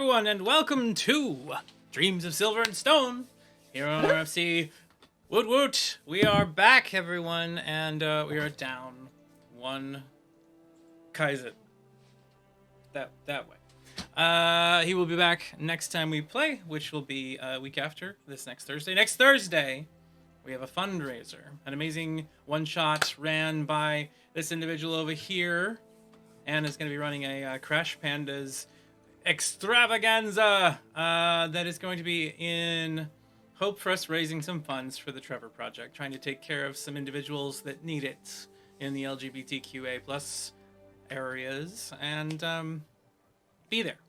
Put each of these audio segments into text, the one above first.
everyone, and welcome to Dreams of Silver and Stone here on RFC. Woot woot! We are back, everyone, and we are down one Kaiser. That way. He will be back next time we play, which will be a week after this next Thursday. Next Thursday, we have a fundraiser, an amazing one-shot ran by this individual over here, and is going to be running a Crash Pandas extravaganza that is going to be in hope for us raising some funds for the Trevor Project, trying to take care of some individuals that need it in the LGBTQA plus areas, and be there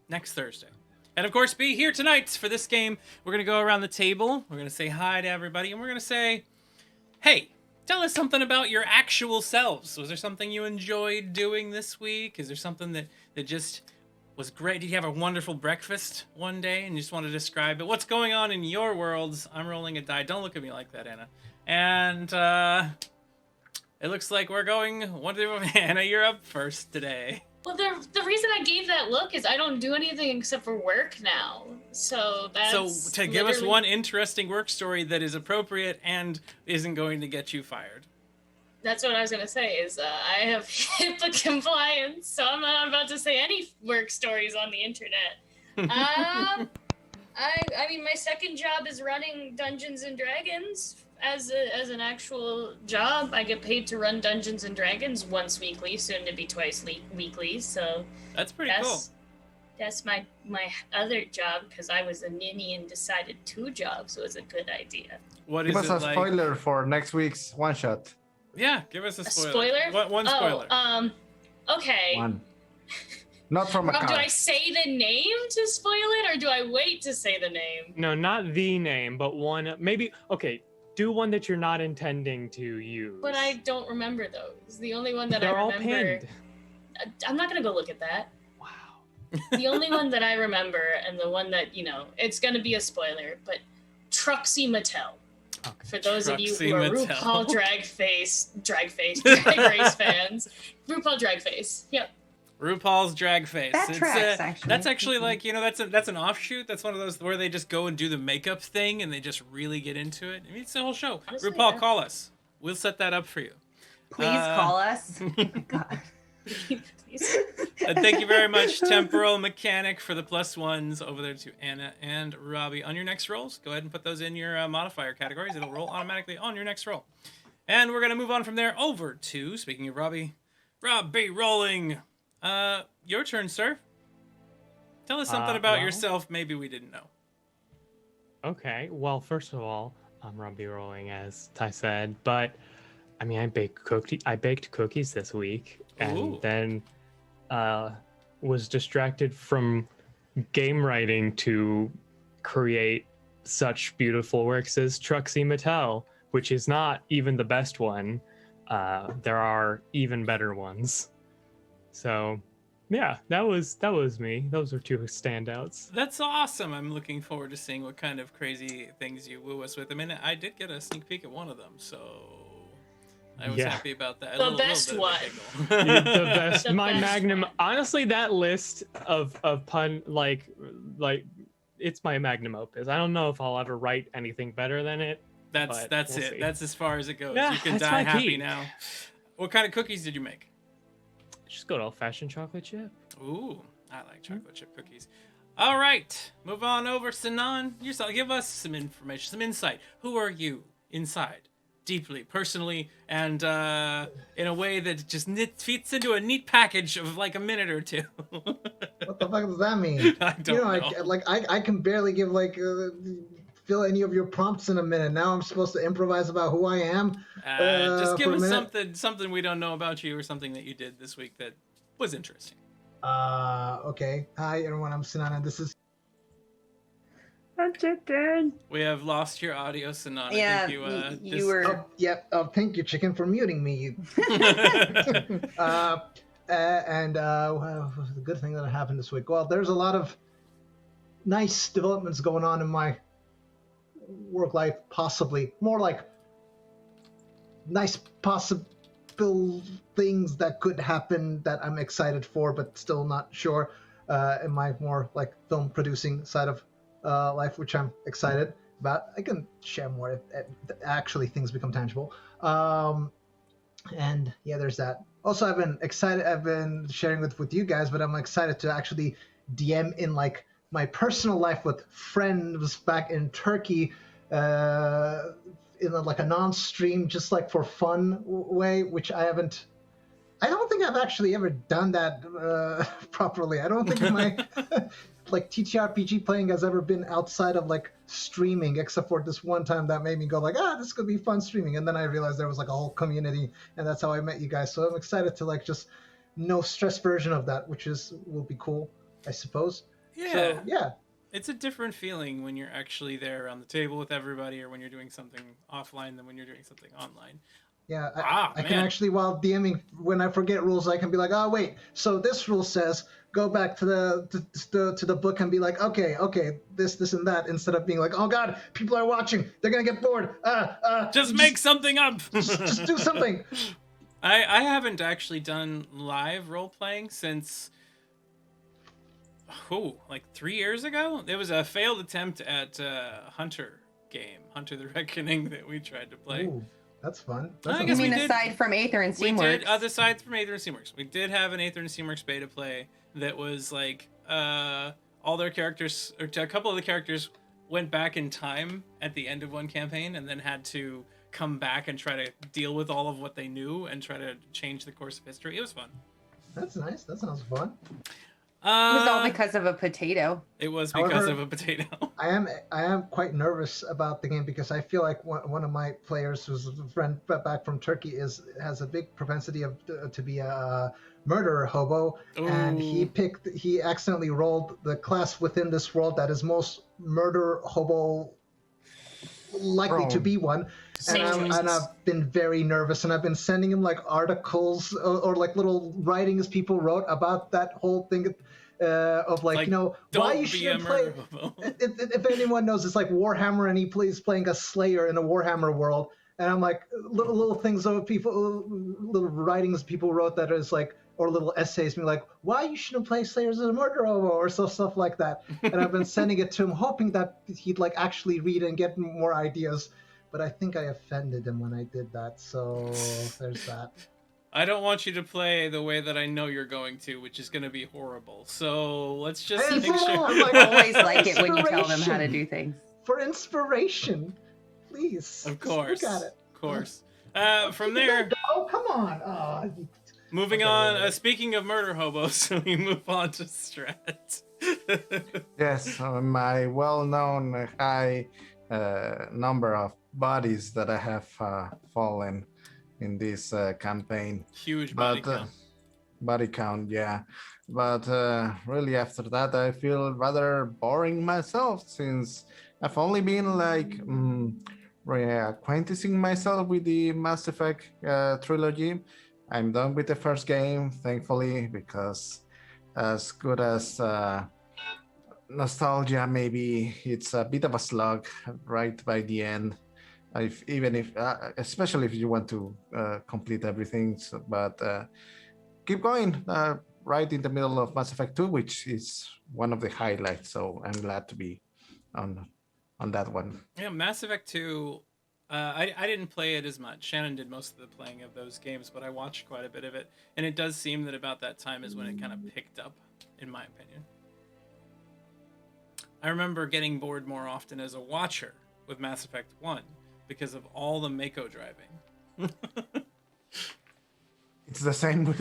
next Thursday. And of course, be here tonight for this game. We're going to go around the table, we're going to say hi to everybody, and we're going to say, hey, tell us something about your actual selves. Was there something you enjoyed doing this week? Is there something that just was great? Did you have a wonderful breakfast one day and you just want to describe it? What's going on in your worlds? I'm rolling a die. Don't look at me like that, Anna. And it looks like we're going Anna, you're up first today. Well, the reason I gave that look is I don't do anything except for work now. So that's to give us one interesting work story that is appropriate and isn't going to get you fired. That's what I was going to say is I have HIPAA compliance, so I'm not about to say any work stories on the internet. I mean, my second job is running Dungeons and Dragons as an actual job. I get paid to run Dungeons and Dragons once weekly, soon to be twice weekly. So that's pretty cool. That's my other job because I was a ninny and decided 2 jobs was a good idea. What is it like? Give us a spoiler for next week's one shot. Yeah, give us a spoiler. Spoiler? One spoiler. Okay. One. Not from a car. Do I say the name to spoil it, or do I wait to say the name? No, not the name, but one. Maybe, okay, do one that you're not intending to use. But I don't remember those. The only one that They're I remember... all pinned. I'm not going to go look at that. Wow. The only one that I remember, and the one that, it's going to be a spoiler, but Truxie Mattel. Okay. For those of you who are RuPaul Drag Race fans. RuPaul Drag Face. Yep. RuPaul's Drag Face. That tracks, actually. That's actually like, that's an offshoot. That's one of those where they just go and do the makeup thing and they just really get into it. I mean, it's the whole show. Honestly, RuPaul, call us. We'll set that up for you. Please call us. Oh my God. And thank you very much, Temporal Mechanic, for the +1s over there to Anna and Robbie. On your next rolls, go ahead and put those in your modifier categories. It'll roll automatically on your next roll. And we're going to move on from there over to, speaking of Robbie rolling. Your turn, sir. Tell us something about yourself maybe we didn't know. Okay, well, first of all, I'm Robbie rolling, as Ty said, but I mean, I baked cookies this week, and then was distracted from game writing to create such beautiful works as Truxie Mattel, which is not even the best one. There are even better ones. So, yeah, that was me. Those are 2 standouts. That's awesome. I'm looking forward to seeing what kind of crazy things you woo us with. I mean, I did get a sneak peek at one of them, so I was happy about that. The best one. The best. My magnum. Honestly, that list of pun, like it's my magnum opus. I don't know if I'll ever write anything better than it. That's we'll it. See. That's as far as it goes. Yeah, you can die happy now. What kind of cookies did you make? Just good old-fashioned chocolate chip. Ooh, I like chocolate chip cookies. All right, move on over, Sinan. Give us some information, some insight. Who are you inside, deeply, personally, and in a way that just fits into a neat package of like a minute or 2? What the fuck does that mean? I don't know. I can barely give fill any of your prompts in a minute. Now I'm supposed to improvise about who I am. Just give us something we don't know about you, or something that you did this week that was interesting. Okay. Hi everyone, I'm Sinan, and this is... Chicken. We have lost your audio, Sinan. Yeah, I think you were... thank you, Chicken, for muting me. Well, the good thing that happened this week. Well, there's a lot of nice developments going on in my work life, possibly more like nice possible things that could happen that I'm excited for, but still not sure. in my more like film producing side of life, which I'm excited about. I can share more if actually things become tangible. And yeah, there's that. Also, I've been excited. I've been sharing with you guys, but I'm excited to actually DM in like my personal life with friends back in Turkey, in like a non-stream, just like for fun way, which I haven't. I don't think I've actually ever done that properly. I don't think my like TTRPG playing has ever been outside of like streaming, except for this one time that made me go like, this could be fun streaming. And then I realized there was like a whole community, and that's how I met you guys. So I'm excited to like just no stress version of that, which will be cool, I suppose. Yeah. So, yeah. It's a different feeling when you're actually there around the table with everybody, or when you're doing something offline than when you're doing something online. Yeah, I can actually, while DMing, when I forget rules, I can be like, oh wait, so this rule says go back to the book and be like, okay, this and that, instead of being like, oh god, people are watching, they're gonna get bored. Just make something up. just do something. I haven't actually done live role playing since like 3 years ago. There was a failed attempt at Hunter the Reckoning that we tried to play. Ooh. That's fun. You mean aside from Aether and Steamworks? Aside from Aether and Steamworks. We did have an Aether and Steamworks beta play that was like all their characters, or a couple of the characters went back in time at the end of one campaign and then had to come back and try to deal with all of what they knew and try to change the course of history. It was fun. That's nice. That sounds fun. It was all because of a potato. It was because of a potato. I am quite nervous about the game because I feel like one of my players, who's a friend back from Turkey, has a big propensity to be a murderer hobo. Ooh. And he accidentally rolled the class within this world that is most murder hobo likely to be one. And I've been very nervous, and I've been sending him like articles or like little writings people wrote about that whole thing of like, you know, why you shouldn't play. If anyone knows, it's like Warhammer, and he playing a Slayer in a Warhammer world. And I'm like, little things of people, little writings people wrote that is like, or little essays being like, why you shouldn't play Slayers as a murder hobo, or stuff like that. And I've been sending it to him, hoping that he'd like actually read and get more ideas. But I think I offended him when I did that, so there's that. I don't want you to play the way that I know you're going to, which is going to be horrible. So let's just make sure. I always like it when you tell them how to do things. For inspiration, please. Of course. Look at it. Of course. From there. Oh, come on. Moving on. Speaking of murder hobos, we move on to Strat. Yes, my well-known high number of bodies that I have fallen in this campaign. Huge body count. Body count, yeah. But really after that, I feel rather boring myself, since I've only been like reacquainting myself with the Mass Effect trilogy. I'm done with the first game, thankfully, because as good as nostalgia, maybe it's a bit of a slog right by the end. Especially if you want to complete everything, but keep going right in the middle of Mass Effect 2, which is one of the highlights. So I'm glad to be on that one. Yeah, Mass Effect 2. I didn't play it as much. Shannon did most of the playing of those games, but I watched quite a bit of it, and it does seem that about that time is when it kind of picked up, in my opinion. I remember getting bored more often as a watcher with Mass Effect 1 because of all the Mako driving. It's the same with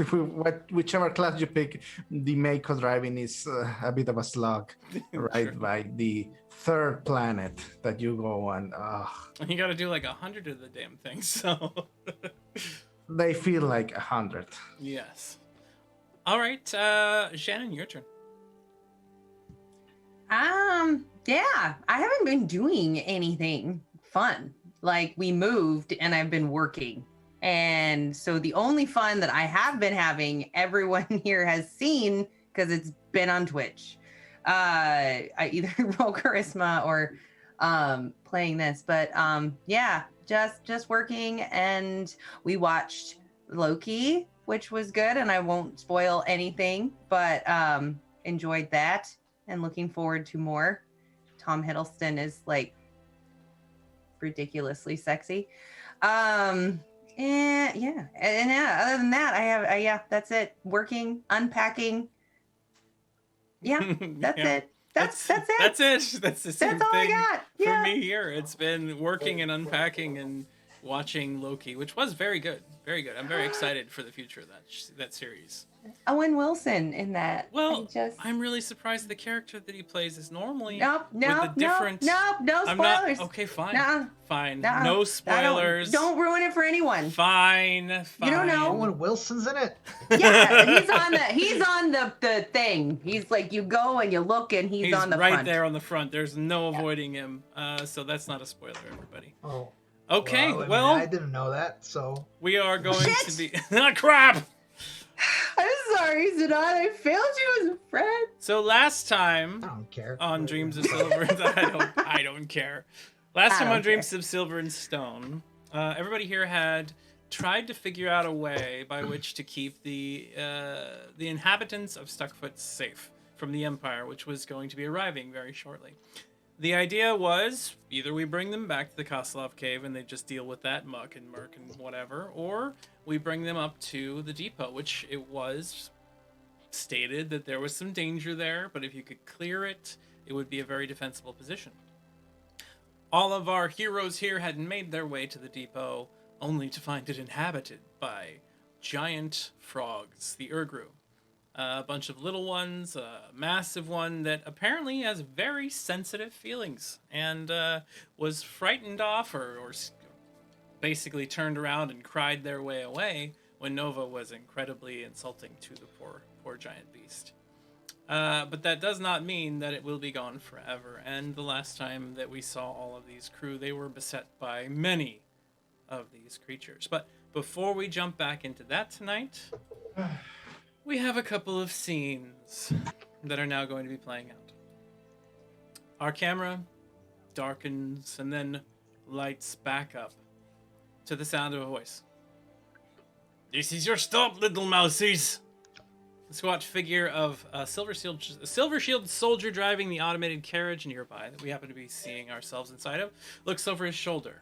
whichever class you pick. The Mako driving is a bit of a slog, right? Sure. By the third planet that you go on. You got to do like 100 of the damn things, so they feel like 100. Yes. All right, Shannon, your turn. Yeah, I haven't been doing anything fun. Like, we moved and I've been working. And so the only fun that I have been having, everyone here has seen because it's been on Twitch. I either roll charisma or playing this, but yeah, just working. And we watched Loki, which was good, and I won't spoil anything, but enjoyed that and looking forward to more. Tom Hiddleston is like ridiculously sexy. And other than that, I have that's it. Working, unpacking. Yeah, that's Yeah. it. That's it. That's it. That's the same That's all I thing got. for Yeah. me here. It's been working and unpacking and watching Loki, which was very good. Very good. I'm very excited for the future of that series. Owen Wilson in that. Well, I'm really surprised the character that he plays is normally no different. spoilers. I'm not, okay, fine. Nuh-uh. Fine. Nuh-uh. No spoilers. Don't ruin it for anyone. Fine. You don't know. Owen Wilson's in it. Yeah, he's on the thing. He's like, you go and you look and he's on the right front. there on the front. There's no avoiding him. So that's not a spoiler, everybody. Oh. Okay, Well, I didn't know that, so. We are going to be... Crap! I'm sorry, Zanat. I failed you as a friend. So last time... I don't care. On Dreams of Silver and... I don't care. Last time on Dreams of Silver and Stone, everybody here had tried to figure out a way by which to keep the inhabitants of Stuckfoot safe from the Empire, which was going to be arriving very shortly. The idea was either we bring them back to the Koslov cave and they just deal with that muck and murk and whatever, or we bring them up to the depot, which it was stated that there was some danger there, but if you could clear it, it would be a very defensible position. All of our heroes here had made their way to the depot, only to find it inhabited by giant frogs, the Urgru. A bunch of little ones, a massive one that apparently has very sensitive feelings and was frightened off or basically turned around and cried their way away when Nova was incredibly insulting to the poor giant beast. But that does not mean that it will be gone forever. And the last time that we saw all of these crew, they were beset by many of these creatures. But before we jump back into that tonight... we have a couple of scenes that are now going to be playing out. Our camera darkens and then lights back up to the sound of a voice. This is your stop, little mousies. The squat figure of a Silver Shield soldier driving the automated carriage nearby that we happen to be seeing ourselves inside of looks over his shoulder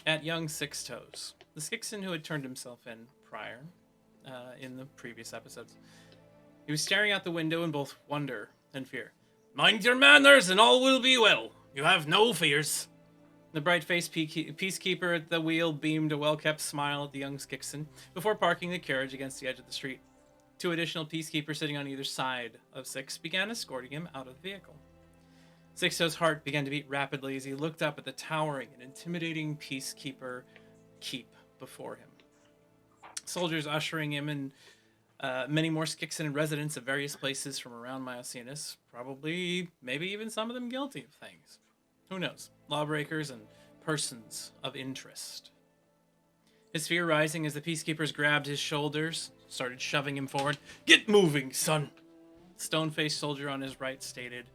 at young Six Toes, the Skixen who had turned himself in prior. In the previous episodes. He was staring out the window in both wonder and fear. Mind your manners and all will be well. You have no fears. The bright-faced peacekeeper at the wheel beamed a well-kept smile at the young Skixen before parking the carriage against the edge of the street. Two additional peacekeepers sitting on either side of Six began escorting him out of the vehicle. Sixto's heart began to beat rapidly as he looked up at the towering and intimidating peacekeeper keep before him. Soldiers ushering him and many more Skixen residents of various places from around Miocenis, probably, maybe even some of them guilty of things. Who knows? Lawbreakers and persons of interest. His fear rising as the peacekeepers grabbed his shoulders, started shoving him forward. Get moving, son! The stone-faced soldier on his right stated,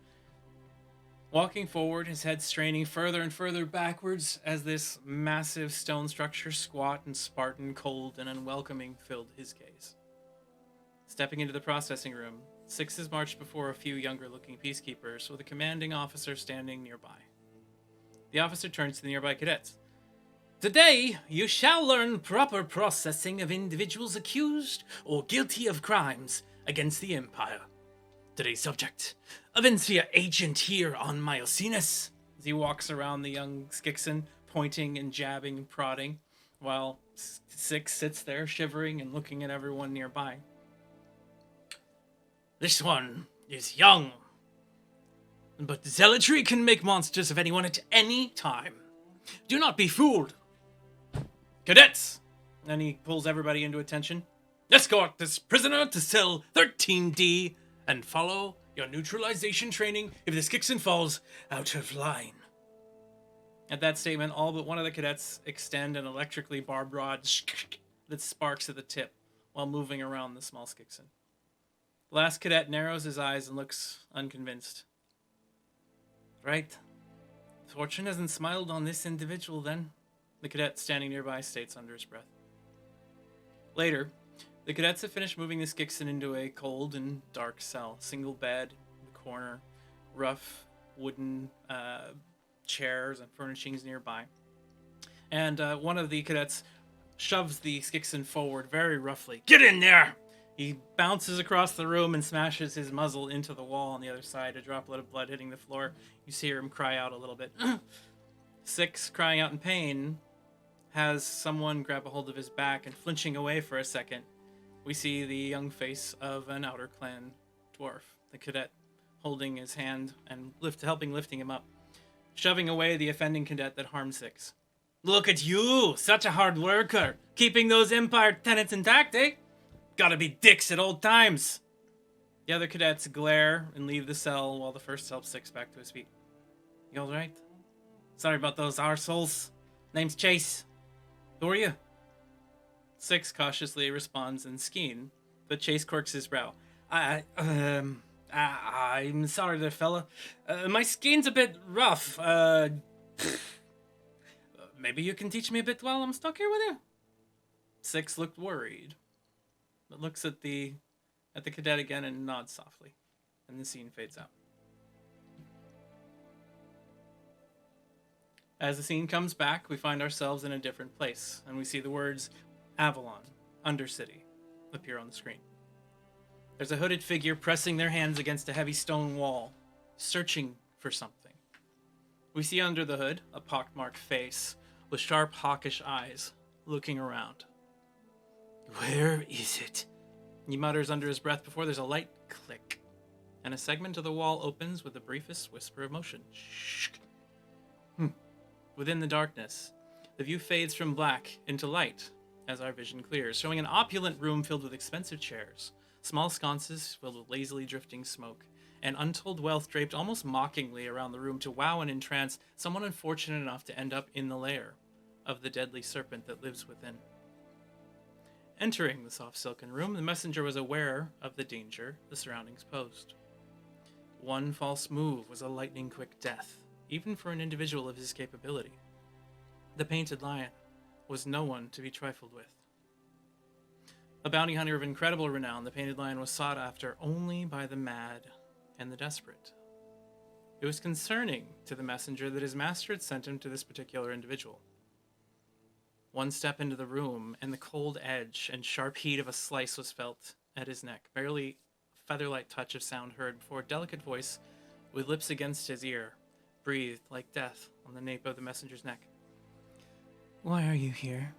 walking forward, his head straining further and further backwards as this massive stone structure, squat and Spartan, cold and unwelcoming, filled his gaze. Stepping into the processing room, Sixes marched before a few younger-looking peacekeepers with a commanding officer standing nearby. The officer turns to the nearby cadets. Today, you shall learn proper processing of individuals accused or guilty of crimes against the Empire. Today's subject, a Vencia agent here on Miocenis. As he walks around the young Skixen, pointing and jabbing and prodding, while Six sits there shivering and looking at everyone nearby. This one is young, but zealotry can make monsters of anyone at any time. Do not be fooled. Cadets! And he pulls everybody into attention. Escort this prisoner to cell 13D and follow your neutralization training if the Skixen falls out of line. At that statement, all but one of the cadets extend an electrically barbed rod that sparks at the tip while moving around the small Skixen. The last cadet narrows his eyes and looks unconvinced. Right. Fortune hasn't smiled on this individual then, the cadet standing nearby states under his breath. Later, The cadets have finished moving the Skixon into a cold and dark cell. Single bed in the corner, rough wooden chairs and furnishings nearby. And one of the cadets shoves the Skixon forward very roughly. Get in there! He bounces across the room and smashes his muzzle into the wall on the other side, a droplet of blood hitting the floor. You see him cry out a little bit. 6, crying out in pain, has someone grab a hold of his back and flinching away for a second. We see the young face of an Outer Clan dwarf, the cadet, holding his hand and lifting him up, shoving away the offending cadet that harmed 6. Look at you, such a hard worker, keeping those Empire tenets intact, eh? Gotta be dicks at old times. The other cadets glare and leave the cell while the first helps 6 back to his feet. You alright? Sorry about those arseholes. Name's Chase. Who are you? 6 cautiously responds in Skeen, but Chase quirks his brow. I'm sorry there, fella. My Skeen's a bit rough. Maybe you can teach me a bit while I'm stuck here with you? 6 looked worried, but looks at the cadet again and nods softly, and the scene fades out. As the scene comes back, we find ourselves in a different place, and we see the words Avalon, Undercity, appear on the screen. There's a hooded figure pressing their hands against a heavy stone wall, searching for something. We see under the hood a pockmarked face with sharp, hawkish eyes, looking around. Where is it? He mutters under his breath before there's a light click, and a segment of the wall opens with the briefest whisper of motion. Shh. Within the darkness, the view fades from black into light as our vision clears, showing an opulent room filled with expensive chairs, small sconces filled with lazily drifting smoke, and untold wealth draped almost mockingly around the room to wow and entrance someone unfortunate enough to end up in the lair of the deadly serpent that lives within. Entering the soft silken room, the messenger was aware of the danger the surroundings posed. One false move was a lightning-quick death, even for an individual of his capability. The Painted Lion was no one to be trifled with. A bounty hunter of incredible renown, the Painted Lion was sought after only by the mad and the desperate. It was concerning to the messenger that his master had sent him to this particular individual. One step into the room, and the cold edge and sharp heat of a slice was felt at his neck. Barely a feather-light touch of sound heard before a delicate voice, with lips against his ear, breathed like death on the nape of the messenger's neck. Why are you here?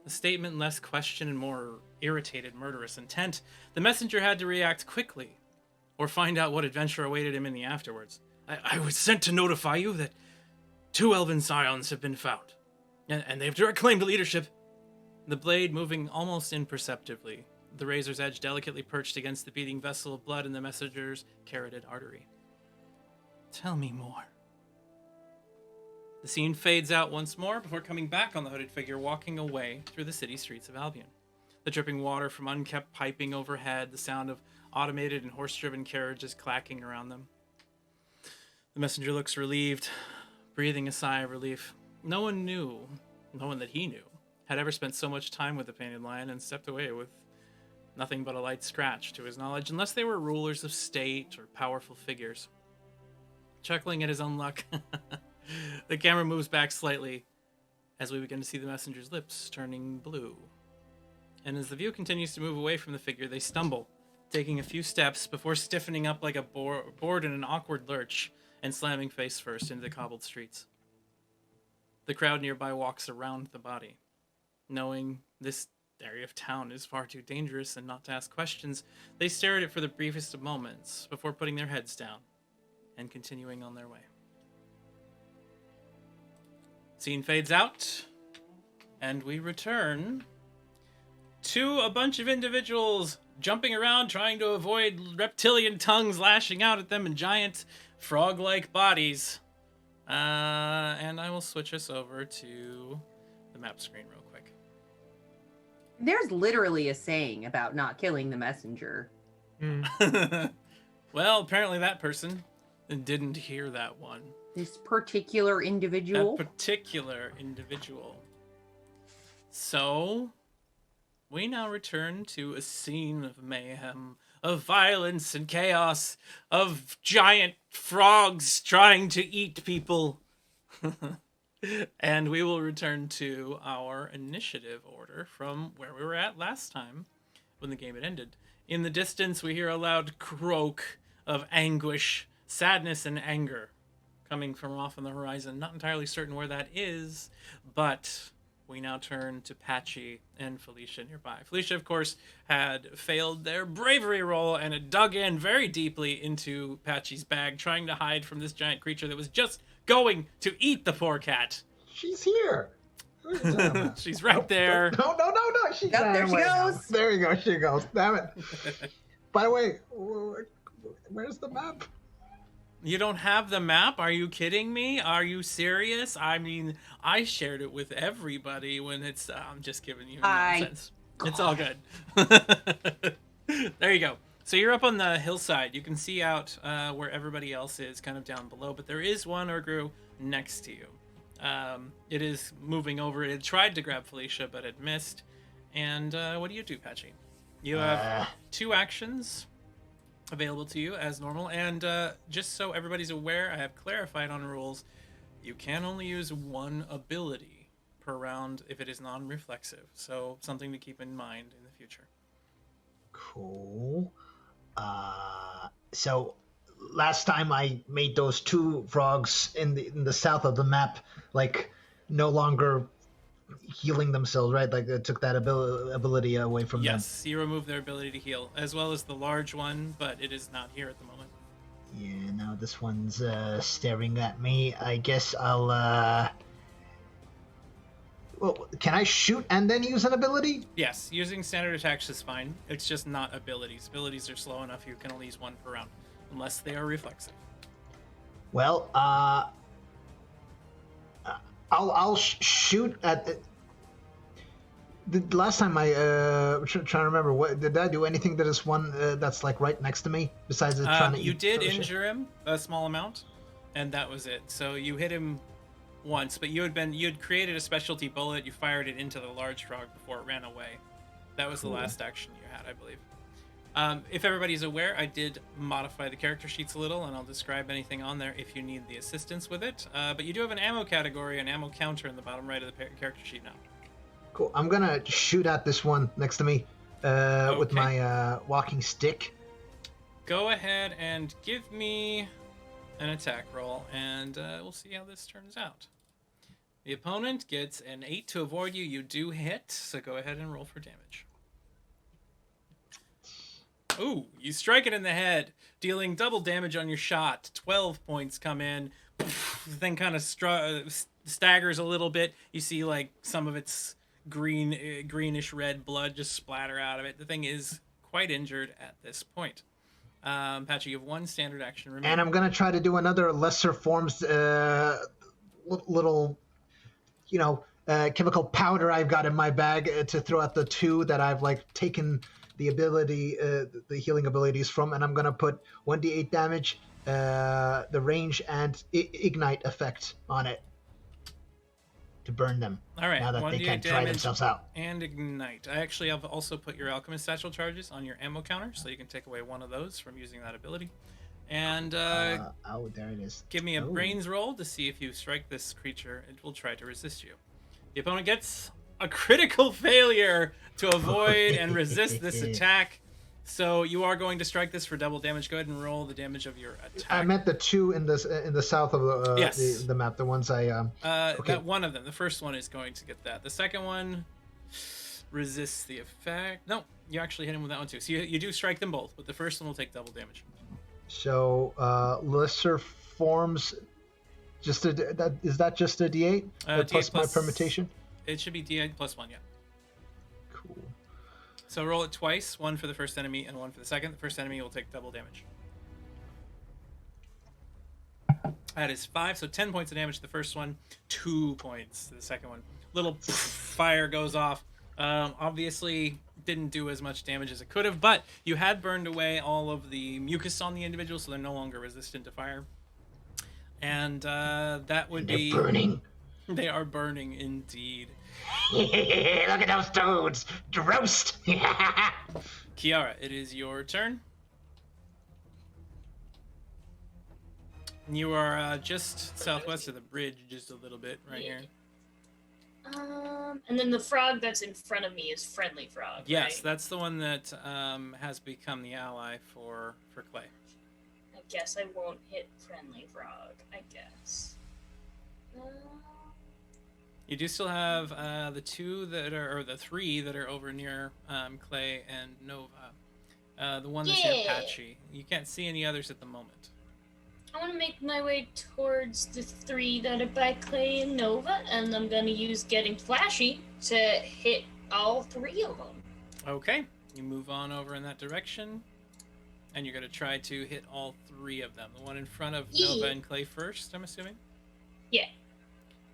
A statement less question and more irritated, murderous intent. The messenger had to react quickly, or find out what adventure awaited him in the afterwards. I was sent to notify you that 2 elven scions have been found, and they have direct claim to leadership. The blade moving almost imperceptibly, the razor's edge delicately perched against the beating vessel of blood in the messenger's carotid artery. Tell me more. The scene fades out once more before coming back on the hooded figure walking away through the city streets of Albion. The dripping water from unkept piping overhead, the sound of automated and horse-driven carriages clacking around them. The messenger looks relieved, breathing a sigh of relief. No one that he knew, had ever spent so much time with the Painted Lion and stepped away with nothing but a light scratch to his knowledge, unless they were rulers of state or powerful figures. Chuckling at his own luck, the camera moves back slightly as we begin to see the messenger's lips turning blue. And as the view continues to move away from the figure, they stumble, taking a few steps before stiffening up like a board in an awkward lurch and slamming face first into the cobbled streets. The crowd nearby walks around the body. Knowing this area of town is far too dangerous and not to ask questions, they stare at it for the briefest of moments before putting their heads down and continuing on their way. Scene fades out, and we return to a bunch of individuals jumping around trying to avoid reptilian tongues lashing out at them in giant frog-like bodies. And I will switch us over to the map screen real quick. There's literally a saying about not killing the messenger. Well, apparently that person didn't hear that one. This particular individual. That particular individual. So, we now return to a scene of mayhem, of violence and chaos, of giant frogs trying to eat people. And we will return to our initiative order from where we were at last time when the game had ended. In the distance, we hear a loud croak of anguish, sadness, and anger coming from off on the horizon. Not entirely certain where that is, but we now turn to Patchy and Felicia nearby. Felicia, of course, had failed their bravery roll and had dug in very deeply into Patchy's bag, trying to hide from this giant creature that was just going to eat the poor cat. She's here. She's right there. No. She's there she goes. There you go. She goes. Damn it. By the way, where's the map? You don't have the map? Are you kidding me? Are you serious? I mean, I shared it with everybody when it's... I'm just giving you nonsense. It's all good. There you go. So you're up on the hillside. You can see out where everybody else is, kind of down below. But there is one Urgru next to you. It is moving over. It tried to grab Felicia, but it missed. And what do you do, Patchy? You have 2 actions available to you as normal. And just so everybody's aware, I have clarified on rules. You can only use 1 ability per round if it is non-reflexive. So something to keep in mind in the future. Cool. So last time I made those 2 frogs in the south of the map, like, no longer healing themselves, right? Like, it took that ability away from them. Yes, you remove their ability to heal, as well as the large one, but it is not here at the moment. Yeah, now this one's staring at me. I guess I'll... Well, can I shoot and then use an ability? Yes, using standard attacks is fine. It's just not abilities. Abilities are slow enough you can only use 1 per round, unless they are reflexive. Well, I'll shoot at the last time trying to remember, what did I do? Anything to this one that's like right next to me besides trying to you eat did Felicia? injure him a small amount, and that was it. So you hit him once, but you had created a specialty bullet. You fired it into the large frog before it ran away. That was the last action you had, I believe. If everybody's aware, I did modify the character sheets a little, and I'll describe anything on there if you need the assistance with it. But you do have an ammo category, an ammo counter in the bottom right of the character sheet now. Cool. I'm gonna shoot at this one next to me with my walking stick. Go ahead and give me an attack roll, and we'll see how this turns out. The opponent gets an 8 to avoid you. You do hit, so go ahead and roll for damage. Ooh, you strike it in the head, dealing double damage on your shot. 12 points come in. The thing kind of staggers a little bit. You see, like, some of its greenish red blood just splatter out of it. The thing is quite injured at this point. Patchy, you have 1 standard action remaining. And I'm gonna try to do another lesser forms, little, chemical powder I've got in my bag to throw at the 2 that I've like taken the ability, the healing abilities from, and I'm gonna put 1d8 damage, the range, and ignite effect on it to burn them. All right, now that they can't dry themselves out. And ignite. I actually have also put your alchemist satchel charges on your ammo counter, so you can take away 1 of those from using that ability. And there it is. Give me a brains roll to see if you strike this creature. It will try to resist you. The opponent gets a critical failure to avoid and resist this attack. So you are going to strike this for double damage. Go ahead and roll the damage of your attack. I meant the 2 in the south of the map. The ones I that one of them. The first one is going to get that. The second one resists the effect. No, you actually hit him with that one too. So you do strike them both, but the first one will take double damage. So lesser forms. Is that just a D8 plus my permutation? It should be D8 plus 1, yeah. Cool. So roll it twice, 1 for the first enemy and 1 for the second. The first enemy will take double damage. That is 5, so 10 points of damage to the first one, 2 points to the second one. Little fire goes off. Obviously didn't do as much damage as it could have, but you had burned away all of the mucus on the individual, so they're no longer resistant to fire. And that would be... burning. They are burning indeed. Look at those toads. Roast. Kiara, it is your turn. You are just southwest of the bridge, just a little bit, right here. And then the frog that's in front of me is Friendly Frog. Yes, right? that's the one that has become the ally for Clay. I guess I won't hit Friendly Frog. I guess. You do still have the three that are over near Clay and Nova. The one that's near Patchy. You can't see any others at the moment. I want to make my way towards the 3 that are by Clay and Nova, and I'm going to use Getting Flashy to hit all 3 of them. Okay, you move on over in that direction, and you're going to try to hit all 3 of them. The one in front of Nova and Clay first, I'm assuming? Yeah.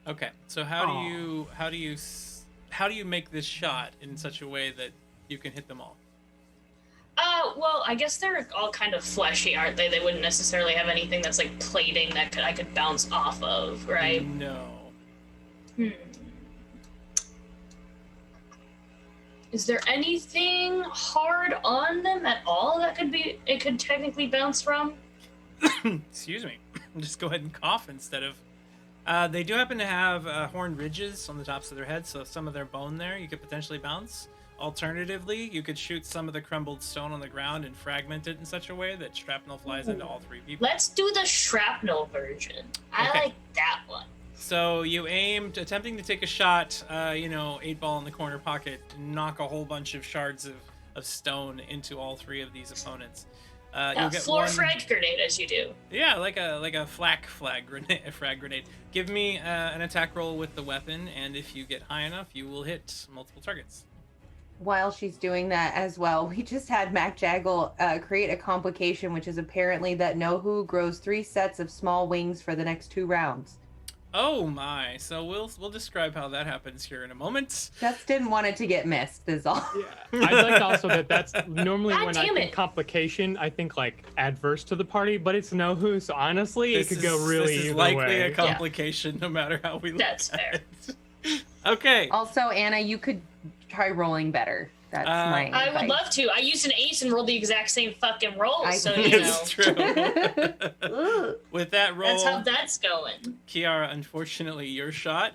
Okay, so how do you make this shot in such a way that you can hit them all? Well, I guess they're all kind of fleshy, aren't they? They wouldn't necessarily have anything that's like plating that I could bounce off of, right? No. Is there anything hard on them at all that it could technically bounce from? Excuse me. Just go ahead and cough instead of... they do happen to have horned ridges on the tops of their heads, so some of their bone there you could potentially bounce. Alternatively, you could shoot some of the crumbled stone on the ground and fragment it in such a way that shrapnel flies into all 3 people. Let's do the shrapnel version. I like that one. So you aimed, attempting to take a shot, 8-ball in the corner pocket, knock a whole bunch of shards of stone into all 3 of these opponents. You'll get floor one... frag grenade, as you do. Yeah, like a frag grenade. Give me an attack roll with the weapon, and if you get high enough, you will hit multiple targets. While she's doing that as well, we just had Mac Jaggle create a complication, which is apparently that Nohu grows 3 sets of small wings for the next 2 rounds. Oh my! So we'll describe how that happens here in a moment. Just didn't want it to get missed, is all. Yeah. I'd like also that's normally when I think complication, I think like adverse to the party, but it's Nohu, so honestly, it could go really This is either likely way. a complication, no matter how we look That's at fair. it. Okay. Also, Anna, you could try rolling better. That's my I advice. would love to. I used an ace and rolled the exact same fucking roll, so It's true. With that roll, that's how that's going. Kiara, unfortunately, your shot,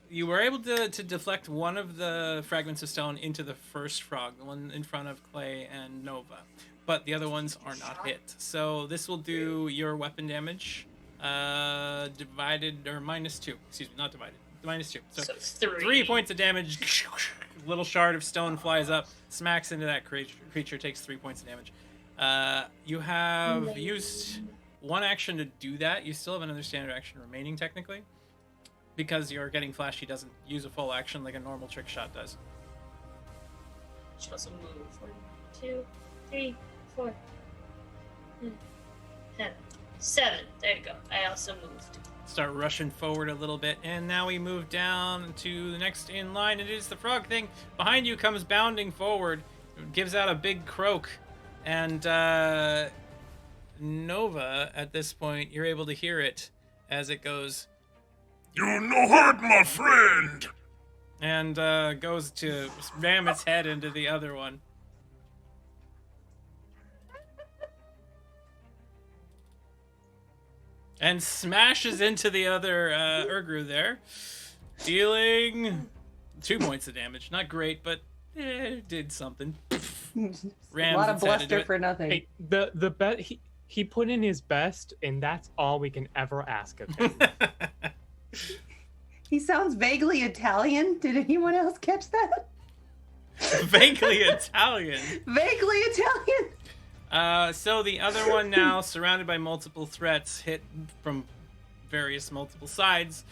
you were able to deflect one of the fragments of stone into the first frog, the one in front of Clay and Nova, but the other ones are not hit. So this will do your weapon damage divided, or -2. Excuse me, not divided. -2. So 3 points of damage. Little shard of stone flies up, smacks into that creature, takes 3 points of damage. You have used 1 action to do that. You still have another standard action remaining, technically, because your Getting Flashy doesn't use a full action like a normal trick shot does. She also move. 1, 2, 3, 4, 5, 7. There you go. I also moved. Start rushing forward a little bit, and now we move down to the next in line. It is the frog thing. Behind you comes bounding forward, gives out a big croak, and Nova, at this point, you're able to hear it as it goes, "You no hurt, my friend!" and goes to ram its head into the other one. And smashes into the other Urgru there, dealing 2 points of damage. Not great, but did something. A lot of bluster for nothing. Hey, the bet he put in his best, and that's all we can ever ask of him. He sounds vaguely Italian. Did anyone else catch that? Vaguely Italian. Vaguely Italian. So the other one now, surrounded by multiple threats, hit from various multiple sides,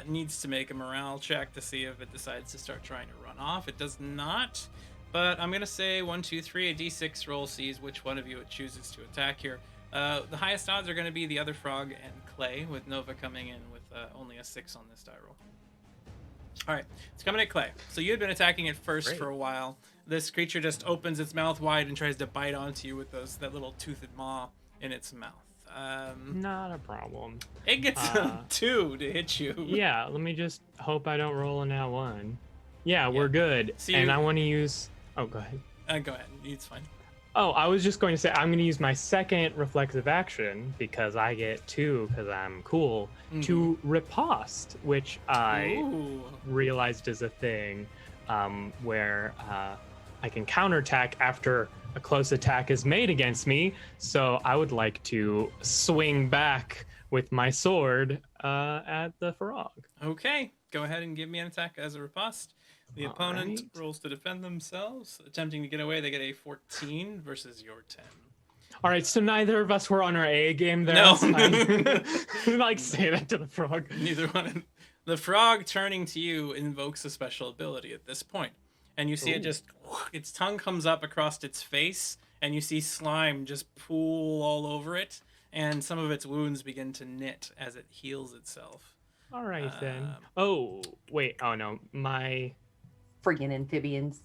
needs to make a morale check to see if it decides to start trying to run off. It does not, but I'm going to say 1, 2, 3, a d6 roll sees which one of you it chooses to attack here. The highest odds are going to be the other frog and Clay, with Nova coming in with only a 6 on this die roll. All right, it's coming at Clay. So you had been attacking it first for a while. This creature just opens its mouth wide and tries to bite onto you with that little toothed maw in its mouth. Not a problem. It gets a 2 to hit you. Yeah, let me just hope I don't roll a nat 1. Yeah, we're good. So and I want to use... Oh, go ahead. Go ahead. It's fine. Oh, I was just going to say I'm going to use my second reflexive action because I get 2 because I'm cool to riposte, which I realized is a thing where I can counterattack after a close attack is made against me. So I would like to swing back with my sword at the frog. Okay, go ahead and give me an attack as a riposte. The opponent rolls to defend themselves. Attempting to get away, they get a 14 versus your 10. All right, so neither of us were on our A game there. No. Like, say that to the frog. Neither one. The frog turning to you invokes a special ability at this point. And you see it just, its tongue comes up across its face, and you see slime just pool all over it, and some of its wounds begin to knit as it heals itself. All right, then. Oh, wait. Oh, no. My... Friggin' amphibians.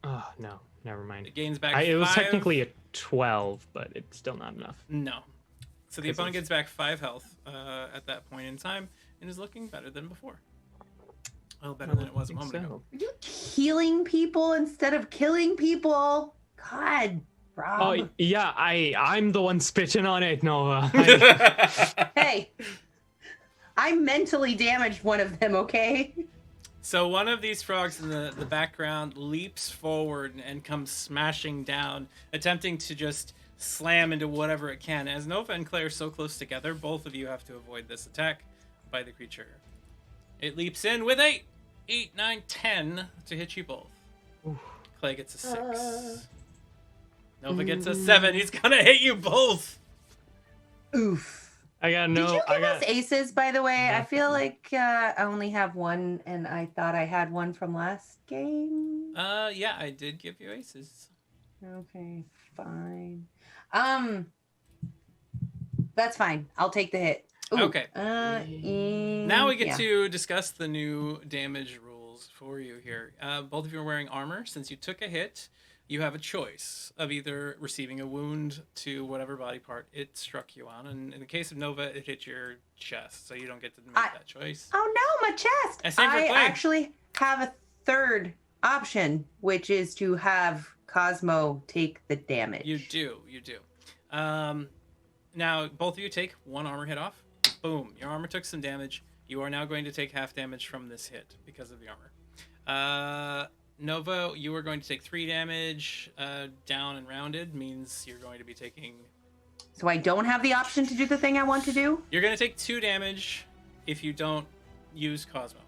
Oh, no. Never mind. It gains back 5. It was technically a 12, but it's still not enough. No. So the opponent gets back 5 health at that point in time and is looking better than before. Well, better than it was a moment ago. Are you healing people instead of killing people? God, Rob. Oh, yeah, I'm the one spitting on it, Nova. Hey, I mentally damaged one of them, okay? So one of these frogs in the background leaps forward and comes smashing down, attempting to just slam into whatever it can. As Nova and Claire are so close together, both of you have to avoid this attack by the creature. It leaps in with 8, 9, 10 to hit you both. Oof. Clay gets a 6. Nova gets a 7. He's gonna hit you both. Oof. I got no. Did you give us aces, by the way? I feel like I only have one, and I thought I had one from last game. Yeah, I did give you aces. Okay, fine. That's fine. I'll take the hit. Ooh. Okay. Now we get to discuss the new damage rules for you here. Both of you are wearing armor. Since you took a hit, you have a choice of either receiving a wound to whatever body part it struck you on. And in the case of Nova, it hit your chest, so you don't get to make that choice. Oh no, my chest! And same for I Clay. actually have a third option, which is to have Cosmo take the damage. You do. Now, both of you take 1 armor hit off. Boom. Your armor took some damage. You are now going to take half damage from this hit because of the armor. Nova, you are going to take 3 damage. Down and rounded means you're going to be taking... So I don't have the option to do the thing I want to do? You're going to take 2 damage if you don't use Cosmo.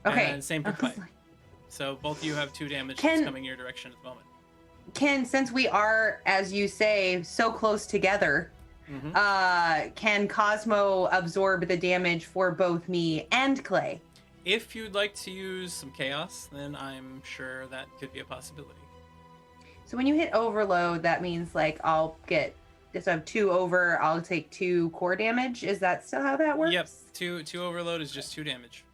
Okay. And same for Clay. So both of you have 2 damage that's coming your direction at the moment. Since we are, as you say, so close together, can Cosmo absorb the damage for both me and Clay? If you'd like to use some chaos, then I'm sure that could be a possibility. So when you hit overload, that means like I'll get, if I have 2 over, I'll take 2 core damage. Is that still how that works? Yep, 2 overload is just 2 damage.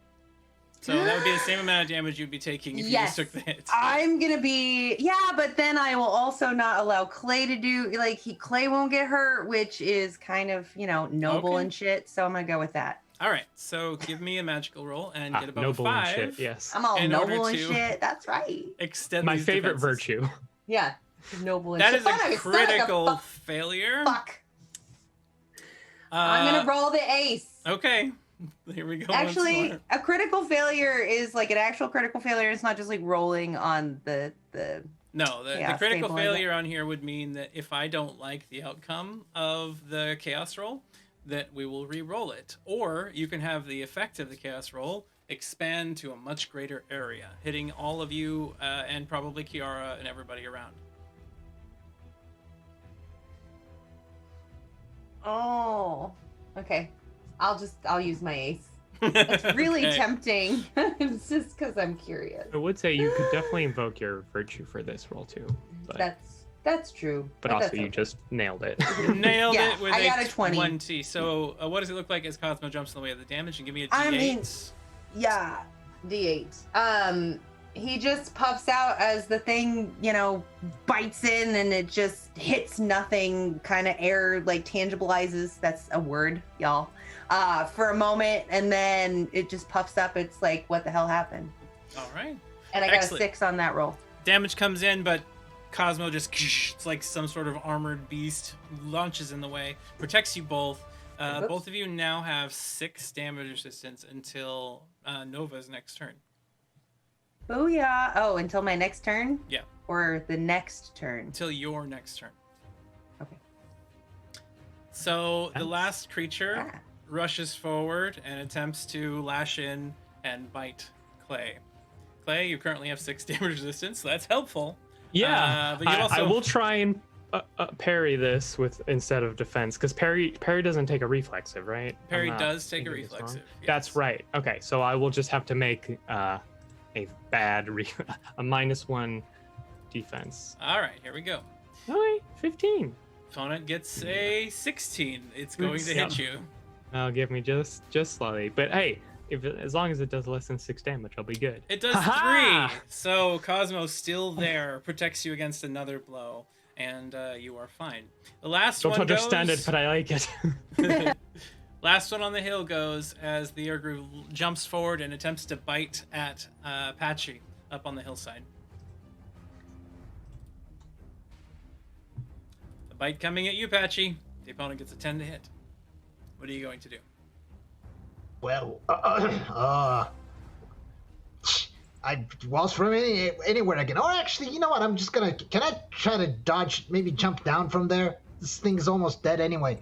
So that would be the same amount of damage you'd be taking if you just took the hit. I'm gonna be, but then I will also not allow Clay to do, Clay won't get hurt, which is kind of, noble and shit. So I'm gonna go with that. All right, so give me a magical roll and get above noble 5. And shit, yes. I'm all noble and shit. That's right. Extend my these favorite defenses. virtue. Yeah, noble and that shit. That is a critical failure. Fuck. I'm gonna roll the ace. Okay. Here we go. Actually, a critical failure is like an actual critical failure. It's not just like rolling on the. No, the critical failure on here would mean that if I don't like the outcome of the chaos roll, that we will re-roll it. Or you can have the effect of the chaos roll expand to a much greater area, hitting all of you and probably Kiara and everybody around. Oh, okay. I'll use my ace. It's really tempting. It's just because I'm curious. I would say you could definitely invoke your virtue for this roll too. But that's true. But also you just nailed it. Nailed it with I got a 20. So what does it look like as Cosmo jumps in the way of the damage? And give me a D8. D8. he just puffs out as the thing, bites in and it just hits nothing, kind of air like tangibilizes. That's a word, y'all. For a moment, and then it just puffs up. It's like, what the hell happened? All right. And I got Excellent. a 6 on that roll. Damage comes in, but Cosmo just, it's like some sort of armored beast, launches in the way, protects you both. Both of you now have 6 damage resistance until Nova's next turn. Booyah. Oh, until my next turn? Yeah. Or the next turn? Until your next turn. Okay. So the last creature Ah. rushes forward and attempts to lash in and bite Clay. Clay, you currently have 6 damage resistance, so that's helpful. Yeah, but you also... I will try and parry this with instead of defense, because parry doesn't take a reflexive, right? Parry does take a reflexive. Yes. That's right. Okay, so I will just have to make a bad a -1 defense. All right, here we go. Okay, 15. Opponent gets a 16. It's going to hit you. That'll give me just slightly, but hey, as long as it does less than 6 damage, I'll be good. It does 3. So Cosmo's still there, protects you against another blow, and you are fine. The last one Don't understand goes... it, but I like it. Last one on the hill goes as the Urgru jumps forward and attempts to bite at Patchy up on the hillside. The bite coming at you, Patchy. The opponent gets a 10 to hit. What are you going to do? Well, I waltz from anywhere again. Or actually, you know what? I'm just gonna. Can I try to dodge? Maybe jump down from there. This thing is almost dead anyway.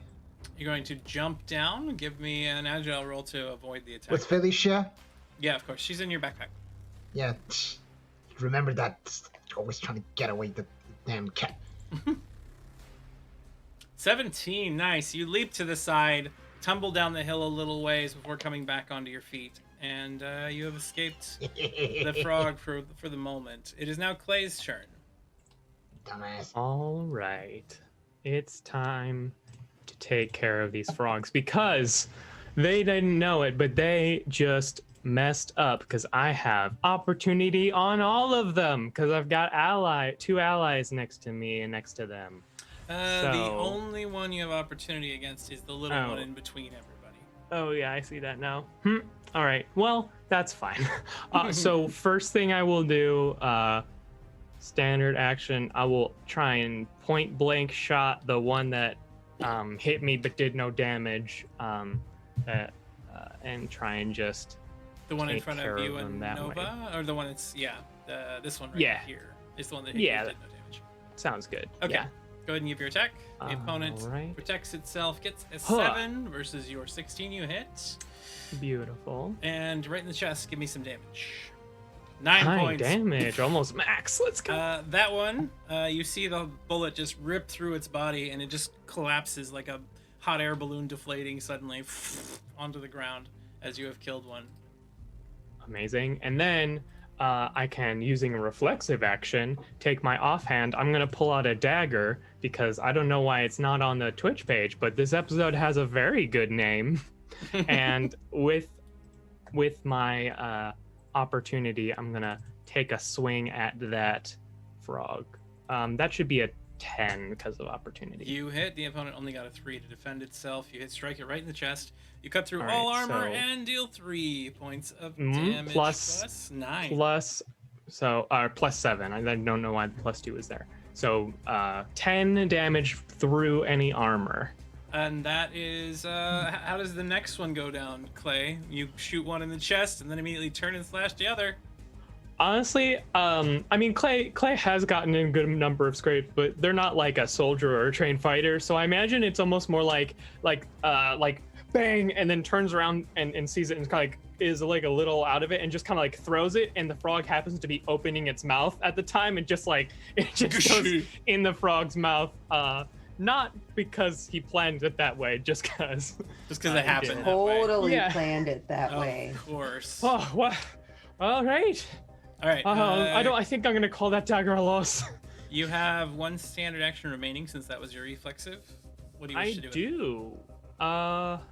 You're going to jump down. Give me an agile roll to avoid the attack. With Felicia? Yeah, of course. She's in your backpack. Yeah. Remember that. Always trying to get away the damn cat. 17. Nice. You leap to the side, tumble down the hill a little ways before coming back onto your feet, and you have escaped the frog for the moment. It is now Clay's turn. Dumbass. All right. It's time to take care of these frogs because they didn't know it, but they just messed up because I have opportunity on all of them because I've got 2 allies next to me and next to them. The only one you have opportunity against is the little one in between everybody. Oh yeah, I see that now. All right, well, that's fine. So first thing I will do, standard action, I will try and point blank shot the one that hit me but did no damage, and try and just the one in take front care of you of and them that Nova, way. or the one that's this one right here is the one that hit you and did no damage. Sounds good. Okay, Yeah. go ahead and give your attack. The opponent right. protects itself, gets a 7 versus your 16 you hit. Beautiful. And right in the chest, give me some damage. 9 points. Damage, almost max. Let's go. That one, you see the bullet just rip through its body, and it just collapses like a hot air balloon deflating suddenly onto the ground as you have killed one. Amazing. And then I can, using a reflexive action, take my offhand. I'm going to pull out a dagger because I don't know why it's not on the Twitch page, but this episode has a very good name. And with my opportunity, I'm going to take a swing at that frog. That should be a 10 because of opportunity. You hit. The opponent only got a 3 to defend itself. You strike it right in the chest. You cut through all armor and deal 3 points of damage. Plus 9. Plus 7. I don't know why the +2 is there. So 10 damage through any armor. And that is how does the next one go down, Clay? You shoot one in the chest and then immediately turn and slash the other. Honestly, I mean, Clay has gotten in a good number of scrapes, but they're not like a soldier or a trained fighter. So I imagine it's almost more like bang, and then turns around and sees it and kind of is like a little out of it and just kind of like throws it, and the frog happens to be opening its mouth at the time, and just like it just goes in the frog's mouth. Not because he planned it that way, just because it happened. Totally planned it that way. Of course. Oh, what? All right. All right. I think I'm gonna call that dagger a loss. You have 1 standard action remaining since that was your reflexive. What do you wish to do? I do.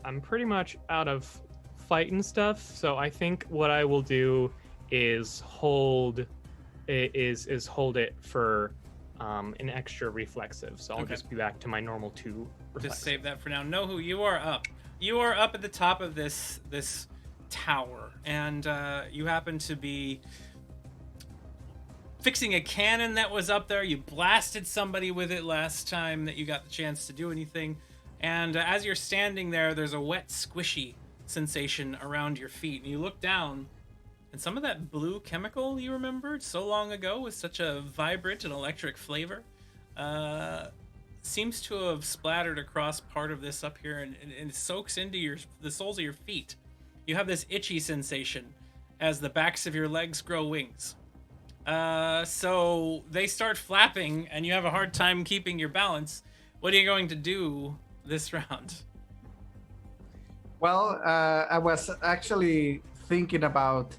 I'm pretty much out of fighting stuff, so I think what I will do is hold it for an extra reflexive. So I'll Okay. just be back to my normal 2 reflexive. Just save that for now. Nohu, you are up. You are up at the top of this tower, and you happen to be fixing a cannon that was up there. You blasted somebody with it last time that you got the chance to do anything. And as you're standing there, there's a wet, squishy sensation around your feet. And you look down, and some of that blue chemical you remembered so long ago with such a vibrant and electric flavor seems to have splattered across part of this up here and it soaks into the soles of your feet. You have this itchy sensation as the backs of your legs grow wings. So they start flapping and you have a hard time keeping your balance. What are you going to do this round? Well, I was actually thinking about,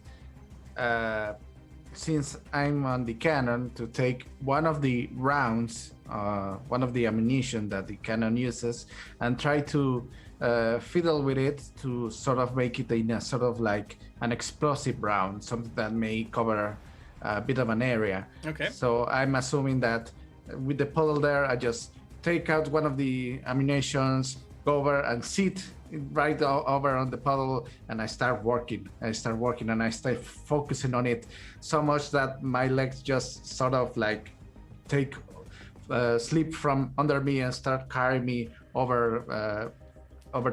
since I'm on the cannon, to take one of the rounds, one of the ammunition that the cannon uses, and try to fiddle with it to sort of make it in a sort of like an explosive round, something that may cover a bit of an area. Okay. So I'm assuming that with the puddle there, I just take out one of the ammunitions, go over and sit right over on the puddle, and I start working and I stay focusing on it so much that my legs just sort of like take slip from under me and start carrying me over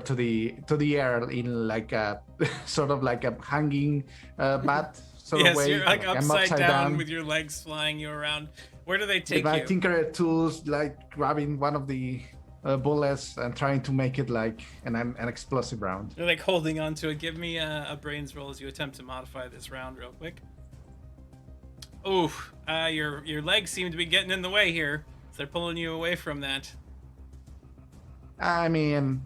to the air in like a sort of like a hanging bat sort of way. You're like I'm upside down with your legs flying you around. Where do they take with my you? tinker tools, like grabbing one of the bullets and trying to make it like an explosive round. You're like holding on to it. Give me a brains roll as you attempt to modify this round real quick. Oof, your legs seem to be getting in the way here. So they're pulling you away from that. I mean,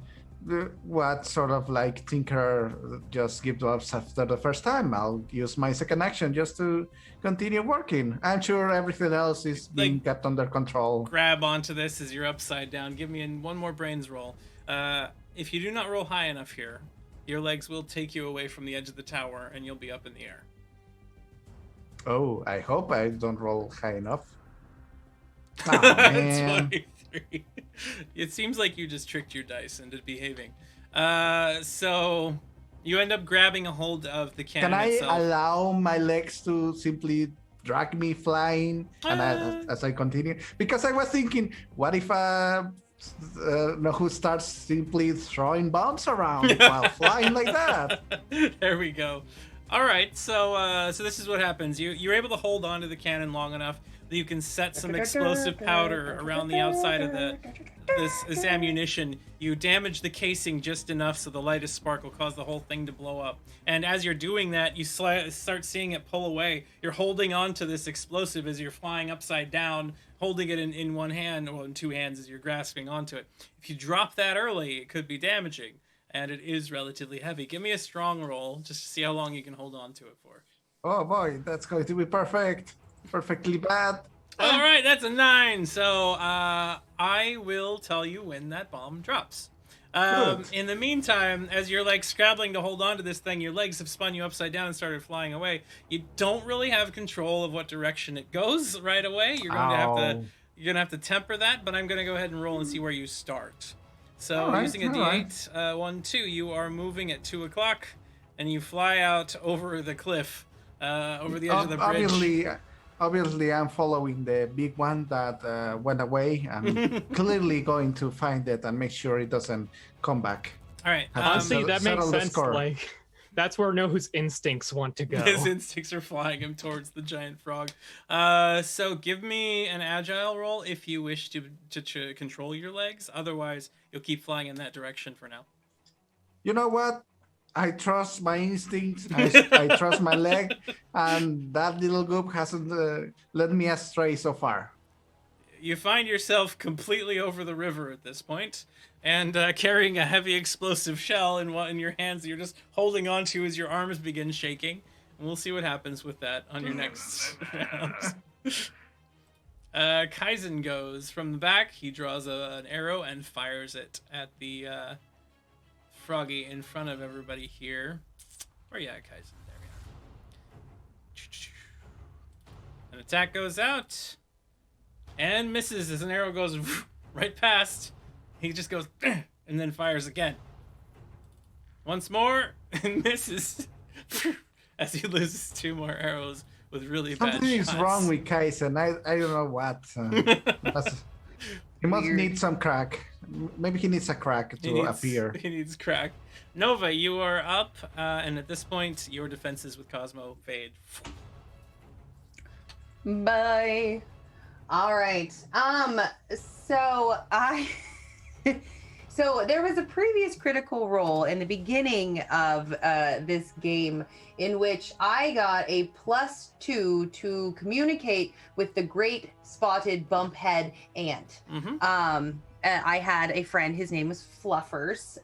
what sort of like tinker just gives up after the first time? I'll use my second action just to continue working. I'm sure everything else is being kept under control. Grab onto this as you're upside down. Give me one more brains roll. If you do not roll high enough here, your legs will take you away from the edge of the tower and you'll be up in the air. Oh, I hope I don't roll high enough. Oh, man. 23. It seems like you just tricked your dice into behaving. So you end up grabbing a hold of the cannon itself. Can I allow my legs to simply drag me flying as I continue? Because I was thinking, what if who starts simply throwing bombs around while flying like that? There we go. All right, so this is what happens. You're able to hold on to the cannon long enough that you can set some explosive powder around the outside of this ammunition. You damage the casing just enough so the lightest spark will cause the whole thing to blow up. And as you're doing that, you start seeing it pull away. You're holding on to this explosive as you're flying upside down, holding it in one hand, or in two hands as you're grasping onto it. If you drop that early, it could be damaging. And it is relatively heavy. Give me a strong roll just to see how long you can hold on to it for. Oh boy, that's going to be perfect. Perfectly bad. All right, that's a 9. So I will tell you when that bomb drops. In the meantime, as you're like scrabbling to hold on to this thing, your legs have spun you upside down and started flying away. You don't really have control of what direction it goes right away. You're gonna have to temper that, but I'm gonna go ahead and roll and see where you start. So using a D8, 1, 2, you are moving at 2 o'clock, and you fly out over the cliff, over the edge of the bridge. Obviously, I'm following the big one that went away. I'm clearly going to find it and make sure it doesn't come back. All right. Honestly, that makes sense. Like, that's where Nohu's instincts want to go. His instincts are flying him towards the giant frog. So give me an agile roll if you wish to control your legs. Otherwise, you'll keep flying in that direction for now. You know what? I trust my instincts. I trust my leg, and that little goop hasn't led me astray so far. You find yourself completely over the river at this point, and carrying a heavy explosive shell in your hands that you're just holding onto as your arms begin shaking. And we'll see what happens with that on your next round. Kaizen goes from the back. He draws an arrow and fires it at the froggy in front of everybody here. Where you at, Kaizen? There An attack goes out and misses as an arrow goes right past. He just goes and then fires again. Once more and misses as he loses 2 more arrows with really bad shots. Something is wrong with Kaisen. I don't know what. He must need some crack. Maybe he needs a crack to appear. He needs crack. Nova, you are up, and at this point, your defenses with Cosmo fade. Bye. All right. So so there was a previous critical role in the beginning of this game in which I got a +2 to communicate with the great spotted bumphead ant. I had a friend, his name was Fluffers,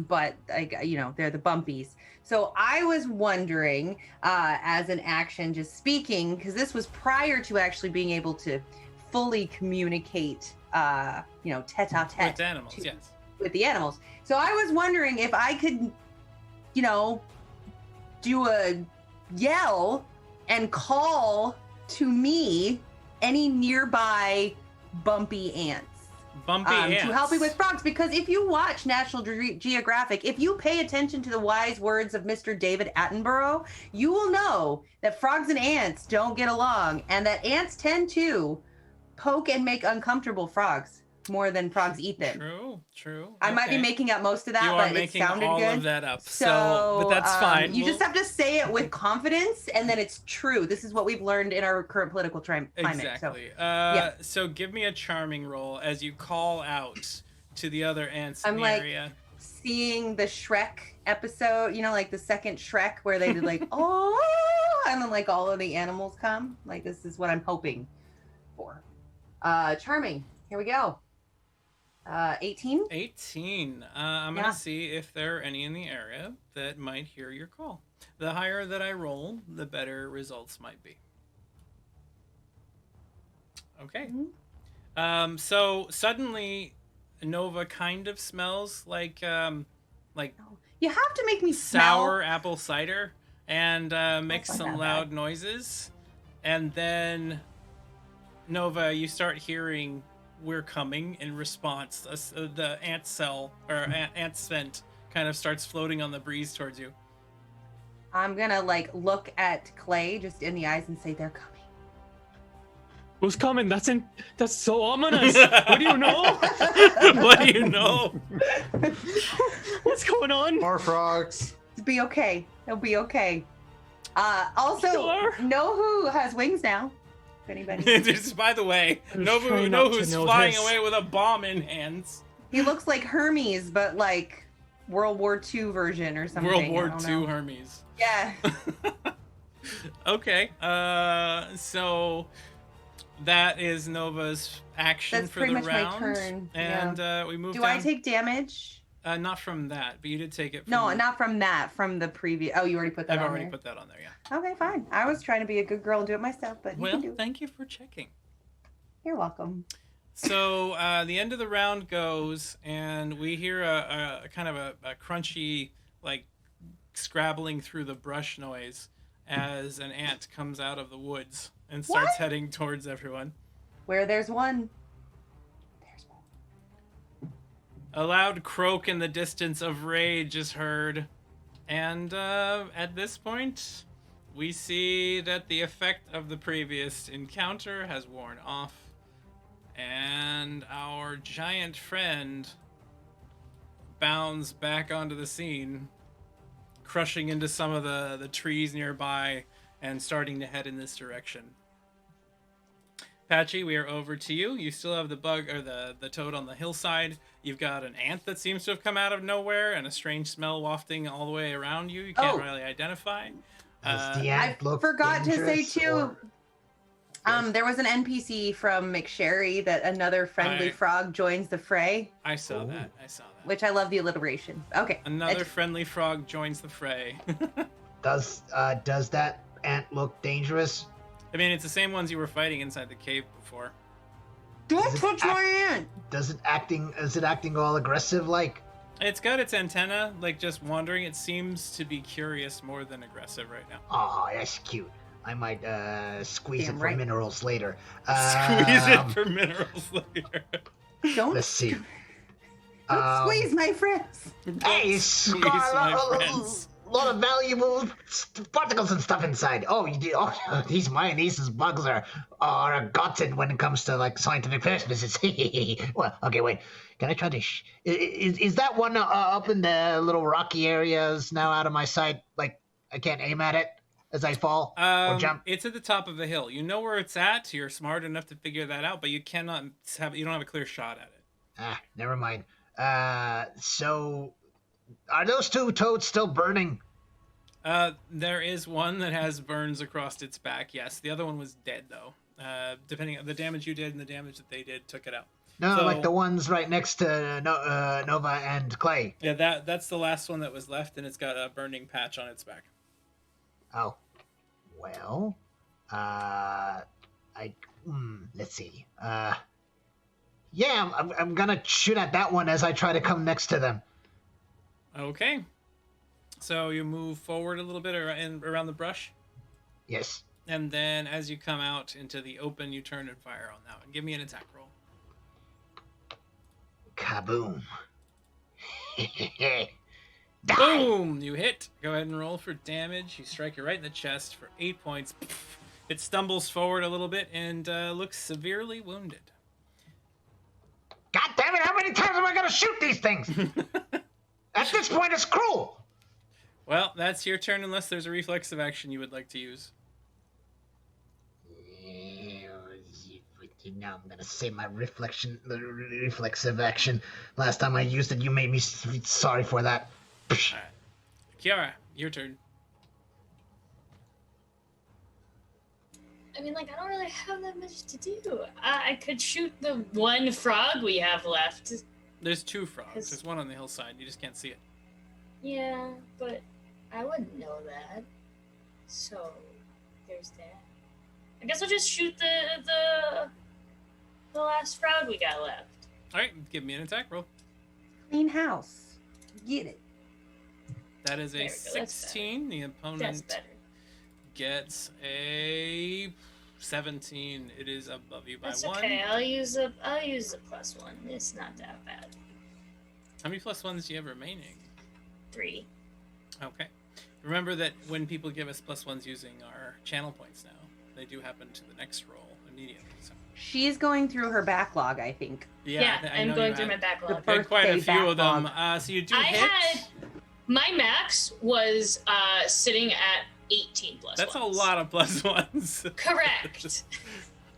but they're the bumpies. So I was wondering, as an action, just speaking, because this was prior to actually being able to fully communicate, tete-a-tete. With animals, yes. With the animals. So I was wondering if I could, do a yell and call to me any nearby bumpy ants. Ants. To help me with frogs, because if you watch National Geographic, if you pay attention to the wise words of Mr. David Attenborough, you will know that frogs and ants don't get along, and that ants tend to poke and make uncomfortable frogs more than frogs eat them. True. I might be making up most of that, but it sounded all good. Of that up. So but that's fine. You just have to say it with confidence, and then it's true. This is what we've learned in our current political climate. Exactly. So give me a charming roll as you call out to the other ants in the area. Seeing the Shrek episode, like the second Shrek, where they did oh, and then all of the animals come. This is what I'm hoping for. Charming. Here we go. 18? 18. I'm going to see if there are any in the area that might hear your call. The higher that I roll, the better results might be. Okay. Mm-hmm. So suddenly, Nova kind of smells like you have to make me sour apple cider and makes some loud noises. And then, Nova, you start hearing "We're coming" in response. The ant cell or ant scent kind of starts floating on the breeze towards you. I'm gonna look at Clay just in the eyes and say, "They're coming." Who's coming? That's so ominous. What do you know? What do you know? What's going on? More frogs. It'll be okay. It'll be okay. Also, know who has wings now? Anybody? Just by the way, know who's flying away with a bomb in hands. He looks like Hermes, but World War II version or something. World War II Hermes. Yeah. Okay. So that is Nova's action. That's for pretty the much round. my turn. And we move. Do down. I take damage? Not from that, but you did take it. From No, not from that. From the previous. Oh, you already put that. I've already put that on there. Yeah. Okay, fine. I was trying to be a good girl and do it myself, but you can do it. Thank you for checking. You're welcome. So the end of the round goes, and we hear a kind of a crunchy, scrabbling through the brush noise as an ant comes out of the woods and starts heading towards everyone. Where there's one. A loud croak in the distance of rage is heard, and at this point, we see that the effect of the previous encounter has worn off, and our giant friend bounds back onto the scene, crushing into some of the trees nearby and starting to head in this direction. Patchy, we are over to you. You still have the bug or the toad on the hillside. You've got an ant that seems to have come out of nowhere and a strange smell wafting all the way around you. You can't really identify. I forgot to say too. There was an NPC from McSherry that another friendly frog joins the fray. I saw that. Which I love the alliteration. Okay. Another friendly frog joins the fray. Does that ant look dangerous? I mean, it's the same ones you were fighting inside the cave before. Don't touch my ant! Is it acting all aggressive like? It's got its antenna, just wandering. It seems to be curious more than aggressive right now. Oh, that's cute. I might squeeze Damn it for right. minerals later. Squeeze it for minerals later. Don't Let's see. Don't squeeze my friends. Hey, it's Squeeze got my friends. a lot of valuable particles and stuff inside. Oh, these Miocenis bugs are a godsend when it comes to like scientific purposes. Well, okay, wait. Can I try to? Is that one up in the little rocky areas now out of my sight? Like I can't aim at it as I fall or jump. It's at the top of a hill. You know where it's at. You're smart enough to figure that out, but you don't have a clear shot at it. Ah, never mind. So are those two toads still burning? There is one that has burns across its back. Yes, the other one was dead though. Depending on the damage you did and the damage that they did, took it out. No, So- like the ones right next to Nova and Clay. Yeah, that's the last one that was left, and it's got a burning patch on its back. Oh, well, let's see. Yeah, I'm gonna shoot at that one as I try to come next to them. Okay. So you move forward a little bit around the brush, Yes. and then as you come out into the open, you turn and fire on that one. Give me an attack roll. Kaboom. Die! Boom! You hit. Go ahead and roll for damage. You strike it right in the chest for 8 points. It stumbles forward a little bit and looks severely wounded. God damn it, how many times am I gonna shoot these things? At this point, it's cruel. Well, that's your turn unless there's a reflexive action you would like to use. Now I'm gonna save my reflexive action. Last time I used it, you made me sorry for that. Alright. Kiara, your turn. I mean, like, I don't really have that much to do. I could shoot the one frog we have left. There's 2 frogs. There's one on the hillside. You just can't see it. Yeah, but I wouldn't know that. So, there's that. I guess I'll just shoot the last frog we got left. Alright, give me an attack roll. Clean house. Get it. That is There a we go, that's 16. The That's opponent better. gets a 17. It is above you by That's 1. okay. I'll use a +1. It's not that bad. How many +1s do you have remaining? 3. Okay. Remember that when people give us +1s using our channel points now, they do happen to the next roll immediately. So. She's going through her backlog, I think. Yeah, I I'm know going you through my had- backlog. The you had quite a birthday few of them. backlog. So you do I hit. had my max was sitting at 18 +1s. That's a lot of +1s. Correct.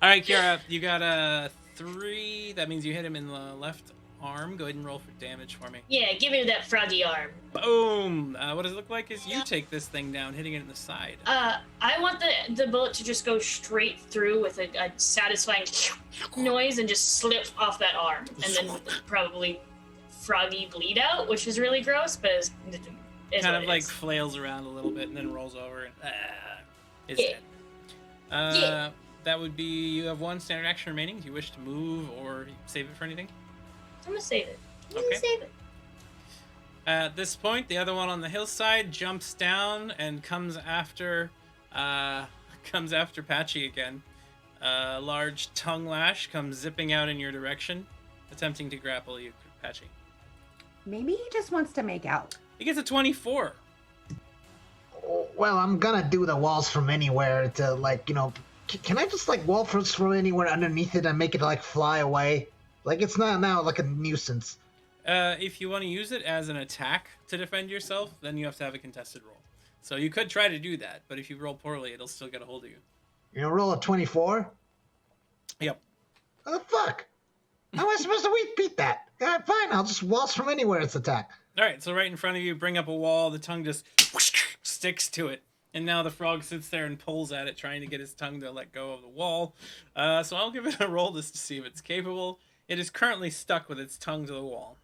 All right, Kiara, you got a 3. That means you hit him in the left arm. Go ahead and roll for damage for me. Yeah, give me that froggy arm. Boom! What does it look like as you take this thing down, hitting it in the side? I want the bullet to just go straight through with a satisfying noise and just slip off that arm, and then probably froggy bleed out, which is really gross, but is Kind what of it like is. flails around a little bit and then rolls over and is Yeah. dead. Yeah. That would be, you have 1 standard action remaining. Do you wish to move or save it for anything? I'm gonna save it. Okay. Save it. At this point, the other one on the hillside jumps down and comes after Patchy again. A large tongue lash comes zipping out in your direction, attempting to grapple you, Patchy. Maybe he just wants to make out. He gets a 24. Well, I'm gonna do the walls from anywhere to like, can I just like wall from anywhere underneath it and make it like fly away? Like it's not now like a nuisance. If you want to use it as an attack to defend yourself, then you have to have a contested roll. So you could try to do that, but if you roll poorly, it'll still get a hold of you. You know, roll a 24? Yep. What the fuck? How am I supposed to beat that? Yeah, fine, I'll just waltz from anywhere it's attack. All right, so right in front of you, bring up a wall. The tongue just sticks to it. And now the frog sits there and pulls at it, trying to get his tongue to let go of the wall. So I'll give it a roll just to see if it's capable. It is currently stuck with its tongue to the wall.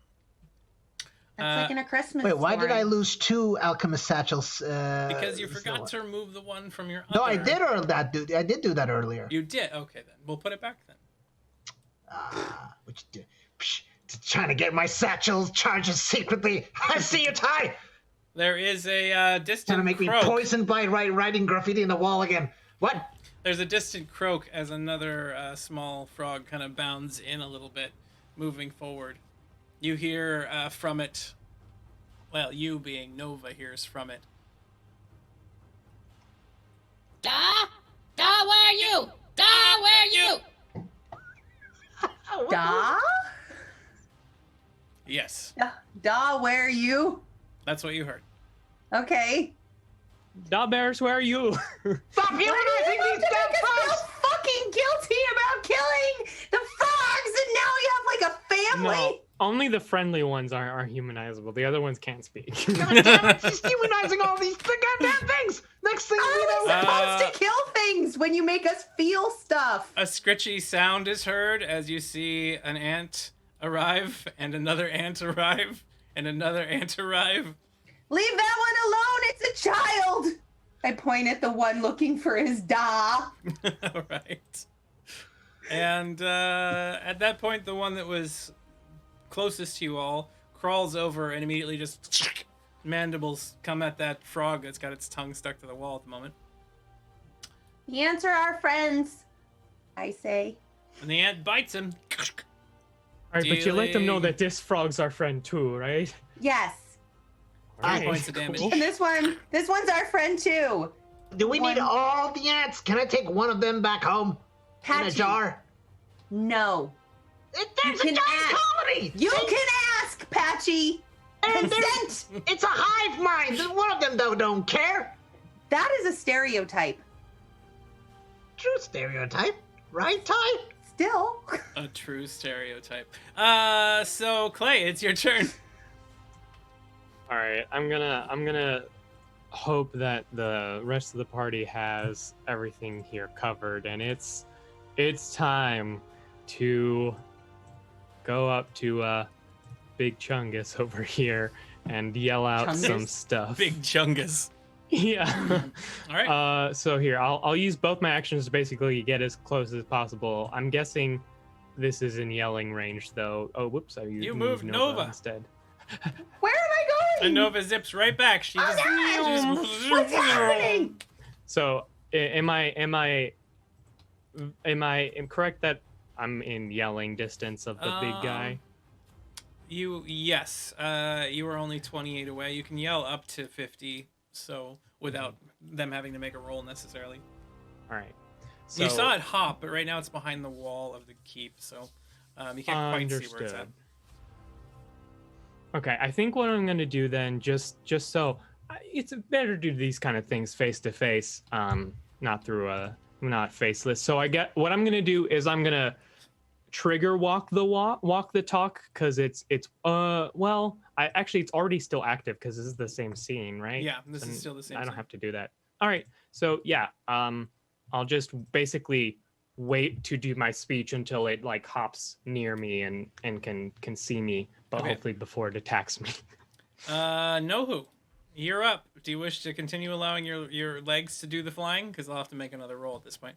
That's like in a Christmas Wait, why did story. I lose 2 alchemist satchels? Because you forgot to remove the one from your other. No, I did I did do that earlier. You did? Okay, then. We'll put it back then. What you do? Psh, trying to get my satchels charges secretly. I see you, Ty. There is a Trying to distant make me croak. poisoned by writing graffiti in the wall again. What? There's a distant croak as another small frog kind of bounds in a little bit, moving forward. You hear from it. Well, you being Nova hears from it. Da, where are you? Da, where are you? Da? Yes, Da, where are you? that's what you heard. Okay. Da bears, where are you? Stop humanizing these damn frogs! Fucking guilty about killing the frogs, and now you have like a family. No, only the friendly ones are humanizable. The other ones can't speak. God damn it, she's humanizing all these goddamn things! Next thing we know... Are we supposed to kill things when you make us feel stuff? A scritchy sound is heard as you see an ant arrive, and another ant arrive, and another ant arrive. Leave that one alone. It's a child. I point at the one looking for his da. All right. And at that point, the one that was closest to you all crawls over and immediately just mandibles come at that frog that's got its tongue stuck to the wall at the moment. The ants are our friends, I say. And the ant bites him. All right, but you let them know that this frog's our friend too, right? Yes. Three points of damage. And this one's our friend too. Do we need all the ants? Can I take one of them back home? In a Patchy. jar? No. There's a can giant ask. colony! You can ask, Patchy. And Consent. it's a hive mind! One of them don't care! That is a stereotype. True stereotype. Right, Ty? Still. A true stereotype. So Clay, it's your turn. All right, I'm gonna hope that the rest of the party has everything here covered, and it's time to go up to Big Chungus over here and yell out Chungus? some stuff. Big Chungus. Yeah. All right. So here, I'll use both my actions to basically get as close as possible. I'm guessing this is in yelling range, though. Oh, whoops! You moved Nova instead. Where am I going? And Nova zips right back. She just, What's happening? So, am I correct that I'm in yelling distance of the big guy? Yes. You were only 28 away. You can yell up to 50, so without them having to make a roll necessarily. All right. So, You saw it hop, but right now it's behind the wall of the keep, so you can't quite see where it's at. Okay, I think what I'm gonna do then, just so it's better to do these kind of things face to face, not faceless. So what I'm gonna do is I'm gonna trigger walk the talk, because it's already still active because this is the same scene, right? Yeah, this is still the same. I don't have to do that. All right, so yeah, I'll just basically wait to do my speech until it like hops near me and can see me, but hopefully before it attacks me. Nohu, you're up. Do you wish to continue allowing your legs to do the flying? Because I'll have to make another roll at this point.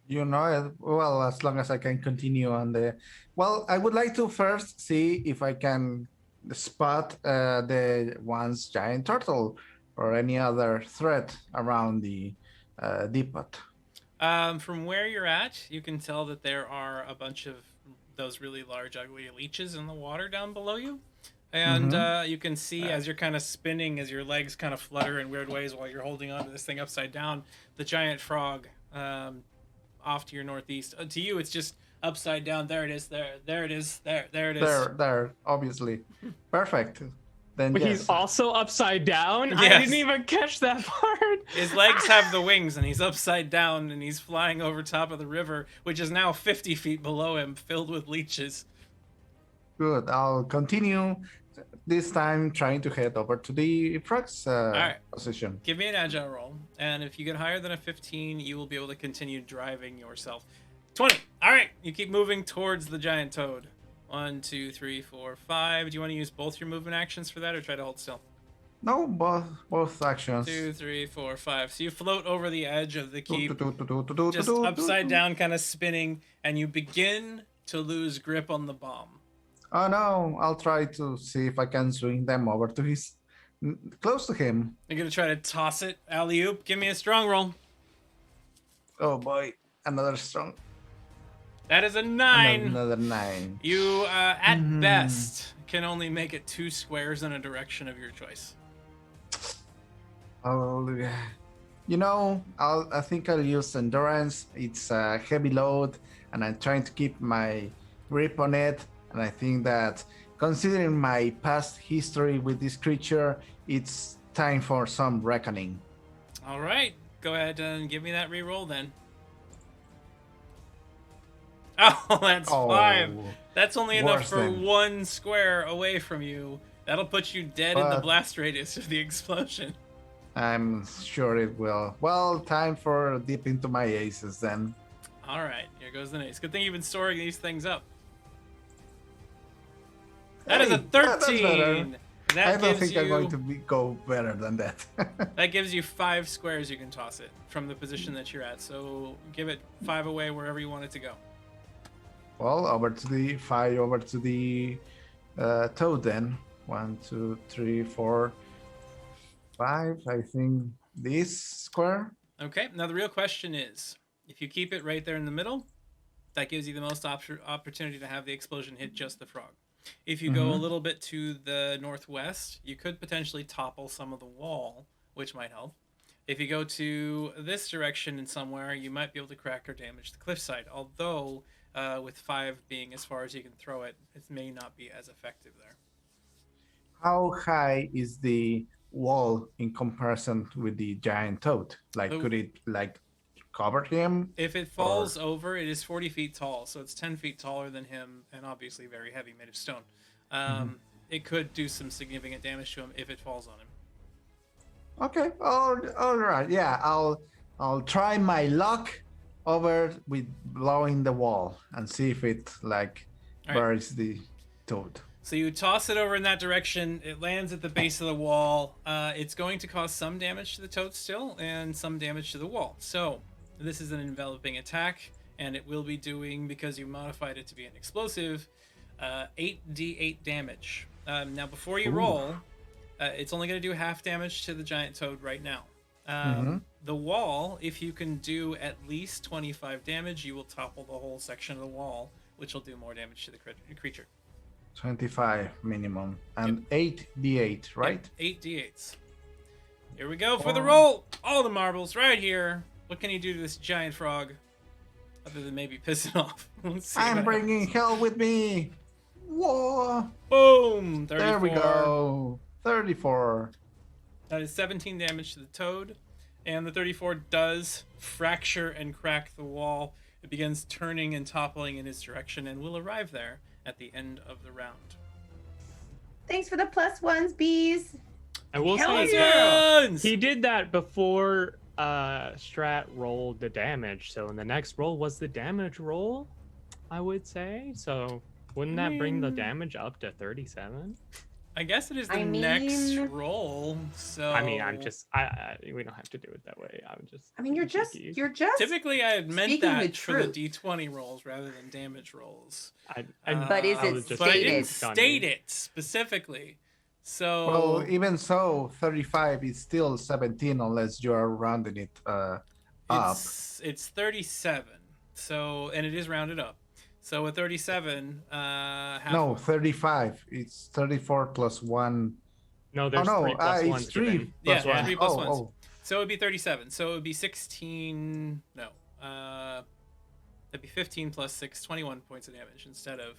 You know, well, as long as I can continue on the... Well, I would like to first see if I can spot the one's giant turtle or any other threat around the depot. From where you're at, you can tell that there are a bunch of those really large, ugly leeches in the water down below you. And you can see as you're kind of spinning, as your legs kind of flutter in weird ways while you're holding onto this thing upside down, the giant frog off to your northeast. To you, it's just upside down. There it is. There it is. There it is. There, obviously. Perfect. Then But yes. he's also upside down? Yes. I didn't even catch that part. His legs have the wings, and he's upside down, and he's flying over top of the river, which is now 50 feet below him, filled with leeches. Good. I'll continue this time trying to head over to the frog's position. Give me an agile roll, and if you get higher than a 15, you will be able to continue driving yourself. 20. All right, you keep moving towards the giant toad. 1, 2, 3, 4, 5. Do you want to use both your movement actions for that, or try to hold still? No, both actions. 2, 3, 4, 5. So you float over the edge of the keep, Do, just upside down, kind of spinning, and you begin to lose grip on the bomb. Oh no, I'll try to see if I can swing them over to close to him. You're gonna try to toss it, alley-oop. Give me a strong roll. Oh boy, another strong. That is a 9. Another 9. You, at best, can only make it 2 squares in a direction of your choice. I think I'll use endurance. It's a heavy load, and I'm trying to keep my grip on it. And I think that, considering my past history with this creature, it's time for some reckoning. All right, go ahead and give me that reroll then. Oh, that's 5. That's only enough for 1 square away from you. That'll put you dead in the blast radius of the explosion. I'm sure it will. Well, time for dip into my aces then. All right, here goes the ace. Good thing you've been storing these things up. That is a 13. I don't think I'm going to go better than that. That gives you 5 squares you can toss it from the position that you're at. So give it 5 away wherever you want it to go. Well, over to the toad then. 1, 2, 3, 4, 5. I think this square. Okay. Now the real question is, if you keep it right there in the middle, that gives you the most opportunity to have the explosion hit just the frog. If you go a little bit to the northwest, you could potentially topple some of the wall, which might help. If you go to this direction and somewhere, you might be able to crack or damage the cliffside. Although, with 5 being as far as you can throw it, it may not be as effective there. How high is the wall in comparison with the giant toad? Could it cover him? If it falls over, it is 40 feet tall, so it's 10 feet taller than him, and obviously very heavy, made of stone. It could do some significant damage to him if it falls on him. Okay. All right. Yeah, I'll try my luck over with blowing the wall and see if it buries the toad. So you toss it over in that direction. It lands at the base of the wall. It's going to cause some damage to the toad still, and some damage to the wall. So this is an enveloping attack, and it will be doing, because you modified it to be an explosive, 8d8 damage. Now, before you roll, it's only going to do half damage to the giant toad right now. The wall, if you can do at least 25 damage, you will topple the whole section of the wall, which will do more damage to the creature. 25 minimum. And 8d8, right? Yep, 8d8s. Here we go for the roll. All the marbles right here. What can you do to this giant frog? Other than maybe piss it off. I'm bringing hell with me. Whoa. Boom. 34. There we go. 34. That is 17 damage to the toad. And the 34 does fracture and crack the wall. It begins turning and toppling in his direction and will arrive there at the end of the round. Thanks for the +1s, bees. I will say, Guns! he did that before Strat rolled the damage. So in the next roll was the damage roll, I would say. So wouldn't that bring the damage up to 37? I guess it is the next roll. So we don't have to do it that way. You're just typically I had meant that for the d20 rolls rather than damage rolls. But is it stated? But I didn't state it specifically. So well, even so, 35 is still 17 unless you are rounding it up. It's 37. So, and it is rounded up. So with 37, no, 35. It's 34 plus 1. No, there's 3 plus 1. It's 3 plus 1. 3 plus 1. So it would be 37. So it would be 16. No. That'd be 15 plus 6, 21 points of damage instead of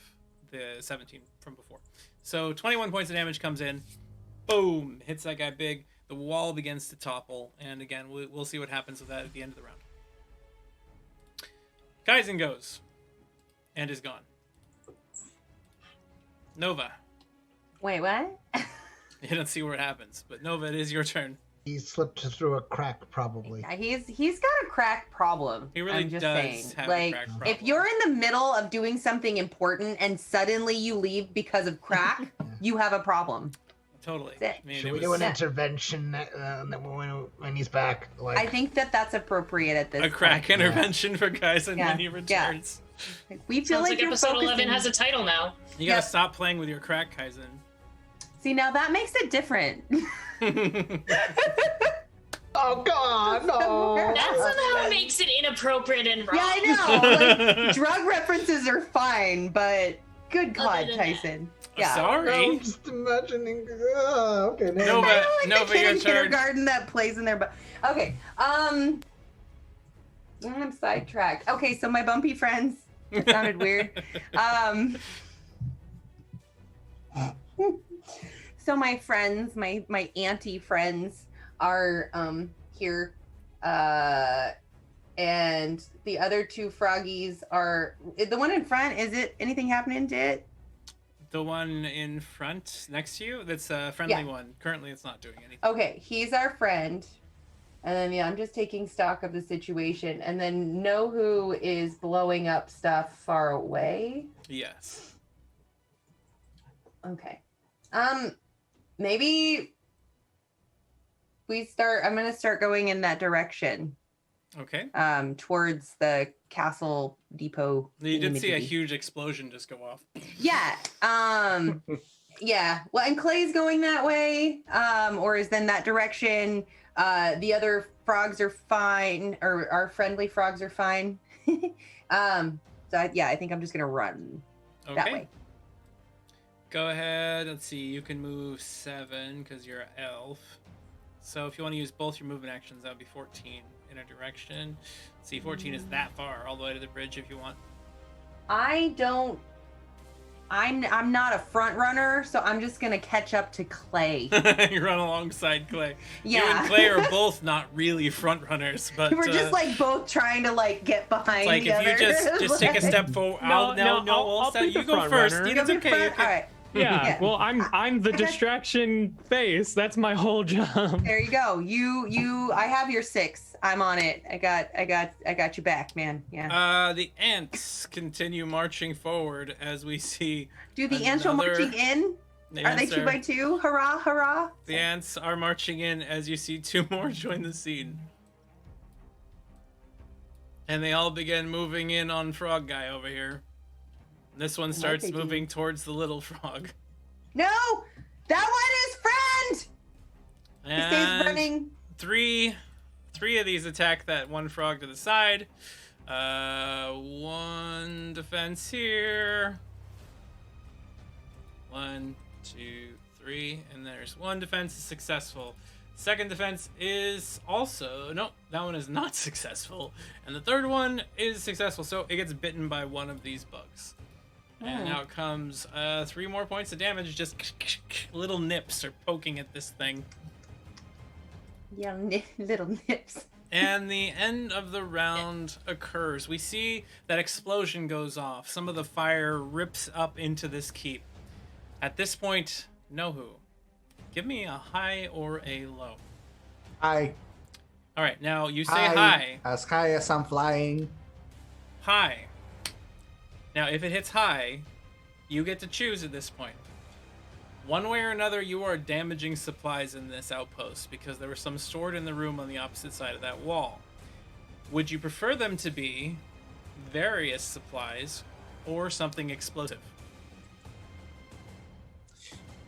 the 17 from before. So 21 points of damage comes in. Boom. Hits that guy big. The wall begins to topple. And again, we'll see what happens with that at the end of the round. Kaizen goes. And is gone. Nova. Wait, what? You don't see where it happens, but Nova, it is your turn. He slipped through a crack, probably. Yeah, he's got a crack problem. He really I'm just does saying. have a crack problem. If you're in the middle of doing something important and suddenly you leave because of crack, you have a problem. Totally. Should we do an intervention when he's back? I think that's appropriate at this point. A crack intervention for Kaizen when he returns. We feel Sounds like you're episode 11 focusing... has a title now. You gotta stop playing with your crack, Kaizen. See, now that makes it different. Oh God, no! That somehow makes it inappropriate and wrong. Yeah, I know. Like, drug references are fine, but good God, than Tyson. Yeah. Sorry. I'm just imagining. Okay. Nova, I know, like Nova, the kid your in turn. kindergarten that plays in there, but okay. I'm sidetracked. Okay, so my bumpy friends. That sounded weird. So my friends, my auntie friends are here, and the other two froggies are. The one in front. Is it anything happening to it? The one in front next to you? That's a friendly Yeah. one. Currently, it's not doing anything. Okay, he's our friend. And then, yeah, I'm just taking stock of the situation. And then know who is blowing up stuff far away. Yes. Okay. Maybe I'm going to start going in that direction. Okay. Towards the castle depot. You did see a thingamajiggy. huge explosion just go off. Yeah. Yeah. Well, and Clay's going that way, or is then that direction. The other frogs are fine, or our friendly frogs are fine. I think I'm just gonna run that Okay. way. Go ahead. Let's see. You can move 7 because you're an elf. So if you want to use both your movement actions, that would be 14 in a direction. See, 14 is that far, all the way to the bridge if you want. I'm not a front runner, so I'm just gonna catch up to Clay. You run alongside Clay. Yeah. You and Clay are both not really front runners, but We're just like both trying to like get behind like the if other. you just take a step forward. No, I'll be the you go front first. runner. It's You'll be okay. front? okay. All right. Yeah, Yeah. well, I'm the distraction face. That's my whole job. There you go. I have your 6. I'm on it. I got you back, man. Yeah. The ants continue marching forward as we see. Do the ants are marching in? The Are they ants 2 by 2? Hurrah, hurrah. The ants are marching in as you see 2 more join the scene. And they all begin moving in on Frog Guy over here. This one starts thinking- moving towards the little frog. No! That one is friend! He stays And running. three of these attack that one frog to the side. 1 defense here. 1, 2, 3, and there's 1 defense is successful. Second defense is also that one is not successful, and the third one is successful. So it gets bitten by one of these bugs, and out comes 3 more points of damage. Just little nips are poking at this thing. Yeah, little nips. And the end of the round occurs. We see that explosion goes off. Some of the fire rips up into this keep. At this point, know who? Give me a high or a low. Hi. All right, now you say high. As high as I'm flying. High. Now, if it hits high, you get to choose at this point. One way or another, you are damaging supplies in this outpost because there were some stored in the room on the opposite side of that wall. Would you prefer them to be various supplies or something explosive?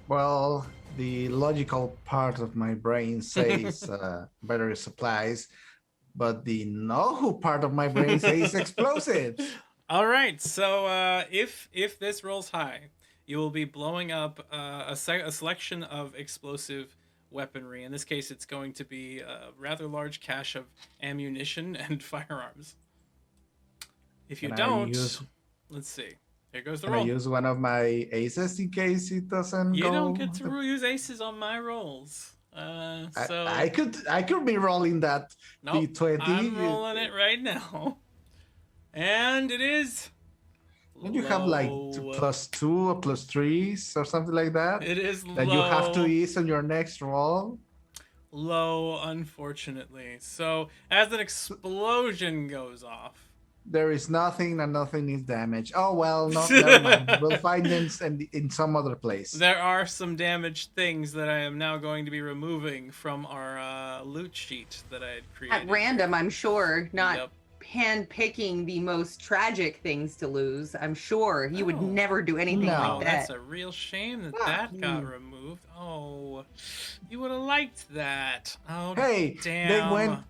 Well, the logical part of my brain says battery supplies, but the know-who part of my brain says explosives. All right, so if this rolls high, you will be blowing up a selection of explosive weaponry. In this case, it's going to be a rather large cache of ammunition and firearms. If you don't, let's see. Here goes the Can I roll. use one of my aces in case it doesn't You go? don't get to use aces on my rolls. So I could be rolling that nope, D20. I'm rolling it right now, and it is. Don't you have like low. +2 or +3s or something like that? It is that low. you have to use on your next roll? Low, unfortunately. So as an explosion goes off. There is nothing and nothing is damaged. Oh, well, never mind. We'll find them in some other place. There are some damaged things that I am now going to be removing from our loot sheet that I had created. At random, I'm sure, not Yep. hand-picking the most tragic things to lose. I'm sure you would never do anything No. Oh, like that's that. a real shame that got removed. Oh, you would have liked that. Oh, Hey, damn.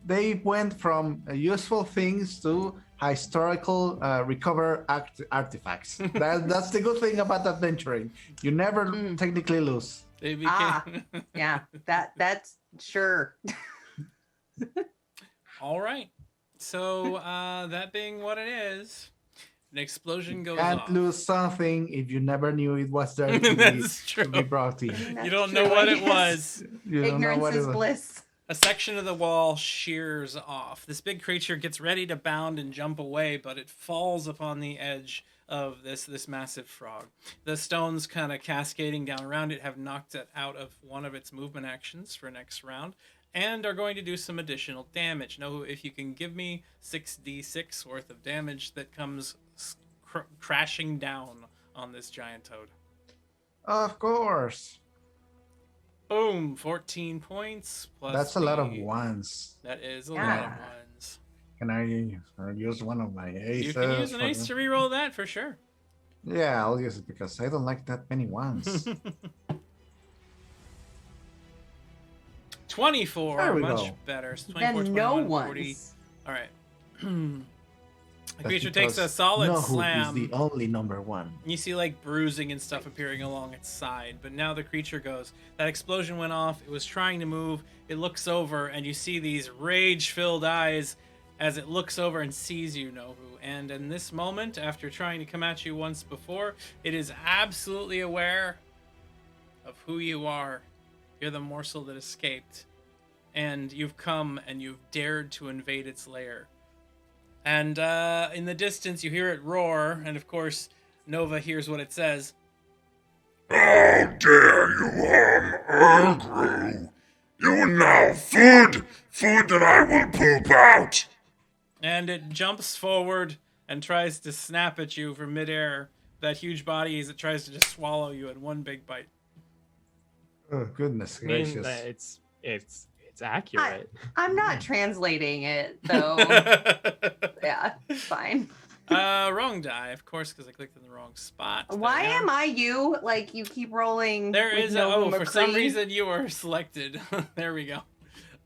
they went from useful things to historical recover artifacts. That's the good thing about adventuring. You never technically lose. They became... Yeah, that's sure. All right. So that being what it is, an explosion goes Can't off. lose something if you never knew it was there That's to be brought in. You don't know what it was. You don't know Ignorance what it is was. bliss. A section of the wall shears off. This big creature gets ready to bound and jump away, but it falls upon the edge of this massive frog. The stones kind of cascading down around it have knocked it out of one of its movement actions for next round and are going to do some additional damage. Now, if you can give me 6d6 worth of damage that comes crashing down on this giant toad. Of course. Boom, 14 points plus. That's a lot of ones. That is a lot of ones. Can I use one of my aces? You can use an ace to reroll that for sure. Yeah, I'll use it because I don't like that many ones. 24, There we much go. better. So 24, Then no 21, 40. ones. All right. The That's creature takes a because solid Nohu slam. is the only number one. You see like bruising and stuff appearing along its side, but now the creature goes. That explosion went off. It was trying to move. It looks over, and you see these rage-filled eyes as it looks over and sees you, Nohu. And in this moment, after trying to come at you once before, it is absolutely aware of who you are. You're the morsel that escaped, and you've come and you've dared to invade its lair. And in the distance, you hear it roar, and of course, Nova hears what it says. How dare you harm Erdrew? You are now food that I will poop out. And it jumps forward and tries to snap at you from midair. That huge body as it tries to just swallow you in one big bite. Oh, goodness I mean, gracious. it's accurate. I'm not translating it though. Yeah, it's fine. Wrong die, of course, because I clicked in the wrong spot. Why There. am I you? Like you keep rolling. There with is Nova for some McCree? reason you were selected. There we go.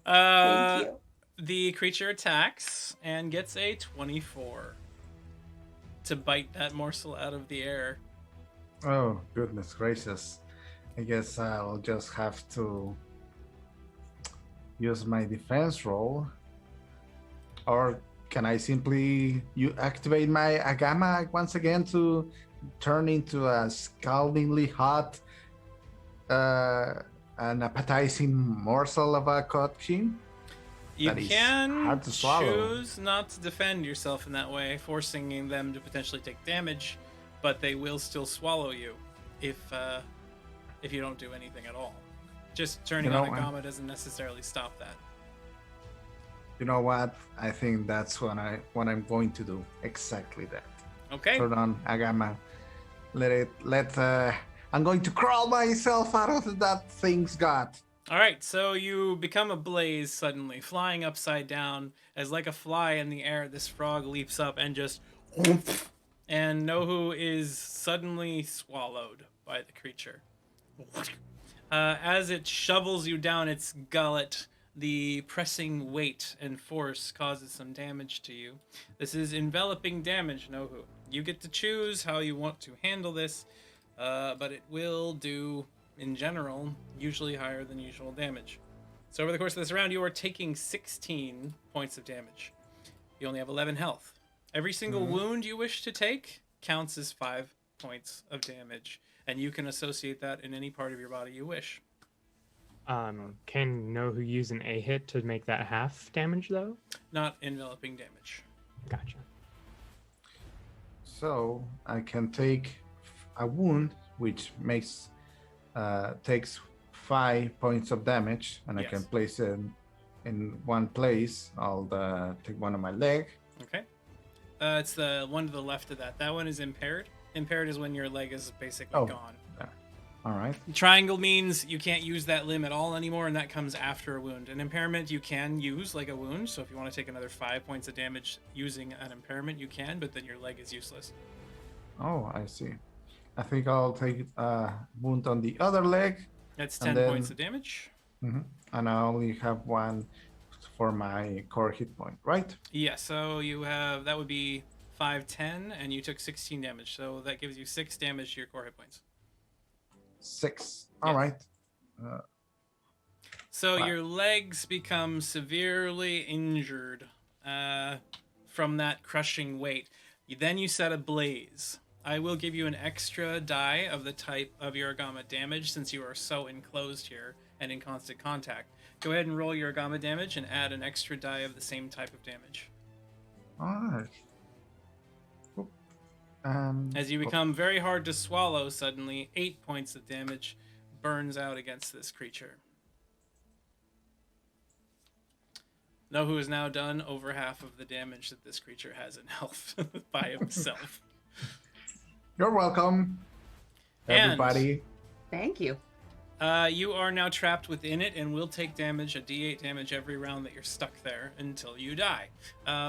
Thank you. The creature attacks and gets a 24 to bite that morsel out of the air. Oh, goodness gracious. I guess I'll just have to use my defense roll. Or can I simply activate my Agama once again to turn into a scaldingly hot an appetizing morsel of a codkin? You That is can hard to swallow. choose not to defend yourself in that way, forcing them to potentially take damage, but they will still swallow you if you don't do anything at all. Just turning on Agama doesn't necessarily stop that. You know what? I think that's what I'm going to do. Exactly that. Okay. Turn on Agama. I'm going to crawl myself out of that thing's gut. All right, so you become a blaze suddenly, flying upside down as like a fly in the air. This frog leaps up and just, and Nohu is suddenly swallowed by the creature. As it shovels you down its gullet, the pressing weight and force causes some damage to you. This is enveloping damage, Nohu. You get to choose how you want to handle this, but it will do, in general, usually higher than usual damage. So over the course of this round, you are taking 16 points of damage. You only have 11 health. Every single wound you wish to take counts as 5 points of damage, and you can associate that in any part of your body you wish. Can Nohu use an A hit to make that half damage though? Not enveloping damage. Gotcha. So I can take a wound, which takes 5 points of damage, and I can place it in one place. I'll take one on my leg. Okay. It's the one to the left of that. That one is impaired. Impaired is when your leg is basically gone. All right. Triangle means you can't use that limb at all anymore, and that comes after a wound. An impairment you can use like a wound, so if you want to take another 5 points of damage using an impairment, you can, but then your leg is useless. Oh, I see. I think I'll take a wound on the other leg. That's 10 points of damage. And I only have one for my core hit point, right? Yeah, so you have, that would be 5, 10, and you took 16 damage. So that gives you 6 damage to your core hit points. 6. Yeah. All right. So Wow. your legs become severely injured from that crushing weight. Then you set ablaze. I will give you an extra die of the type of your Agama damage since you are so enclosed here and in constant contact. Go ahead and roll your Agama damage and add an extra die of the same type of damage. All right. As you become very hard to swallow, suddenly 8 points of damage burns out against this creature. Nohu has now done over half of the damage that this creature has in health by himself. You're welcome, everybody. Thank you. You are now trapped within it and will take damage, a d8 damage every round that you're stuck there until you die.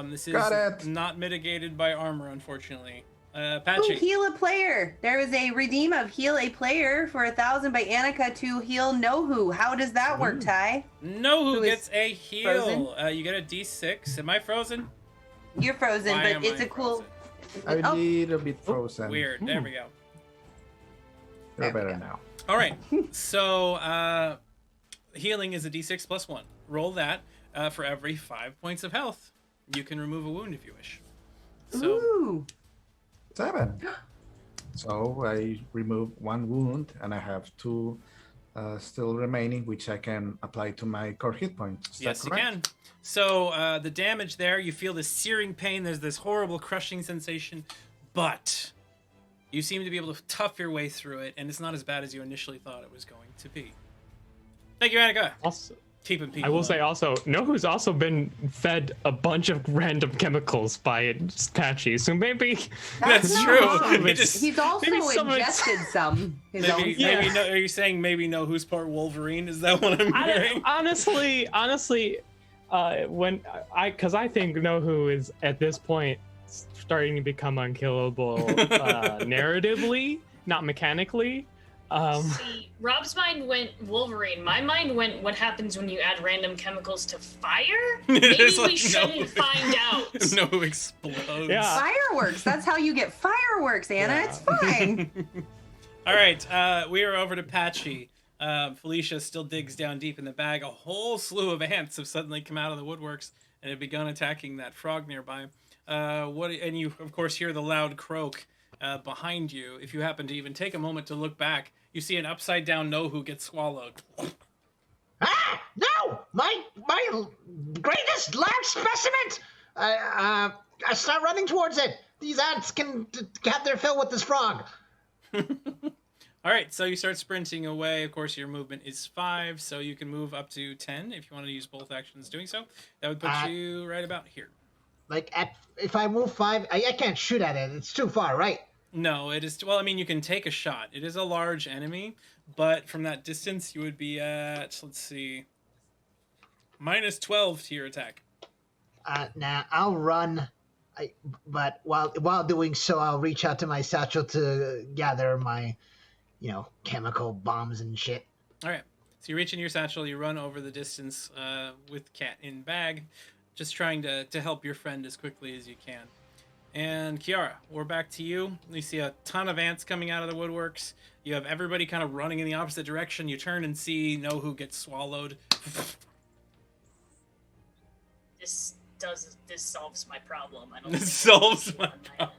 This is not mitigated by armor, unfortunately. Patchy. Ooh, heal a player. There is a redeem of heal a player for 1,000 by Annika to heal Nohu. How does that work, Ty? Nohu Who gets is a heal. You get a d6. Am I frozen? You're frozen, Why but am it's I a cool. A Oh, little bit frozen. Weird. There we go. You're better now. All right. So healing is a d6 plus 1. Roll that for every 5 points of health. You can remove a wound if you wish. So Ooh. 7. So I remove 1 wound, and I have 2 still remaining, which I can apply to my core hit points. Is yes, that you correct? can. So the damage there, you feel this searing pain. There's this horrible crushing sensation, but you seem to be able to tough your way through it, and it's not as bad as you initially thought it was going to be. Thank you, Annika. Also, Keeping people. I will say also, Nohu's also been fed a bunch of random chemicals by Patchy, so maybe That's not true. wrong. He just- He's also maybe some of it's- ingested some. His own. maybe, Yeah. maybe no, are you saying maybe know who's part Wolverine? Is that what I'm hearing? honestly, because I think Nohu is at this point starting to become unkillable narratively, not mechanically. See, Rob's mind went Wolverine. My mind went what happens when you add random chemicals to fire? Maybe It's we like, shouldn't no. find out. No explodes. Yeah. Fireworks. That's how you get fireworks, Anna. Yeah. It's fine. All right, we are over to Patchy. Felicia still digs down deep in the bag. A whole slew of ants have suddenly come out of the woodworks and have begun attacking that frog nearby. And you, of course, hear the loud croak behind you. If you happen to even take a moment to look back, you see an upside-down Nohu get swallowed. Ah! No! My greatest large specimen! I start running towards it. These ants can have their fill with this frog. All right, so you start sprinting away. Of course, your movement is 5, so you can move up to 10 if you want to use both actions doing so. That would put you right about here. If I move 5, I can't shoot at it. It's too far, right? No, it is. Well, I mean, you can take a shot. It is a large enemy, but from that distance, you would be at, let's see, -12 to your attack. Nah, I'll run. But while doing so, I'll reach out to my satchel to gather my, chemical bombs and shit. All right. So you reach in your satchel, you run over the distance with Cat in bag, just trying to help your friend as quickly as you can. And Kiara, we're back to you. You see a ton of ants coming out of the woodworks. You have everybody kind of running in the opposite direction. You turn and see Nohu gets swallowed. This solves my problem. I don't. This think solves my on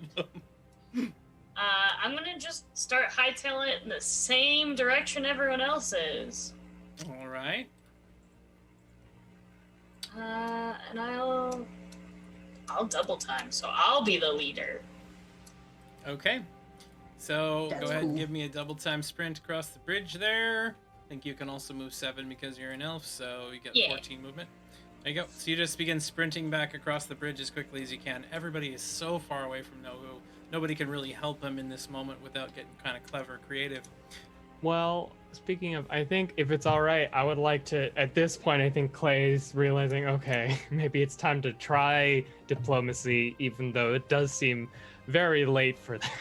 end. I'm gonna just start hightailing it in the same direction everyone else is. All right. And I'll double time, so I'll be the leader. Okay. So That's go ahead and cool. give me a double time sprint across the bridge there. I think you can also move 7 because you're an elf, so you get 14 movement. There you go. So you just begin sprinting back across the bridge as quickly as you can. Everybody is so far away from Nohu. Nobody can really help him in this moment without getting kind of clever, creative. Well, speaking of, I think if it's all right, I would like to, at this point, I think Clay's realizing, okay, maybe it's time to try diplomacy, even though it does seem very late for that,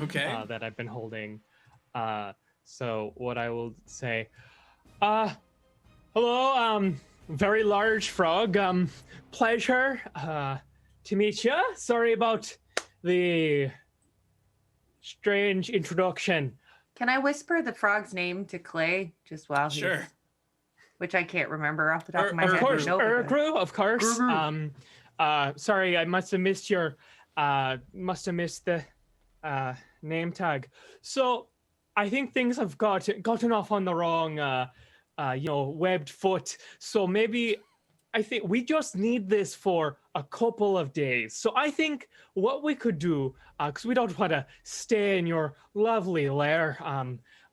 Okay. that I've been holding. So what I will say, hello, very large frog. Pleasure to meet you. Sorry about the strange introduction. Can I whisper the frog's name to Clay just while he's... Sure. Which I can't remember off the top of my Of head. course, No, Urgru, of course. Urgru. Sorry, I must have missed your, the name tag. So, I think things have gotten off on the wrong, webbed foot. So maybe, I think we just need this for a couple of days. So I think what we could do, because we don't want to stay in your lovely lair,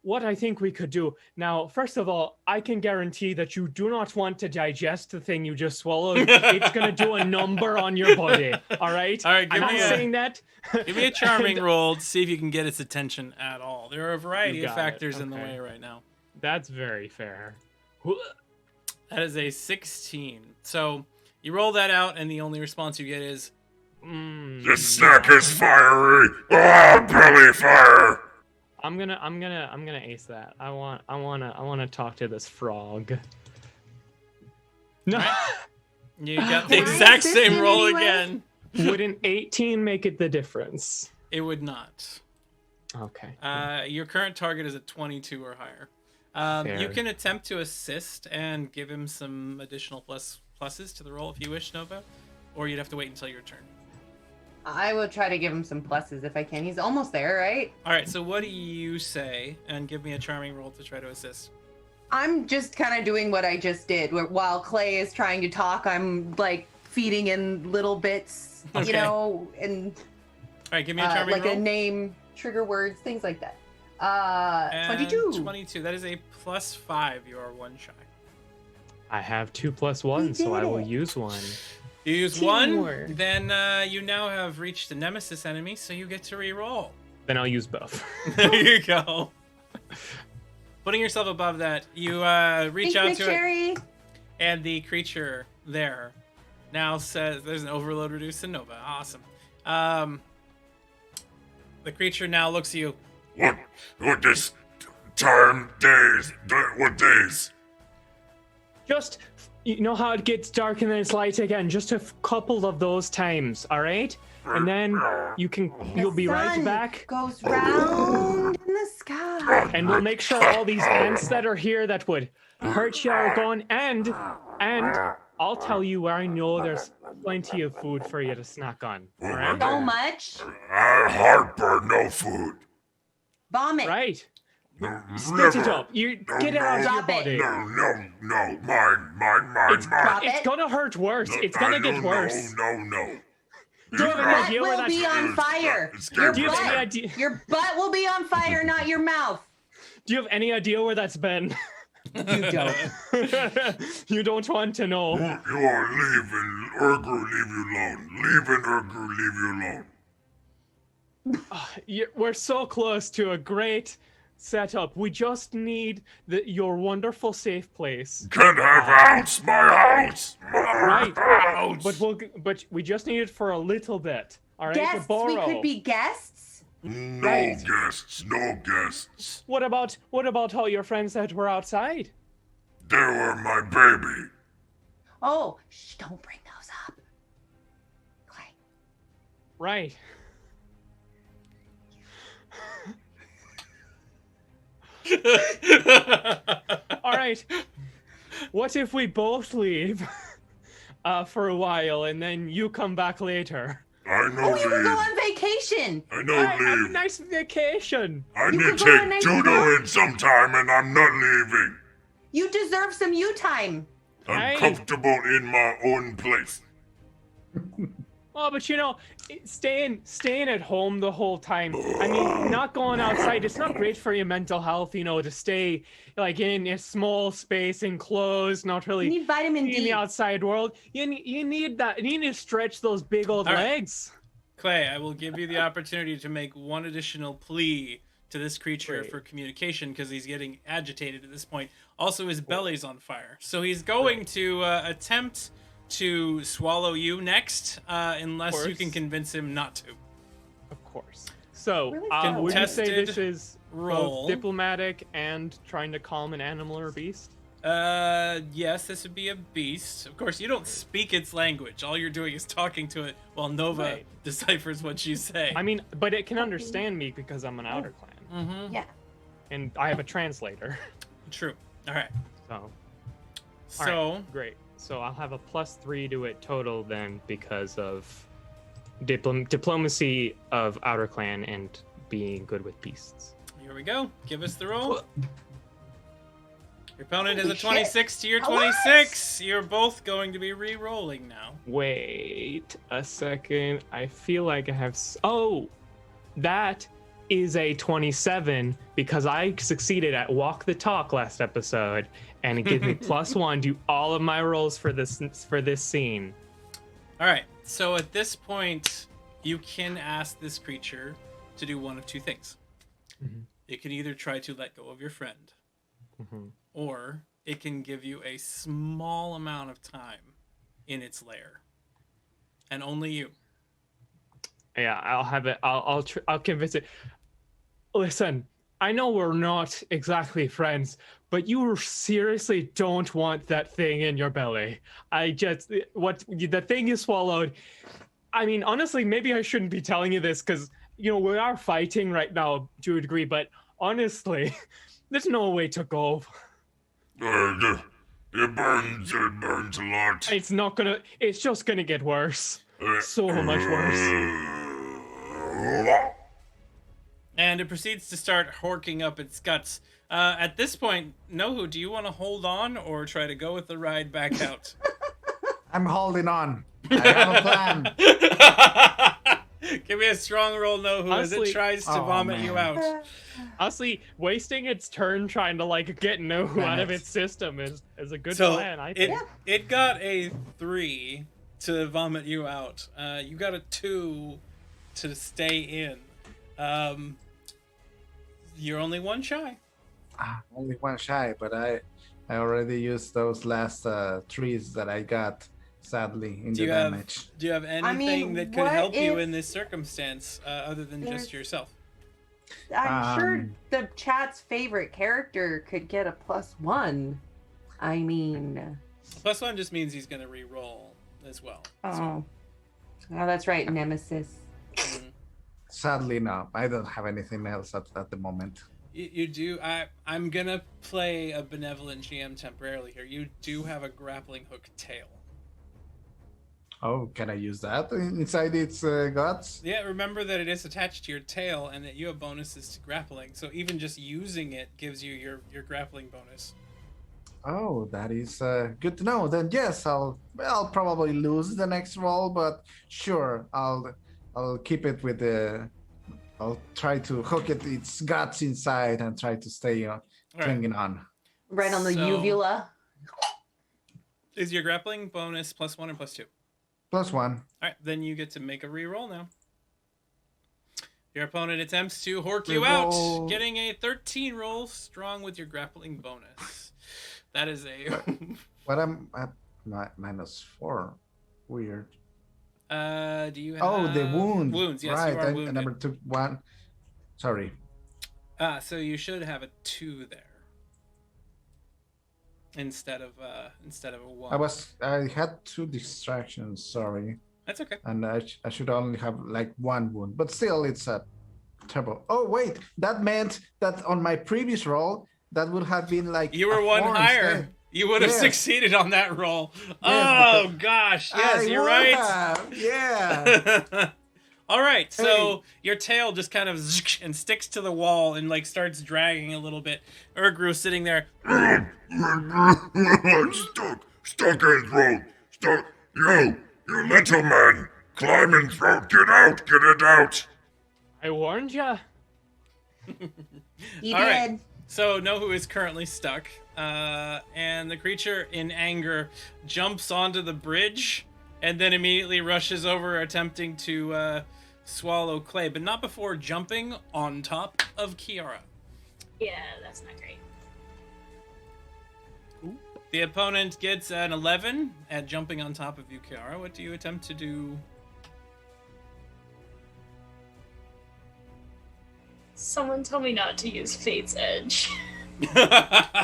what I think we could do now, first of all, I can guarantee that you do not want to digest the thing you just swallowed. It's going to do a number on your body. All right. All right. I'm not saying that. Give me a charming roll to see if you can get its attention at all. There are a variety of factors in the Okay. way right now. That's very fair. That is a 16. So you roll that out, and the only response you get is, This snack is fiery. Belly fire. I'm gonna ace that. I wanna talk to this frog. No. you got the exact same roll again. Would an 18 make it the difference? It would not. Okay. Your current target is at 22 or higher. You Fair. can attempt to assist and give him some additional pluses to the roll if you wish, Nova, or you'd have to wait until your turn. I will try to give him some pluses if I can. He's almost there, right? All right, so what do you say? And give me a charming roll to try to assist. I'm just kind of doing what I just did. While Clay is trying to talk, I'm like feeding in little bits, Okay. and All right, give me a charming like roll. a name, trigger words, things like that. And 22. 22. That is a +5. You are one shy. I have 2 + 1, so I will use one. You use Teamwork. one, then you now have reached the nemesis enemy, so you get to re-roll. Then I'll use both. There you go. Putting yourself above that, you reach out to it, and the creature there now says, there's an overload reduced to Nova. Awesome. The creature now looks at you. What this time days? What days? Just, you know how it gets dark and then it's light again? Just a couple of those times, all right? And then you'll be right back. Goes round in the sky. And we'll make sure all these ants that are here that would hurt you are gone. And I'll tell you where I know there's plenty of food for you to snack on. All right? So much. Heartburn, no food. Vomit. Right. No, Spit it up. You get it out of your Drop it. body. No, mine. It's gonna hurt worse. It's gonna get worse. No. Do you have any Butt idea where will that's? be on fire. Do you have any idea? Your butt will be on fire, not your mouth. Do you have any idea where that's been? You don't. You don't want to know. You are leaving. Urgru, leave you alone. Leaving Urgru, leave you alone. We're so close to a great setup. We just need your wonderful safe place. Can't have house, my house. Right. House. But we just need it for a little bit. All right. Guests. To borrow. We could be guests. No guests. What about all your friends that were outside? They were my baby. Oh, shh! Don't bring those up. Clay. Right. All right. What if we both leave for a while and then you come back later? I know You could go leave. on vacation. I know Have a leave. nice vacation. I You need could to go on a take nice judo walk. in sometime and I'm not leaving. You deserve some you time. I'm Hey. comfortable in my own place. Oh, but staying at home the whole time. I mean, not going outside. It's not great for your mental health, to stay like in a small space enclosed, not really You need vitamin in D. the outside world. You need that. You need to stretch those big old All right. legs. Clay, I will give you the opportunity to make one additional plea to this creature Great. for communication because he's getting agitated at this point. Also, his belly's on fire. So he's going to attempt to swallow you next, unless you course. can convince him not to. Of course. So, Really would you say Contested this is roll. both diplomatic and trying to calm an animal or beast? Yes, this would be a beast. Of course, you don't speak its language. All you're doing is talking to it while Nova Right. deciphers what you say. I mean, but it can understand me because I'm an outer clan, Mm-hmm. Yeah. and I have a translator. True. All right. So, So, great. So I'll have a +3 to it total then because of diplomacy of outer clan and being good with beasts. here we go. Give us the roll. Your opponent has a Holy shit. 26 to your How much? 26. You're both going to be re-rolling now. Wait a second. I feel like I have. Oh, that is a 27 because I succeeded at walk the talk last episode, and it gives me +1 to all of my rolls for this scene. All right. So at this point, you can ask this creature to do one of two things. Mhm. It can either try to let go of your friend, Mhm. or it can give you a small amount of time in its lair, and only you. Yeah, I'll have it. I'll convince it. Listen, I know we're not exactly friends, but you seriously don't want that thing in your belly. The thing you swallowed. I mean, honestly, maybe I shouldn't be telling you this because we are fighting right now to a degree, but honestly, there's no way to go. It burns a lot. It's not gonna. It's just gonna get worse. So much worse. And it proceeds to start horking up its guts. At this point, Nohu, do you want to hold on or try to go with the ride back out? I'm holding on. I have a plan. Give me a strong roll, Nohu, as it Honestly- tries to vomit you out. Honestly, wasting its turn trying to get Nohu out of Right. its system is a good So plan. I think. it got a 3 to vomit you out. You got a 2 to stay in. You're only one shy. Only one shy, but I already used those last trees that I got, sadly, in Do the you have damage. Do you have anything that could what help you if in this circumstance other than just there's- yourself? I'm sure Um, the chat's favorite character could get a +1. I mean, +1 just means he's going to re-roll as well. oh, that's right, Nemesis. Mhm. Sadly, no. I don't have anything else at the moment. You do. I'm gonna play a benevolent GM temporarily here. You do have a grappling hook tail. Oh, can I use that inside its guts? Yeah, remember that it is attached to your tail and that you have bonuses to grappling. So even just using it gives you your grappling bonus. Oh, that is good to know. Then yes, I'll probably lose the next roll, but sure, I'll keep it with the. I'll try to hook its guts inside and try to stay clinging on. Right on the So- uvula. Is your grappling bonus +1 or +2? +1. All right, then you get to make a re-roll now. Your opponent attempts to hork you out, Re-roll. getting a 13 roll, strong with your grappling bonus. That is a. But I'm at -4. Weird. Do you have? Oh, the wound. Wounds, yes, right. you are I wounded. never took one. Sorry. So you should have a 2 there. Instead of a 1. I had 2 distractions. Sorry, That's okay. and I should only have like 1 wound, but still, it's a terrible. Oh wait, that meant that on my previous roll, that would have been like You were a one 4 higher. instead. You would have Yes. succeeded on that roll. Yes, Oh gosh, yes, I you're would right. have, Yeah. All right, so your tail just kind of and sticks to the wall and starts dragging a little bit. Urgru sitting there. I'm stuck in throat. Stuck. You little man, climb in throat. Get it out. I warned ya. He All did. right. So Nohu is currently stuck, and the creature in anger jumps onto the bridge and then immediately rushes over, attempting to swallow Clay, but not before jumping on top of Kiara. Yeah, that's not great. The opponent gets an 11 at jumping on top of you, Kiara. What do you attempt to do? Someone told me not to use Fate's Edge.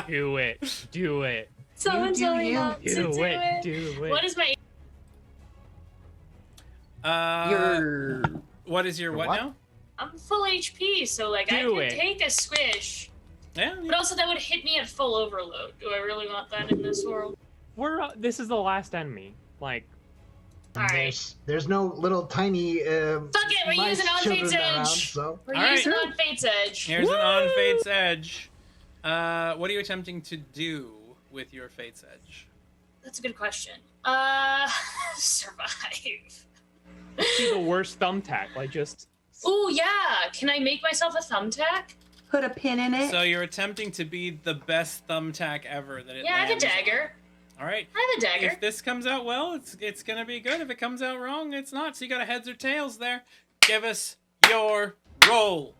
Do it. Do it. Someone do told me you. not to do it. Do it. What is my? Your What is your what, what? now? I'm full HP, so like I Do could it. take a squish, Yeah. but also that would hit me at full overload. Do I really want that in this world? This is the last enemy. Like, All right. There's no little tiny. Fuck it, we're mice using On children Fate's around, Edge. so. We're All right. using On Fate's Edge. Here's an on Fate's Edge. What are you attempting to do with your Fate's Edge? That's a good question. Survive. see the worst thumbtack. Like, just. Ooh, yeah. Can I make myself a thumbtack? put a pin in it. So you're attempting to be the best thumbtack ever that it Yeah, I have a lands on. dagger. All right. I have a dagger. If this comes out well, it's gonna be good. If it comes out wrong, it's not. So you got a heads or tails there. Give us your roll.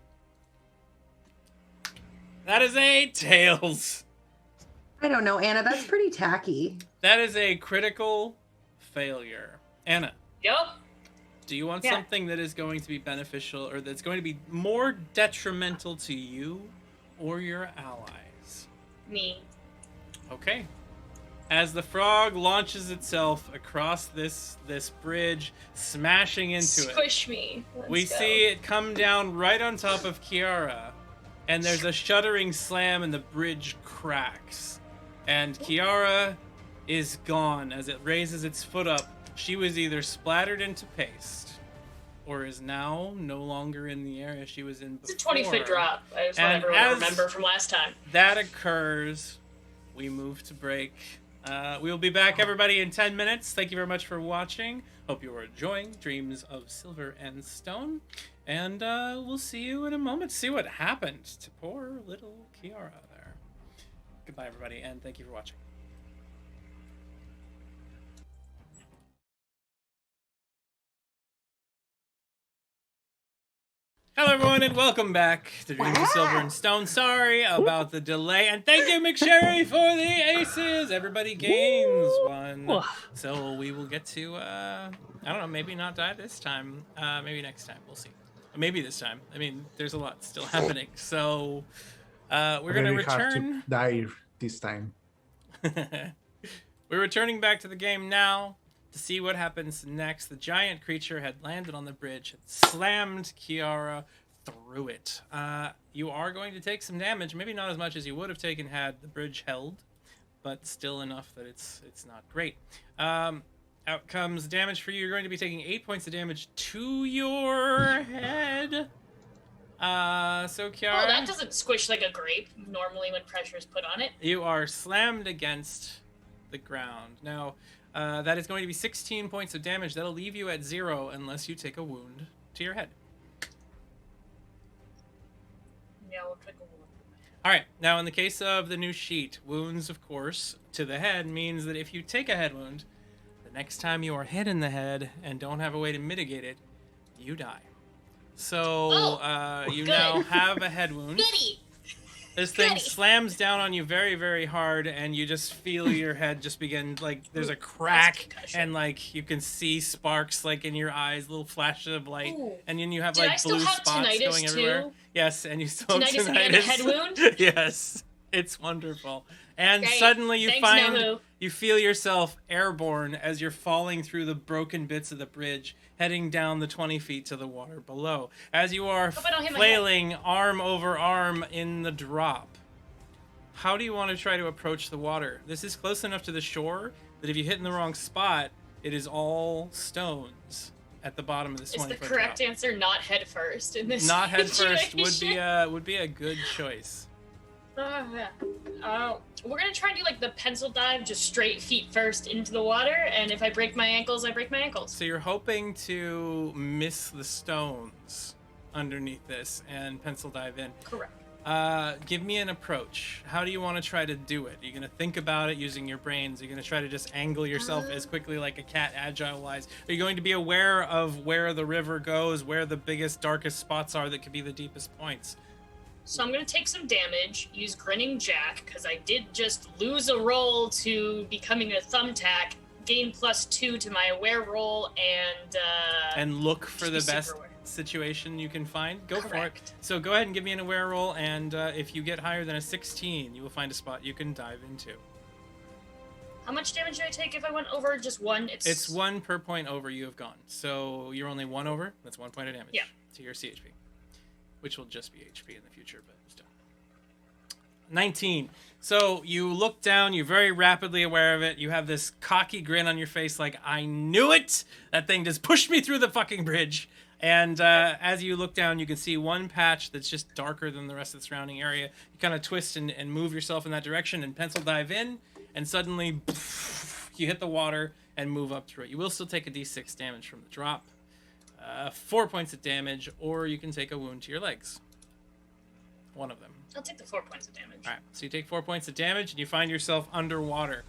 That is a tails. I don't know, Anna. That's pretty tacky. That is a critical failure. Anna, Yup. do you want Yeah. something that is going to be beneficial or that's going to be more detrimental to you or your allies? Me. Okay. As the frog launches itself across this bridge, smashing into it, Squish me. Let's we go. see it come down right on top of Kiara, and there's a shuddering slam and the bridge cracks. And Kiara is gone as it raises its foot up. She was either splattered into paste or is now no longer in the area she was in before. It's a 20-foot drop. I just want And everyone to as- remember from last time. That occurs. We move to break. We will be back, everybody, in 10 minutes. Thank you very much for watching. Hope you are enjoying Dreams of Silver and Stone. And we'll see you in a moment to see what happened to poor little Kiara there. Goodbye, everybody, and thank you for watching. Hello, everyone, and welcome back to Dreams of Silver and Stone. Sorry about the delay, and thank you, McSherry, for the aces. Everybody gains one. So we will get to, I don't know, maybe not die this time. Maybe next time. We'll see. Maybe this time. I mean, there's a lot still happening. So we're going to Very hard return. to die this time. We're returning back to the game now to see what happens next. The giant creature had landed on the bridge, had slammed Kiara through it. You are going to take some damage, maybe not as much as you would have taken had the bridge held, but still enough that it's not great. Out comes damage for you. You're going to be taking 8 points of damage to your head. So Kiara, Oh, that doesn't squish like a grape normally when pressure is put on it. you are slammed against the ground. Now, that is going to be 16 points of damage. That'll leave you at 0 unless you take a wound to your head. Yeah, we'll take a look. All right. Now, in the case of the new sheet, wounds, of course, to the head means that if you take a head wound, the next time you are hit in the head and don't have a way to mitigate it, you die. So you good. now have a head wound. Goody! This thing Goody. slams down on you very, very hard, and you just feel your head just begin, like, there's a crack, concussion. and, like, you can see sparks, like, in your eyes, little flashes of light, Ooh. and then you have, Did I like, still blue have spots tinnitus going everywhere. too? Yes, and you still have Tinnitus and a head wound? Yes, it's wonderful. And Great. suddenly you Thanks, find, Nobu. you feel yourself airborne as you're falling through the broken bits of the bridge, heading down the 20 feet to the water below. As you are Hope I don't hit my flailing arm over arm in the drop. How do you want to try to approach the water? This is close enough to the shore that if you hit in the wrong spot, it is all stones at the bottom of this Is the 20-foot correct drop. answer not head first in this Not head first situation? would be a good choice. We're gonna try and do like the pencil dive, just straight feet first into the water, and if I break my ankles, I break my ankles. So you're hoping to miss the stones underneath this and pencil dive in. Correct. Give me an approach. How do you want to try to do it? Are you going to think about it using your brains? Are you going to try to just angle yourself as quickly like a cat, agile-wise? Are you going to be aware of where the river goes, where the biggest, darkest spots are that could be the deepest points? So I'm gonna take some damage, use Grinning Jack, because I did just lose a roll to becoming a thumbtack, gain +2 to my aware roll, And look for the Super best aware. situation you can find. Go for it. Correct. So go ahead and give me an aware roll, and if you get higher than a 16, you will find a spot you can dive into. How much damage do I take if I went over just one? It's 1 per point over you have gone. So you're only 1 over. That's 1 point of damage to your CHP, which will just be HP in the future, but still. 19. So you look down. You're very rapidly aware of it. You have this cocky grin on your face, like I knew it. That thing just pushed me through the fucking bridge. And as you look down, you can see one patch that's just darker than the rest of the surrounding area. You kind of twist and move yourself in that direction and pencil dive in, and suddenly you hit the water and move up through it. You will still take a d6 damage from the drop. 4 points of damage, or you can take a wound to your legs. One of them. I'll take the 4 points of damage. All right, so you take 4 points of damage, and you find yourself underwater.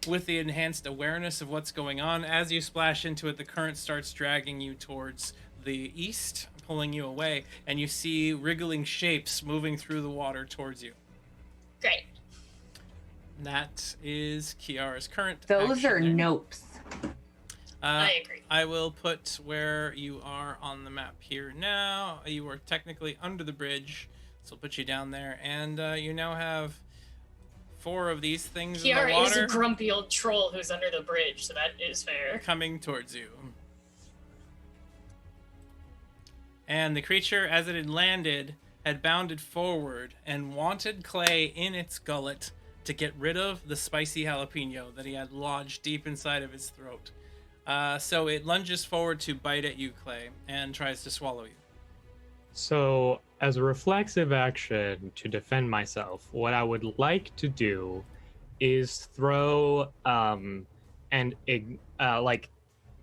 With the enhanced awareness of what's going on, as you splash into it, the current starts dragging you towards the east, pulling you away, and you see wriggling shapes moving through the water towards you. Great. That is Kiara's current Those action are there. nopes. I agree. I will put where you are on the map here now. You are technically under the bridge, so I'll put you down there, and you now have 4 of these things in the Kiara water is a grumpy old troll who's under the bridge, so that is fair. coming towards you. And the creature, as it had landed, had bounded forward and wanted Clay in its gullet to get rid of the spicy jalapeno that he had lodged deep inside of his throat. So it lunges forward to bite at you, Clay, and tries to swallow you. So, as a reflexive action to defend myself, what I would like to do is throw like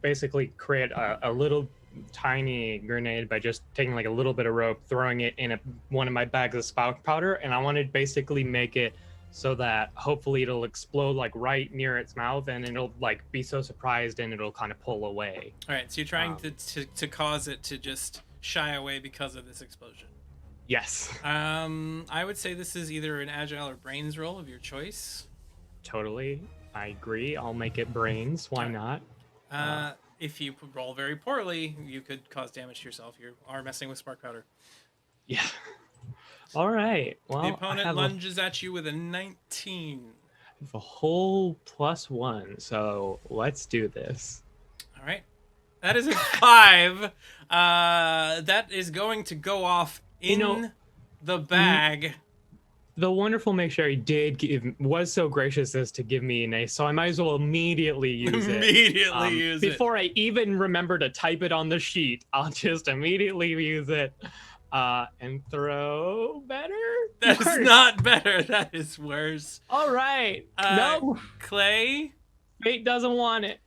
basically create a little tiny grenade by just taking like a little bit of rope, throwing it in one of my bags of spark powder, and I want to basically make it so that hopefully it'll explode like right near its mouth, and it'll like be so surprised and it'll kind of pull away. All right, so you're trying to cause it to just shy away because of this explosion. Yes. I would say this is either an agile or brains roll of your choice. Totally. I agree. I'll make it brains. Why not? If you roll very poorly, you could cause damage to yourself. You are messing with spark powder. Yeah. All right. Well, The opponent lunges at you with a 19. I have a whole +1, so let's do this. All right. That is a 5. That is going to go off in the bag. The wonderful Makeshari was so gracious as to give me an ace, so I might as well immediately use it. Before I even remember to type it on the sheet, I'll just immediately use it and throw better. That is not better. That is worse. All right. No. Clay. Fate doesn't want it.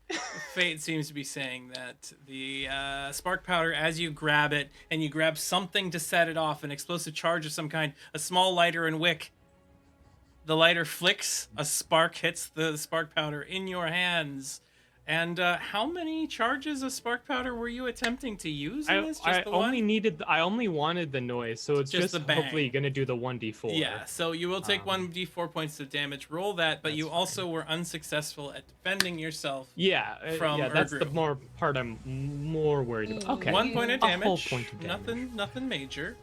Fate seems to be saying that the spark powder, as you grab it and you grab something to set it off, an explosive charge of some kind, a small lighter and wick, the lighter flicks, a spark hits the spark powder in your hands. And how many charges of spark powder were you attempting to use in this? I only wanted the noise, so it's just hopefully going to do the 1d4. Yeah, so you will take 1d4 points of damage. Roll that, but you also were unsuccessful at defending yourself. From that's Urgru. the more part I'm more worried about. Okay, 1 point of damage. A whole point of damage. Nothing major.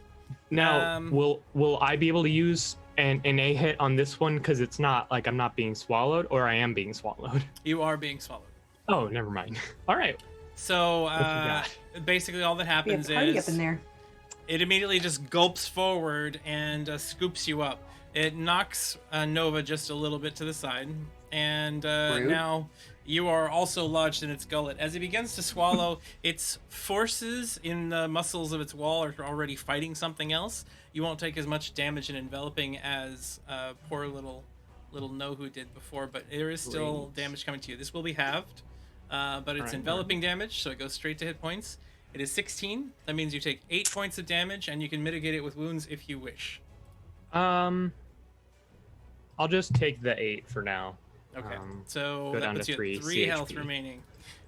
Now, will I be able to use an A hit on this one because it's not like I'm not being swallowed, or I am being swallowed? You are being swallowed. Oh, never mind. All right. So basically all that happens is up in there. It immediately just gulps forward and scoops you up. It knocks Nova just a little bit to the side, and now you are also lodged in its gullet. As it begins to swallow, its forces in the muscles of its wall are already fighting something else. You won't take as much damage in enveloping as poor little Nohu did before, but there is still damage coming to you. This will be halved. But it's enveloping damage, so it goes straight to hit points. It is 16. That means you take 8 points of damage, and you can mitigate it with wounds if you wish. I'll just take the 8 for now. Okay, so go that down puts to you 3 at 3 CHP. health remaining.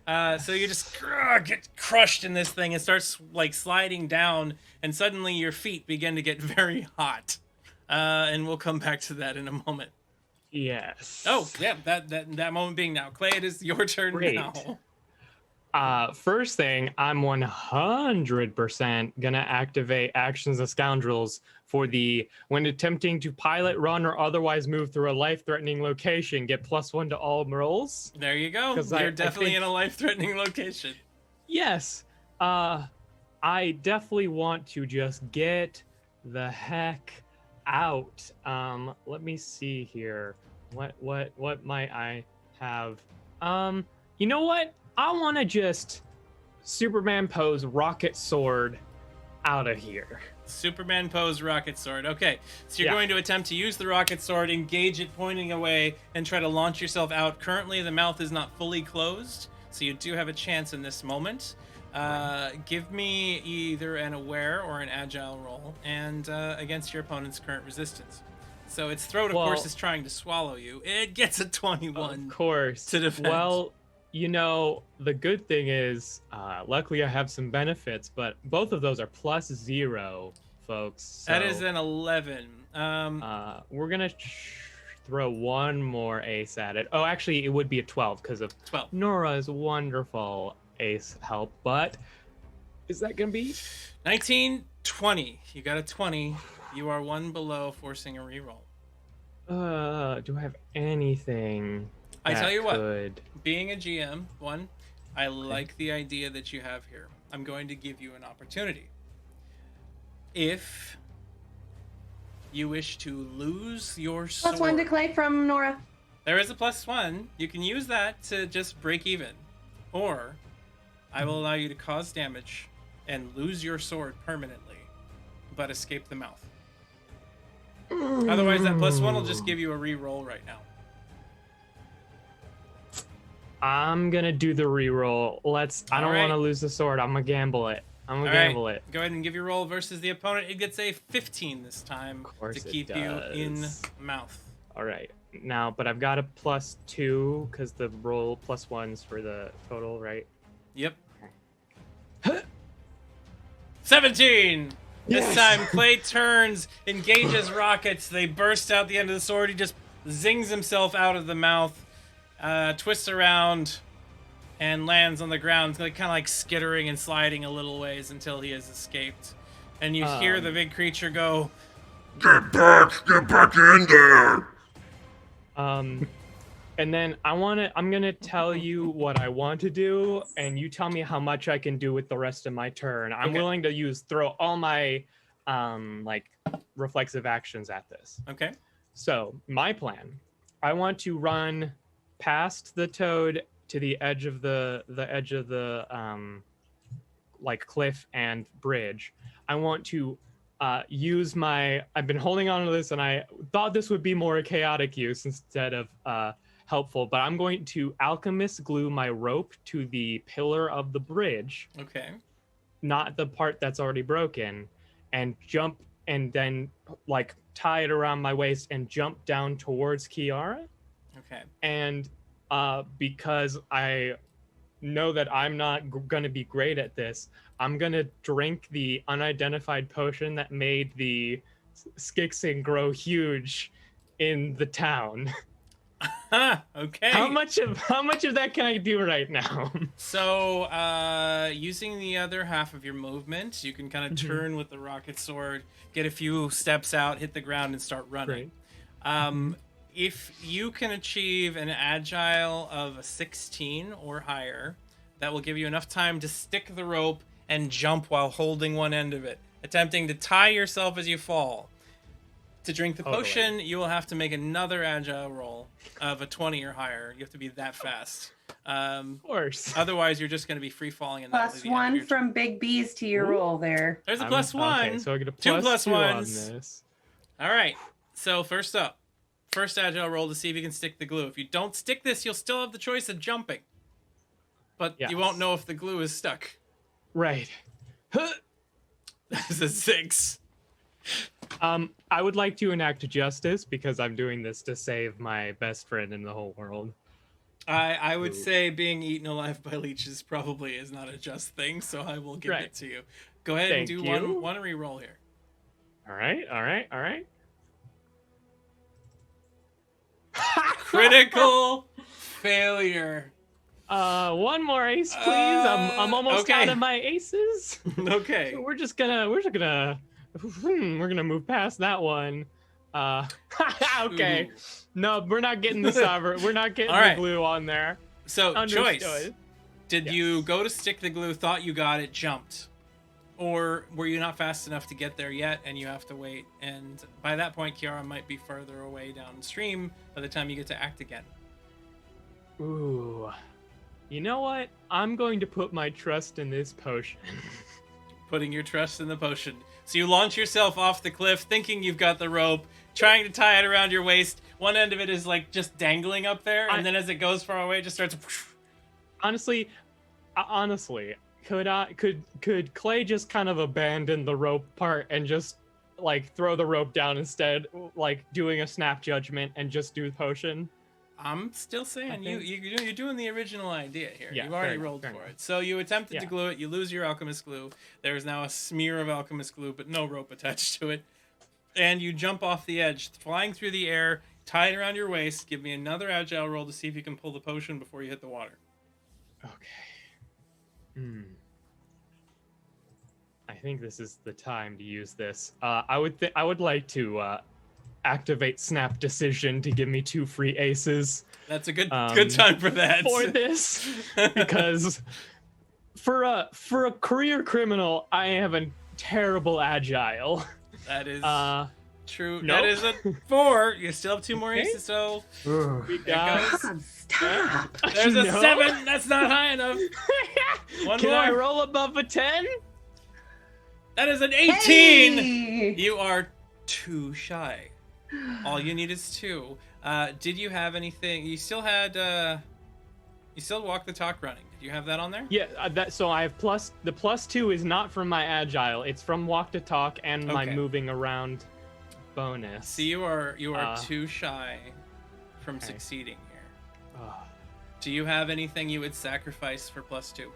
So you just get crushed in this thing. It starts like sliding down, and suddenly your feet begin to get very hot. And we'll come back to that in a moment. Yes. Oh, yeah, that moment being now. Clay, it is your turn now. First thing, I'm 100% gonna activate Actions of Scoundrels for the when attempting to pilot, run, or otherwise move through a life-threatening location, get +1 to all rolls. There you go. 'Cause You're I definitely think- in a life-threatening location. Yes. I definitely want to just get the heck out. Let me see here. What might I have? You know what? I want to just Superman pose rocket sword out of here. Superman pose rocket sword. Okay, so you're Yeah. going to attempt to use the rocket sword, engage it pointing away, and try to launch yourself out. Currently, the mouth is not fully closed, so you do have a chance in this moment. Give me either an aware or an agile roll, and against your opponent's current resistance. So its throat, of course, is trying to swallow you. It gets a 21. Of course. To defend. Well, you know, the good thing is, luckily I have some benefits, but both of those are +0, folks. So, That is an 11. we're gonna throw one more ace at it. Oh, actually, it would be a 12 because of 12. Nora's wonderful ace help. But is that gonna be 19, 20. You got a 20. You are one below forcing a reroll. Do I have anything? I tell you what, could... being a GM, I like the idea that you have here. I'm going to give you an opportunity. If you wish to lose your sword, +1 to Clay from Nora. there is a +1. You can use that to just break even. Or I will allow you to cause damage and lose your sword permanently, but escape the mouth. Otherwise, that +1 will just give you a re-roll right now. I'm gonna do the reroll. I don't All right. want to lose the sword. I'm gonna gamble it. All right, go ahead and give your roll versus the opponent. It gets a 15 this time course to it keep you in does. mouth. All right. Now, but I've got a +2 because the roll +1s for the total, right? Yep. 17! This Yes! time, Clay turns, engages rockets. They burst out the end of the sword. He just zings himself out of the mouth, twists around, and lands on the ground, kind of like skittering and sliding a little ways until he has escaped. And you hear the big creature go, Get back in there! And then I'm gonna tell you what I want to do, and you tell me how much I can do with the rest of my turn. I'm Okay. willing to throw all my like reflexive actions at this. okay, So my plan, I want to run past the toad to the edge of the like cliff and bridge. I want to use I've been holding on to this, and I thought this would be more a chaotic use instead of helpful, but I'm going to alchemist glue my rope to the pillar of the bridge, okay. not the part that's already broken, and jump, and then like tie it around my waist and jump down towards Kiara. Okay. And because I know that I'm not going to be great at this, I'm going to drink the unidentified potion that made the Skixing grow huge in the town. Okay. How much of that can I do right now? So, using the other half of your movement, you can kind of turn with the rocket sword, get a few steps out, hit the ground, and start running. If you can achieve an agile of a 16 or higher, that will give you enough time to stick the rope and jump while holding one end of it, attempting to tie yourself as you fall. To drink the potion, you will have to make another agile roll of a 20 or higher. You have to be that fast. Of course. Otherwise, you're just going to be free falling. And that'll be the end of +1 your turn. from Big B's to your roll there. There's a +1. Okay, so I get a Two +2 on +1s. this. All right. So first up, first agile roll to see if you can stick the glue. If you don't stick this, you'll still have the choice of jumping, but Yes. you won't know if the glue is stuck. Right. That's a 6. I would like to enact justice because I'm doing this to save my best friend in the whole world. I would say being eaten alive by leeches probably is not a just thing, so I will give it to you. Go ahead and Thank do you. one re-roll here. All right. Critical failure. One more ace, please. I'm almost okay. out of my aces. Okay. So we're gonna move past that one. Okay. Ooh. No, we're not getting the sovereign. We're not getting All right. the glue on there. So, Understood. choice. Did Yes. you go to stick the glue, thought you got it, jumped? Or were you not fast enough to get there yet and you have to wait? And by that point, Kiara might be further away downstream by the time you get to act again. Ooh. You know what? I'm going to put my trust in this potion. Putting your trust in the potion. So you launch yourself off the cliff thinking you've got the rope, trying to tie it around your waist. One end of it is like just dangling up there, and then as it goes far away, it just starts... Honestly, could Clay just kind of abandon the rope part and just like throw the rope down instead, like doing a snap judgment and just do the potion? I'm still saying you're doing the original idea here. Yeah, You've already fair rolled enough. for it. So you attempted to glue it. You lose your alchemist glue. There is now a smear of alchemist glue, but no rope attached to it. And you jump off the edge, flying through the air, tied around your waist. Give me another agile roll to see if you can pull the potion before you hit the water. Okay. I think this is the time to use this. I would like to activate Snap Decision to give me 2 free aces. That's a good time for that. For this, because for a career criminal, I have a terrible agile. That is true. Nope. That is a 4. You still have 2 more aces, so We got. God, stop. there's a No. 7. That's not high enough. One Can more. I roll above a 10? That is an 18. Hey! You are too shy. All you need is 2. Did you have anything? You still had. You still walk the talk running. Did you have that on there? Yeah, so I have the +2 is not from my agile. It's from walk to talk and my Okay. moving around bonus. See, you are too shy from succeeding here. Ugh. Do you have anything you would sacrifice for +2?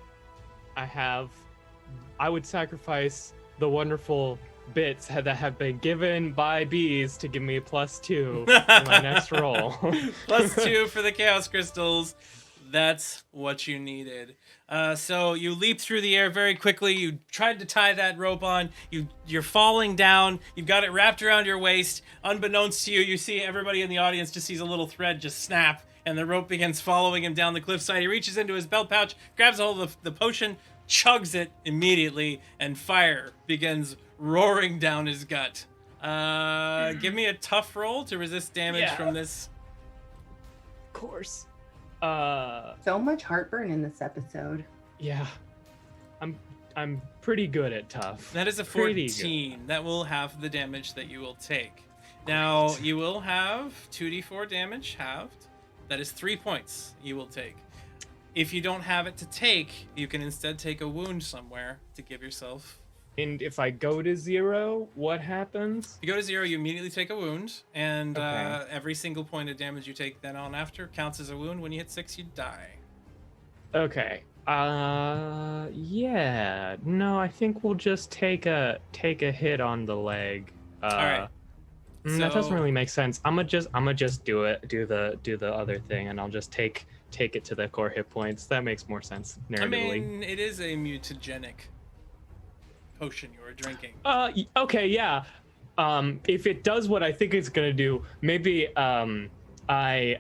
I would sacrifice the wonderful bits that have been given by bees to give me a +2 in my next roll. +2 for the chaos crystals. That's what you needed. So you leap through the air very quickly. You tried to tie that rope on. You're falling down. You've got it wrapped around your waist. Unbeknownst to you, you see everybody in the audience just sees a little thread just snap, and the rope begins following him down the cliffside. He reaches into his belt pouch, grabs a hold of the potion, chugs it immediately, and fire begins roaring down his gut. Give me a tough roll to resist damage from this. Of course. So much heartburn in this episode. Yeah. I'm pretty good at tough. That is a Pretty 14. That will have the damage that you will take. Now, you will have 2d4 damage halved. That is 3 points you will take. If you don't have it to take, you can instead take a wound somewhere to give yourself. And if I go to 0, what happens? If you go to 0, you immediately take a wound, and Okay. every single point of damage you take then on after counts as a wound. When you hit 6, you die. Okay. Yeah. No, I think we'll just take a hit on the leg. All right. That doesn't So- really make sense. I'ma just do the other thing, and I'll just take it to the core hit points. That makes more sense I narratively. mean, it is a mutagenic potion you are drinking. Okay, yeah. If it does what I think it's gonna do, maybe I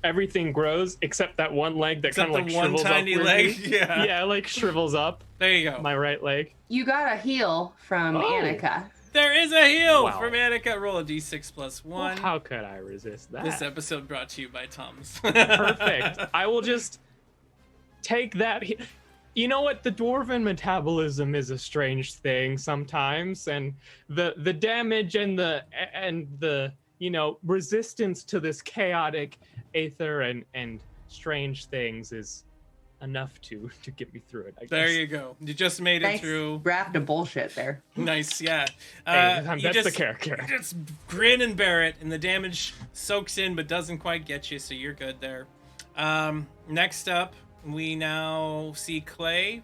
everything grows except that one leg that Except kind of the like one shrivels tiny up leg. weirdly. Yeah. Yeah, like shrivels up. There you go. My right leg. You got a heal from Oh. Annika. There is a heal Wow. from Annika. Roll a d6 plus 1. Well, how could I resist that? This episode brought to you by Tums. Perfect. I will just take that. You know what? The dwarven metabolism is a strange thing sometimes, and the damage and the resistance to this chaotic aether and strange things is enough to get me through it. I guess. There you go. You just made it Nice through. raft of bullshit there. Nice, yeah. Hey, You that's the just- character. You just grin and bear it, and the damage soaks in but doesn't quite get you, so you're good there. Next up, we now see Clay,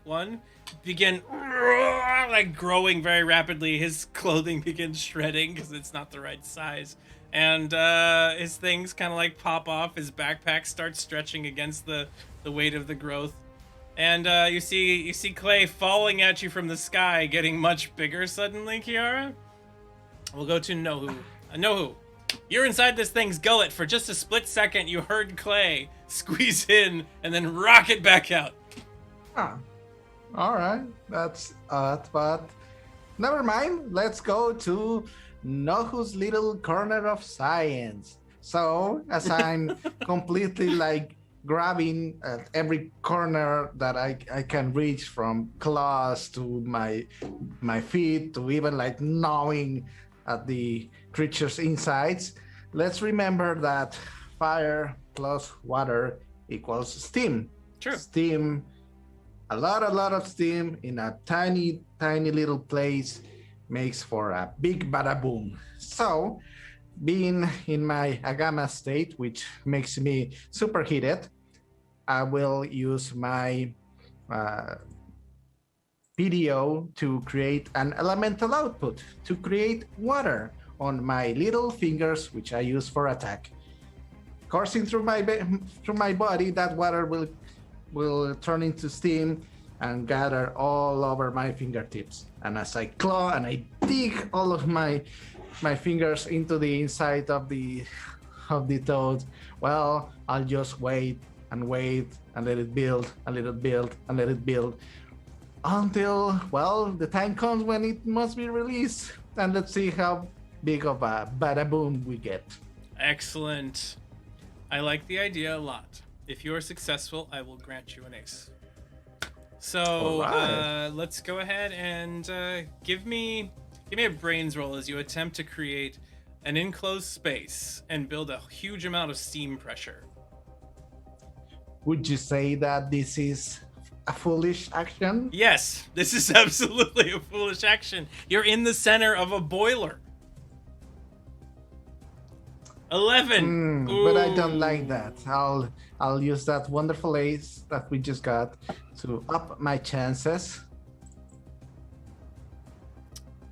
begin like growing very rapidly. His clothing begins shredding because it's not the right size. and his things kind of like pop off. His backpack starts stretching against the weight of the growth, and you see Clay falling at you from the sky, getting much bigger suddenly. Kiara, we'll go to Nohu. Nohu, you're inside this thing's gullet for just a split second. You heard Clay squeeze in and then rocket back out. Ah, all right. That's odd, but never mind. Let's go to Nohu's little corner of science. So, as I'm completely like grabbing at every corner that I can reach, from claws to my feet to even like gnawing at the creature's insides, let's remember that fire plus water equals steam. True. Steam, a lot of steam in a tiny little place makes for a big bada boom. So, being in my Agama state, which makes me superheated, I will use my PDO to create an elemental output, to create water on my little fingers, which I use for attack. Coursing through my body, that water will turn into steam and gather all over my fingertips. And as I claw and I dig all of my fingers into the inside of the toad, well, I'll just wait and let it build and let it build and let it build until, well, the time comes when it must be released. And let's see how big of a bada boom we get. Excellent. I like the idea a lot. If you are successful, I will grant you an ace. So right. Let's go ahead and give me a brains roll as you attempt to create an enclosed space and build a huge amount of steam pressure. Would you say that this is a foolish action? Yes, this is absolutely a foolish action. You're in the center of a boiler. 11. But I don't like that. I'll use that wonderful ace that we just got to up my chances.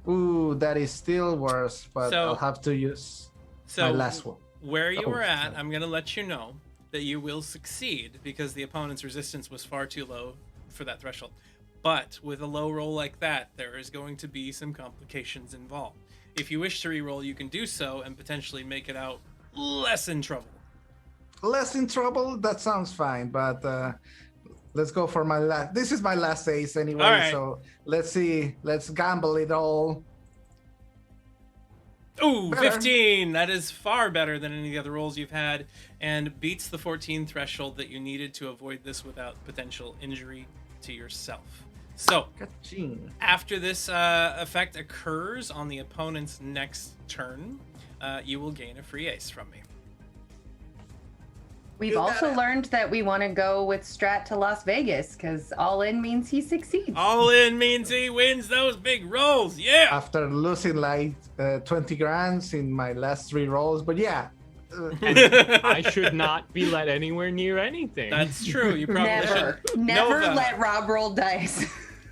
Ooh, that is still worse, but I'll have to use my last one. Where you were at, I'm going to let you know that you will succeed because the opponent's resistance was far too low for that threshold. But with a low roll like that, there is going to be some complications involved. If you wish to reroll, you can do so and potentially make it out less in trouble. Less in trouble? That sounds fine, but let's go for my last. This is my last ace anyway, right. So let's see. Let's gamble it all. Ooh, better. 15! That is far better than any of the other rolls you've had and beats the 14 threshold that you needed to avoid this without potential injury to yourself. So, after this effect occurs on the opponent's next turn, you will gain a free ace from me. We've also learned that we want to go with Strat to Las Vegas because all in means he succeeds. All in means he wins those big rolls, yeah! After losing like 20 grands in my last 3 rolls, but yeah. I should not be let anywhere near anything. That's true. You probably should. Never let Rob roll dice.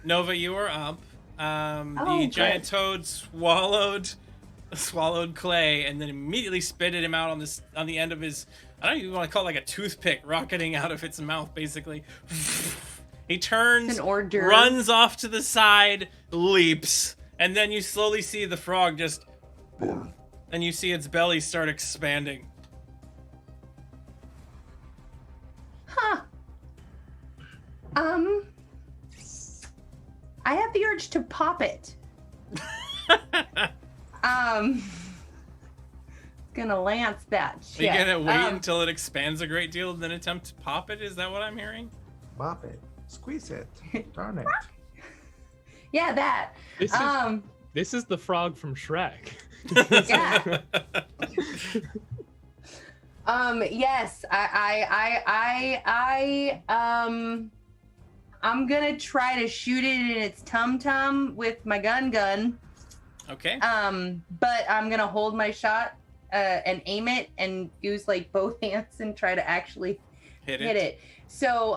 Nova, you are up. The giant toad swallowed Clay and then immediately spitted him out on the end of his, I don't even want to call it like a toothpick rocketing out of its mouth, basically. He turns, runs off to the side, leaps, and then you slowly see the frog just, and you see its belly start expanding. Huh. I have the urge to pop it. Gonna lance that shit. Are you gonna wait until it expands a great deal and then attempt to pop it? Is that what I'm hearing? Pop it. Squeeze it. Darn it. Yeah, that. This is the frog from Shrek. Yeah. Yes, I'm gonna try to shoot it in its tum-tum with my gun. Okay. But I'm gonna hold my shot and aim it and use like both hands and try to actually hit it. So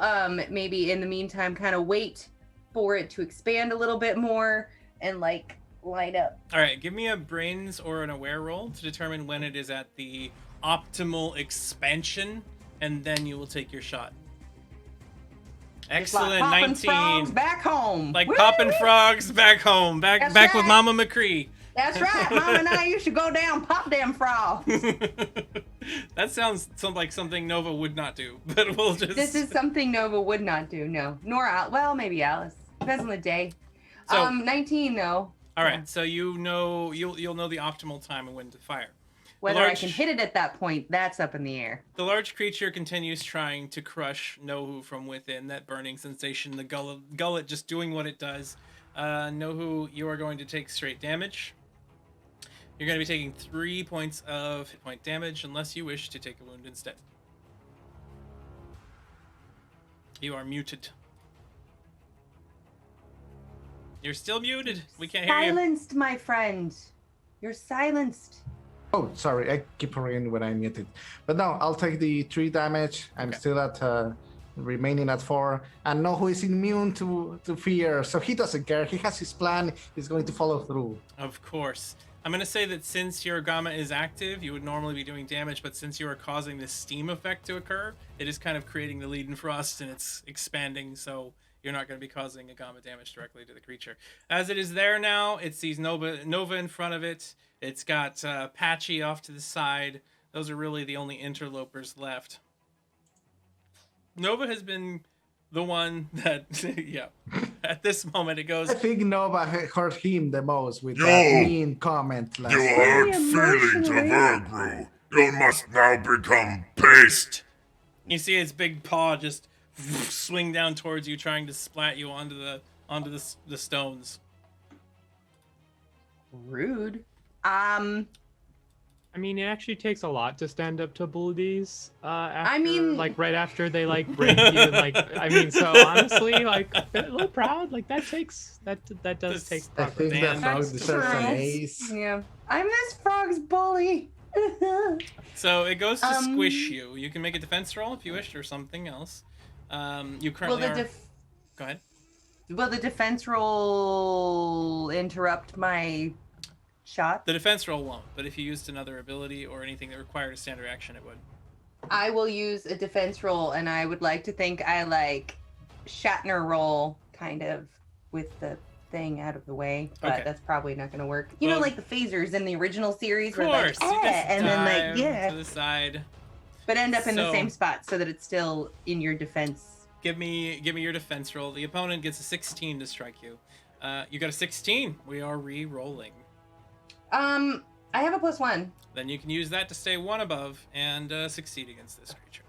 maybe in the meantime kind of wait for it to expand a little bit more and like light up. All right, give me a brains or an aware roll to determine when it is at the optimal expansion, and then you will take your shot. Excellent, Like 19. frogs back home. Like Woo! popping frogs back home, back That's with right. Mama McCree. That's right. Mom and I used to go down, pop them frogs. That sounds like something Nova would not do, but we'll just. This is something Nova would not do. No, nor well, maybe Alice. Depends on the day. So- 19 though. All right, so you'll know the optimal time and when to fire. Whether I large- can hit it at that point, that's up in the air. The large creature continues trying to crush Nohu from within. That burning sensation, the gullet just doing what it does. Nohu, you are going to take straight damage. You're going to be taking 3 points of hit point damage unless you wish to take a wound instead. You are muted. You're still muted. We can't hear you. Silenced, my friend. You're silenced. Oh, sorry, I keep forgetting when I muted. But no, I'll take the 3 damage. I'm Okay. still at remaining at 4. And Nohu is immune to fear, so he doesn't care. He has his plan. He's going to follow through. Of course. I'm going to say that since your gamma is active, you would normally be doing damage, but since you are causing this steam effect to occur, it is kind of creating the lead and frost, and it's expanding, so you're not going to be causing a gamma damage directly to the creature. As it is there now, it sees Nova in front of it. It's got Patchy off to the side. Those are really the only interlopers left. Nova has been the one that, yeah, at this moment it goes, I think Nova hurt him the most with Yo! that mean comment last You time. hurt feelings of Agro. You must now become paste. you see its big paw just swing down towards you, trying to splat you onto the stones. Rude. I mean, it actually takes a lot to stand up to bullies. After, I mean- like right after they like break you. Like, I mean, so honestly, like a little proud. Like that does This- take I progress. think that Damn. frog That's deserves an true. ace. Yeah. I'm this frog's bully. So it goes to Um, squish you. You can make a defense roll if you wish, or something else. You Will currently the are. def- Go ahead. will the defense roll interrupt my shot? The defense roll won't, but if you used another ability or anything that required a standard action, it would. I will use a defense roll, and I would like to think I like Shatner roll kind of with the thing out of the way, but Okay. that's probably not going to work. You know, Well- like the phasers in the original series, Of where course, like, you just and then like dive yeah, to the side. but end up in the So- same spot so that it's still in your defense. Give me your defense roll. The opponent gets a 16 to strike you. You got a 16. We are re-rolling. I have a +1. Then you can use that to stay one above and succeed against this creature.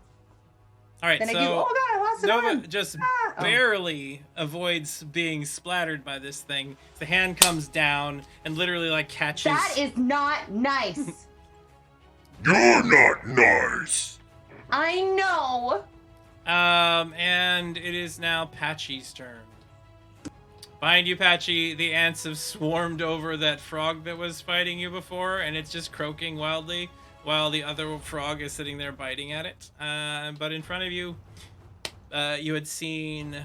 All right, Then so I do. Oh god, I lost a Nova one. just Ah! Oh. barely avoids being splattered by this thing. The hand comes down and literally like catches. That is not nice. You're not nice. I know. And it is now Patchy's turn. Behind you, Patchy, the ants have swarmed over that frog that was fighting you before, and it's just croaking wildly while the other frog is sitting there biting at it. But in front of you, you had seen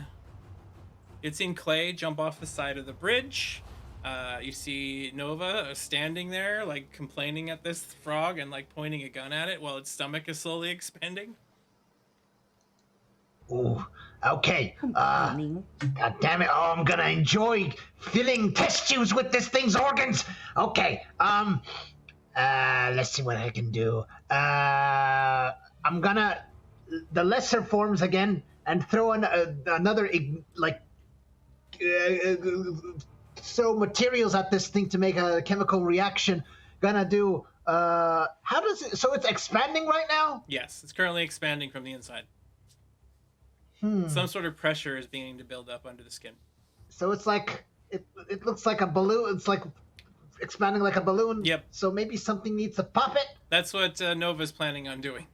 Clay jump off the side of the bridge. You see Nova standing there, like complaining at this frog and like pointing a gun at it while its stomach is slowly expanding. Ooh, okay. Complaining. God damn it! Oh, I'm gonna enjoy filling test tubes with this thing's organs. Okay. Let's see what I can do. I'm gonna the lesser forms again and throw in another throw materials at this thing to make a chemical reaction. Gonna do. How does it? So it's expanding right now. Yes, it's currently expanding from the inside. Some sort of pressure is beginning to build up under the skin. So it's like it looks like a balloon. It's like expanding like a balloon. Yep. So maybe something needs to pop it. That's what Nova's planning on doing.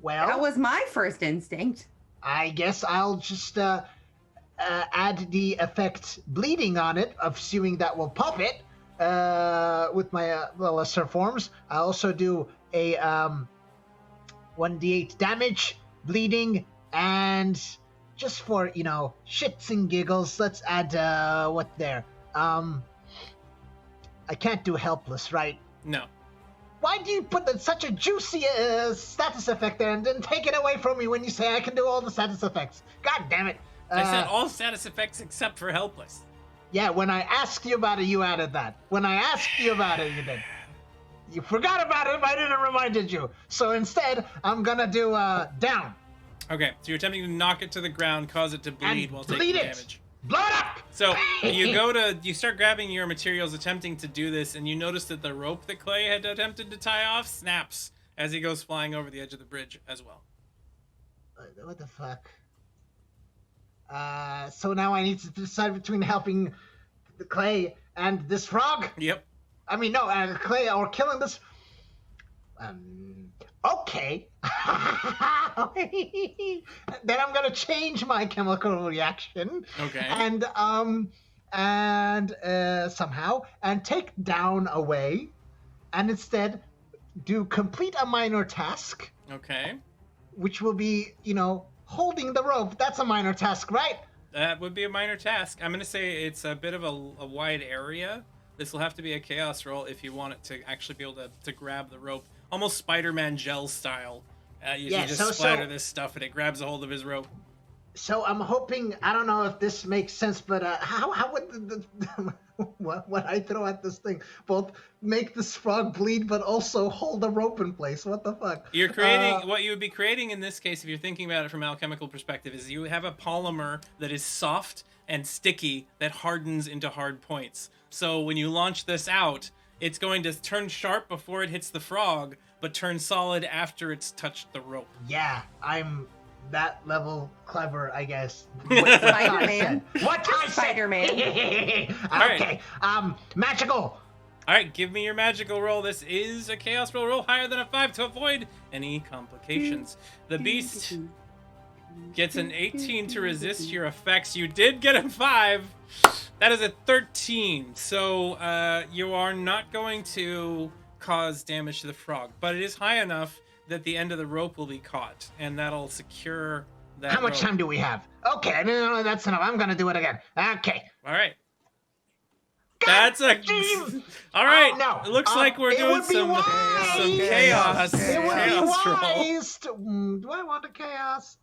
Well, That was my first instinct. I guess I'll just add the effect bleeding on it, assuming that will pop it with my lesser forms. I also do a 1d8 damage, bleeding, and just for shits and giggles, let's add what there. I can't do helpless, right? No. Why do you put such a juicy status effect there and then take it away from me when you say I can do all the status effects? God damn it. I said all status effects except for helpless. Yeah, when I asked you about it, you added that. When I asked you about it, you did. You forgot about it if I didn't reminded you. So instead, I'm gonna do down. Okay, so you're attempting to knock it to the ground, cause it to bleed And while bleed taking it. damage. Blow it up! So you start grabbing your materials, attempting to do this, and you notice that the rope that Clay had attempted to tie off snaps as he goes flying over the edge of the bridge as well. What the fuck? So now I need to decide between helping the Clay and this frog? Yep. I mean, no, Clay, or killing this... okay. Then I'm gonna change my chemical reaction. Okay. And somehow, and take down away, and instead do complete a minor task. Okay. Which will be, holding the rope. That's a minor task, right? That would be a minor task. I'm going to say it's a bit of a wide area. This will have to be a chaos roll if you want it to actually be able to grab the rope. Almost Spider-Man gel style. You just splatter this stuff and it grabs a hold of his rope. So I'm hoping, I don't know if this makes sense, but how would what I throw at this thing both make this frog bleed but also hold the rope in place? What the fuck? You're creating, what you would be creating in this case, if you're thinking about it from an alchemical perspective, is you have a polymer that is soft and sticky that hardens into hard points. So when you launch this out, it's going to turn sharp before it hits the frog, but turn solid after it's touched the rope. Yeah, I'm that level clever, I guess. Spider-Man. What I said. Spider-Man. Okay. Magical. All right, give me your magical roll. This is a chaos roll higher than a 5 to avoid any complications. The beast gets an 18 to resist your effects. You did get a 5. That is a 13. So you are not going to cause damage to the frog, but it is high enough that the end of the rope will be caught, and that'll secure that How much rope. time do we have? Okay, no, that's enough. I'm gonna do it again. Okay. All right. God That's a... damn. All right. Oh, no. It looks like we're it doing would be some chaos. It would be Chaos roll. wise to... do I want a chaos?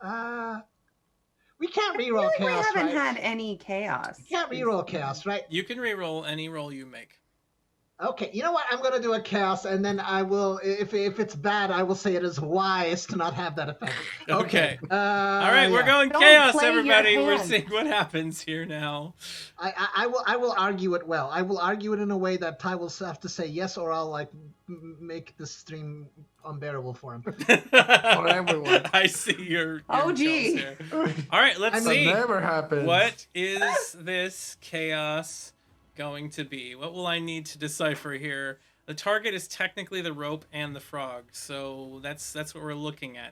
We can't reroll We chaos, haven't right? had any chaos. We can't reroll chaos, right? You can reroll any roll you make. Okay, you know what? I'm gonna do a chaos, and then I will, if it's bad, I will say it is wise to not have that effect. Okay. All right, we're going Don't chaos, play your everybody. We're hand. seeing what happens here now. I will argue it well. I will argue it in a way that Ty will have to say yes, or I'll make the stream unbearable for him. For everyone. I see your Oh, goals gee. here. All right, let's That see. never happens. What is this chaos going to be? What will I need to decipher here? The target is technically the rope and the frog, so that's what we're looking at.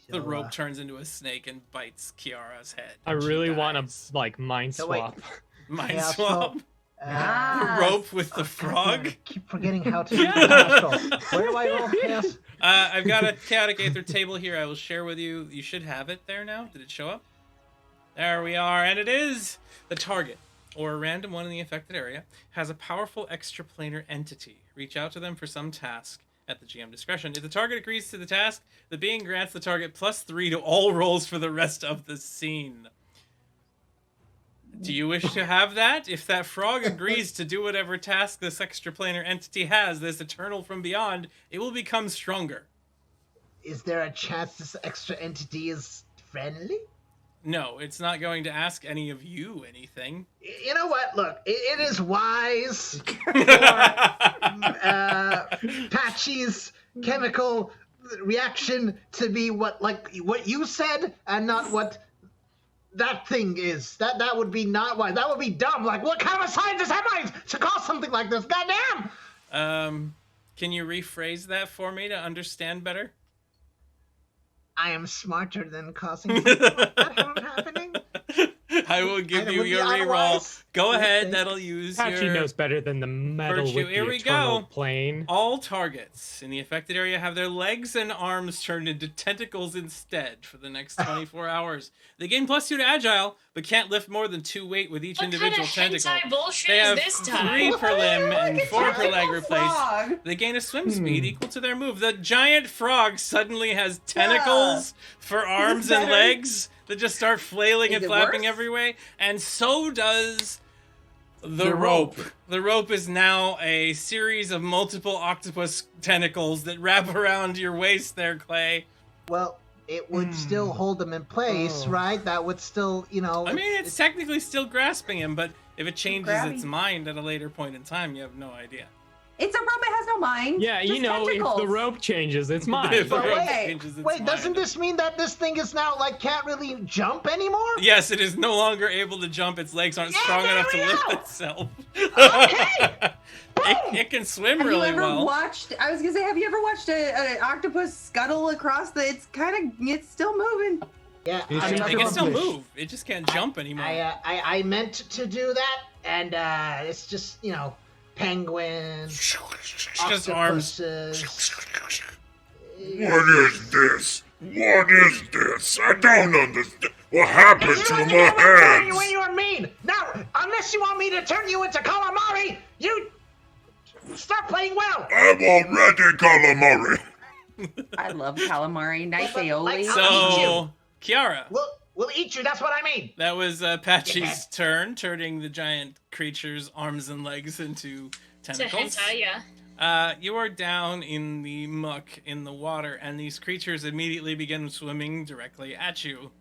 The rope turns into a snake and bites Kiara's head. I and she really want dies. to mind So wait. swap. Mind Chaos swap. roll. Ah. The rope with the frog. I keep forgetting how to chaos roll. Where do I roll chaos? I've got a chaotic aether table here. I will share with you. You should have it there now. Did it show up? There we are, and it is the target, or a random one in the affected area, has a powerful extraplanar entity. Reach out to them for some task at the GM discretion. If the target agrees to the task, the being grants the target +3 to all rolls for the rest of the scene. Do you wish to have that? If that frog agrees to do whatever task this extraplanar entity has, this eternal from beyond, it will become stronger. Is there a chance this extra entity is friendly? No, it's not going to ask any of you anything. You know what? Look, it is wise for Patchy's chemical reaction to be what you said and not what that thing is. That would be not wise. That would be dumb. Like, what kind of a scientist am I to call something like this? Goddamn! Can you rephrase that for me to understand better? I am smarter than causing something like that from happening. I will give And it you would be your reroll. otherwise. Go Yes, ahead. thanks. That'll use Patchy your knows better than the metal virtue. with Here the we eternal go. plane. All targets in the affected area have their legs and arms turned into tentacles instead for the next 24 hours. They gain +2 to agile, but can't lift more than 2 weight with each What kind individual of tentacle. hentai bullshit They have is this time? 3 per limb and 4 per leg replaced. Frog. They gain a swim speed equal to their move. The giant frog suddenly has tentacles for arms and better? legs that just start flailing Is and it flapping worse? every way, and so does the rope. rope. The rope is now a series of multiple octopus tentacles that wrap around your waist there, Clay. Well, it would still hold them in place, Oh. right? That would still, I mean, it's technically still grasping him, but if it changes its grabbing. mind at a later point in time, you have no idea. It's a rope. It has no mind. Yeah, you Just know, tentacles. if the rope changes, it's If mine. the But rope wait, changes its wait, doesn't mind. this mean that this thing is now like can't really jump anymore? Yes, it is no longer able to jump. Its legs aren't Yeah, strong there enough to we lift go. itself. Okay. It can swim Have really you ever well. watched? I was gonna say, have you ever watched an octopus scuttle across the? It's still moving. Yeah, You I should mean, It can still accomplish. move. It just can't jump anymore. I meant to do that, and it's just penguins, Just arms. octopuses. What is this? What is this? I don't understand. What happened You to like my to turn you when hands? you are mean. Now, unless you want me to turn you into calamari, you start playing well. I'm already calamari. I love calamari. Nice Like- aioli. like- So, Kiara, We'll eat you. That's what I mean. that was Patchy's turn, turning the giant creature's arms and legs into It's a tentacles. hentai, yeah. You are down in the muck in the water, and these creatures immediately begin swimming directly at you.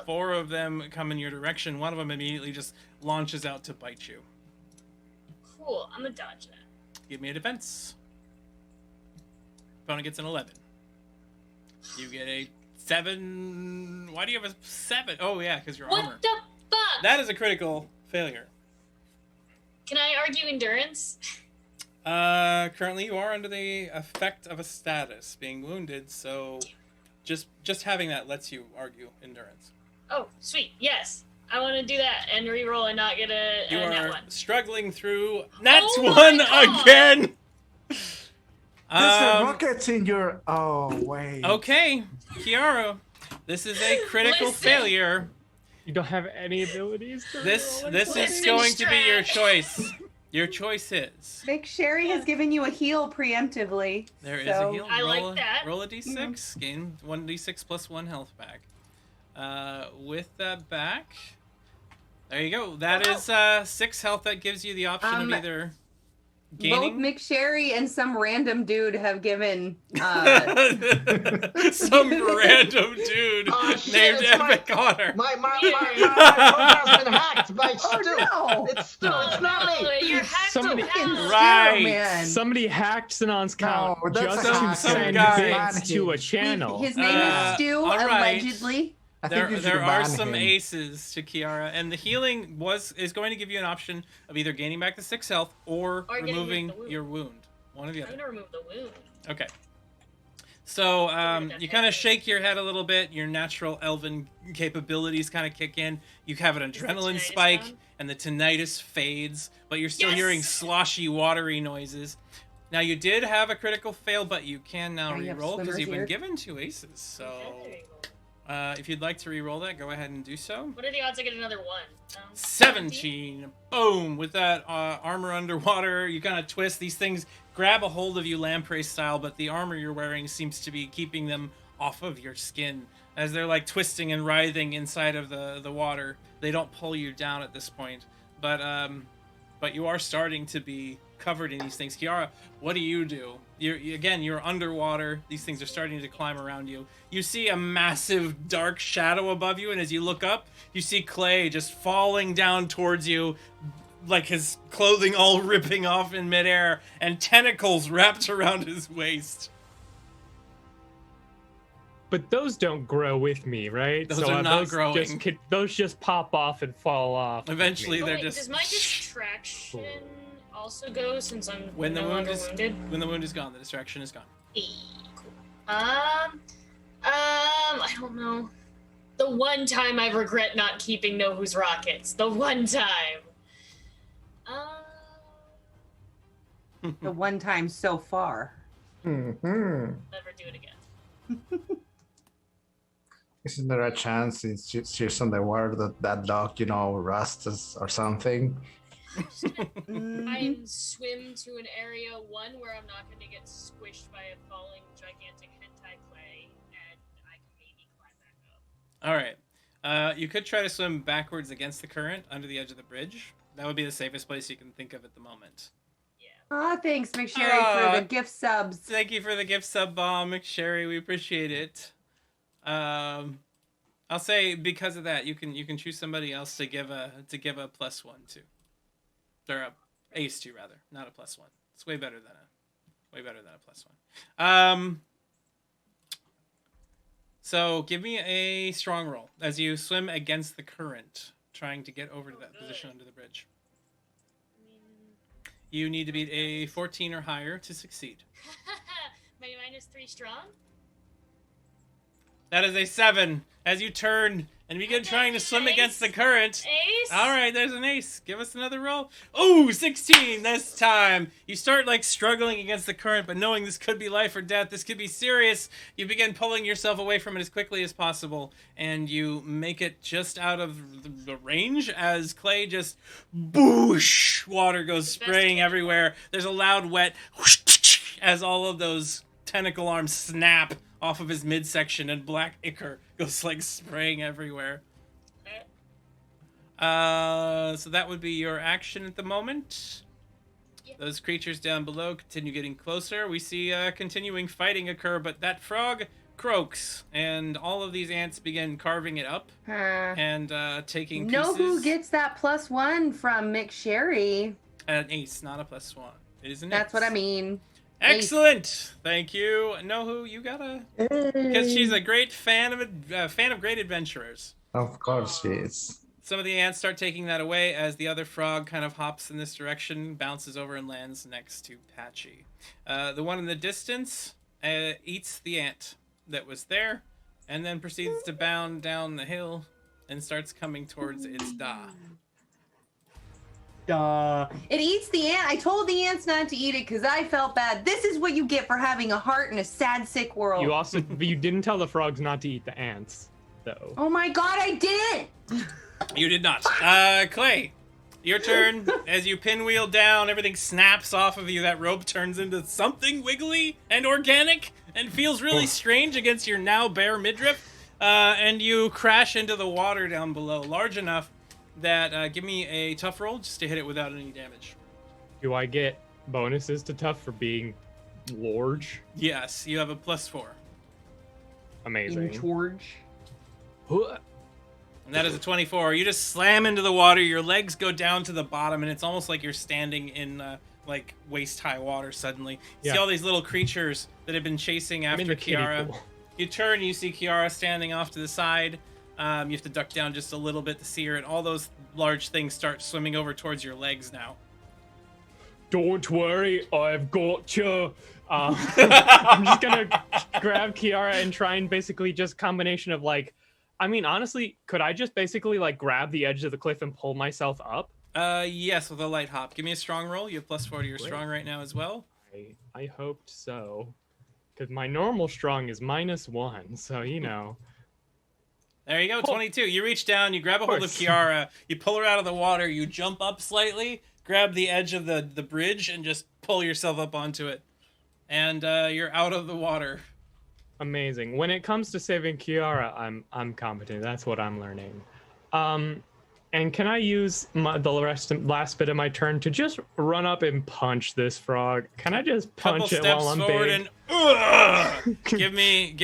4 of them come in your direction. One of them immediately just launches out to bite you. Cool. I'm gonna dodge that. Give me a defense. Opponent gets an 11. You get a 7. Why do you have a 7? Oh, yeah, because your What armor. the fuck? That is a critical failure. Can I argue endurance? Currently you are under the effect of a status, being wounded, so just having that lets you argue endurance. Oh, sweet. Yes. I want to do that and reroll and not get a You nat are one. struggling through Nat Oh my 1 God. again! There's the rockets in your. Oh wait. Okay, Kiara, this is a critical Listen. failure. You don't have any abilities to This reroll is Listen, going to be your Strat. choice. Your choice is Big Sherry has given you a heal preemptively. there is so- a heal. I like roll, that. Roll a d6. Gain 1d6 plus 1 health back. With that back, there you go. That is 6 health. That gives you the option of either Both gaining. McSherry and some random dude have given. Some random dude Oh, shit, named it's my- Epic Otter. My profile's been hacked by Stu. no. It's Stu. It's not Oh, me. you're hacked Somebody- to hell. Right. Man. Somebody hacked Sinan's count No, that's just a to hack. Some send guy. bits to a channel. His name is Stu, all right. allegedly. I think There, you should there are ban some him. aces to Kiara, and the healing is going to give you an option of either gaining back the 6 health or Or getting rid of removing the wound. your wound. One or the I'm other. gonna remove the wound. Okay. So rid of that you kind of head. shake your head a little bit. Your natural elven capabilities kind of kick in. You have an the adrenaline tinnitus spike, gone? and the tinnitus fades, but you're still Yes! hearing sloshy, watery noises. Now you did have a critical fail, but you can now Now you have re-roll because swimmers you've been here. given 2 aces. So Okay, there you go. if you'd like to re-roll that, go ahead and do so. What are the odds I get another one? 17. Boom! With that armor underwater, you kind of twist. These things grab a hold of you lamprey style, but the armor you're wearing seems to be keeping them off of your skin. As they're like twisting and writhing inside of the water. They don't pull you down at this point. But you are starting to be covered in these things. Kiara, what do? You're underwater. These things are starting to climb around you. You see a massive dark shadow above you, and as you look up, you see Clay just falling down towards you, like his clothing all ripping off in midair, and tentacles wrapped around his waist. But those don't grow with me, right? Those are not growing. Those just pop off and fall off. with Eventually, me. Oh, they're wait, just does my distraction also go since I'm when the no wound longer is wounded? when the wound is gone, the distraction is gone. Cool. I don't know. The the one time I regret not keeping Know Who's rockets. The one time. The one time so far. Mm-hmm. Never do it again. Isn't there a chance it's just on the water that dog, rusts or something? Try and swim to an area, one, where I'm not going to get squished by a falling gigantic hentai clay, and I can maybe climb back up. All right. You could try to swim backwards against the current under the edge of the bridge. That would be the safest place you can think of at the moment. Thanks, McSherry, for the gift subs. Thank you for the gift sub bomb, McSherry. We appreciate it. I'll say because of that, you can choose somebody else to give a +1 to, or a ace to rather, not a +1. It's way better than a +1. So give me a strong roll as you swim against the current, trying to get over to that position under the bridge. You need to beat a 14 or higher to succeed. My -3 strong? That is a 7. As you turn and begin trying to swim against the current. Ace? All right, there's an ace. Give us another roll. Oh, 16 this time. You start struggling against the current, but knowing this could be life or death, this could be serious, you begin pulling yourself away from it as quickly as possible, and you make it just out of the range as Clay just boosh, water goes spraying everywhere. There's a loud wet whoosh, as all of those tentacle arms snap off of his midsection, and black ichor goes spraying everywhere. So that would be your action at the moment. Yeah. Those creatures down below continue getting closer. We see continuing fighting occur, but that frog croaks, and all of these ants begin carving it up and taking pieces. Know who gets that +1 from McSherry? An ace, not a +1. It is an That's ace. what I mean. Excellent, thank you. Know who you gotta? Because she's a great fan of great adventurers. Of course she is. Some of the ants start taking that away as the other frog kind of hops in this direction, bounces over and lands next to Patchy. The one in the distance eats the ant that was there, and then proceeds to bound down the hill and starts coming towards its It eats the ant. I told the ants not to eat it because I felt bad. This is what you get for having a heart in a sad, sick world. You didn't tell the frogs not to eat the ants, though. Oh my god, I didn't! You did not. Clay, your turn. As you pinwheel down, everything snaps off of you. That rope turns into something wiggly and organic and feels really strange against your now bare midriff. And you crash into the water down below, large enough that give me a tough roll just to hit it without any damage. Do I get bonuses to tough for being large? Yes, you have a +4. Amazing. George. And that is a 24. You just slam into the water, your legs go down to the bottom, and it's almost like you're standing in waist-high water suddenly. You see all these little creatures that have been chasing after Kiara. You turn, you see Kiara standing off to the side. You have to duck down just a little bit to see her, and all those large things start swimming over towards your legs now. Don't worry, I've got you. I'm just gonna grab Kiara and try and basically just combination of honestly, could I just basically grab the edge of the cliff and pull myself up? Yes, with a light hop. Give me a strong roll. You have +4 to your strong right now as well. I hoped so, because my normal strong is -1, so There you go, 22. You reach down, you grab a hold of Kiara, you pull her out of the water, you jump up slightly, grab the edge of the bridge, and just pull yourself up onto it. And you're out of the water. Amazing. When it comes to saving Kiara, I'm competent. That's what I'm learning. And can I use the last bit of my turn to just run up and punch this frog? Can I just punch it while I'm big? And give me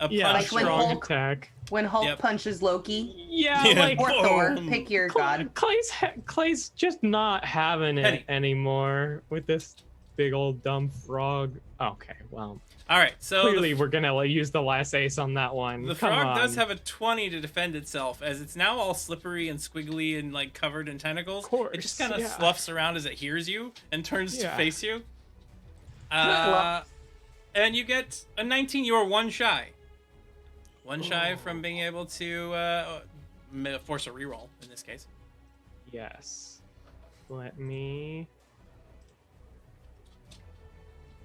a punch strong attack. When Hulk punches Loki. Yeah. Or Thor. Pick your god. Clay's just not having it anymore with this big old dumb frog. Okay, well. All right, so clearly we're gonna use the last ace on that one. The frog does have a 20 to defend itself, as it's now all slippery and squiggly and covered in tentacles. Of course, it just kind of sloughs around as it hears you and turns to face you. And you get a 19. You are one shy. One shy from being able to force a reroll in this case. Yes. Let me...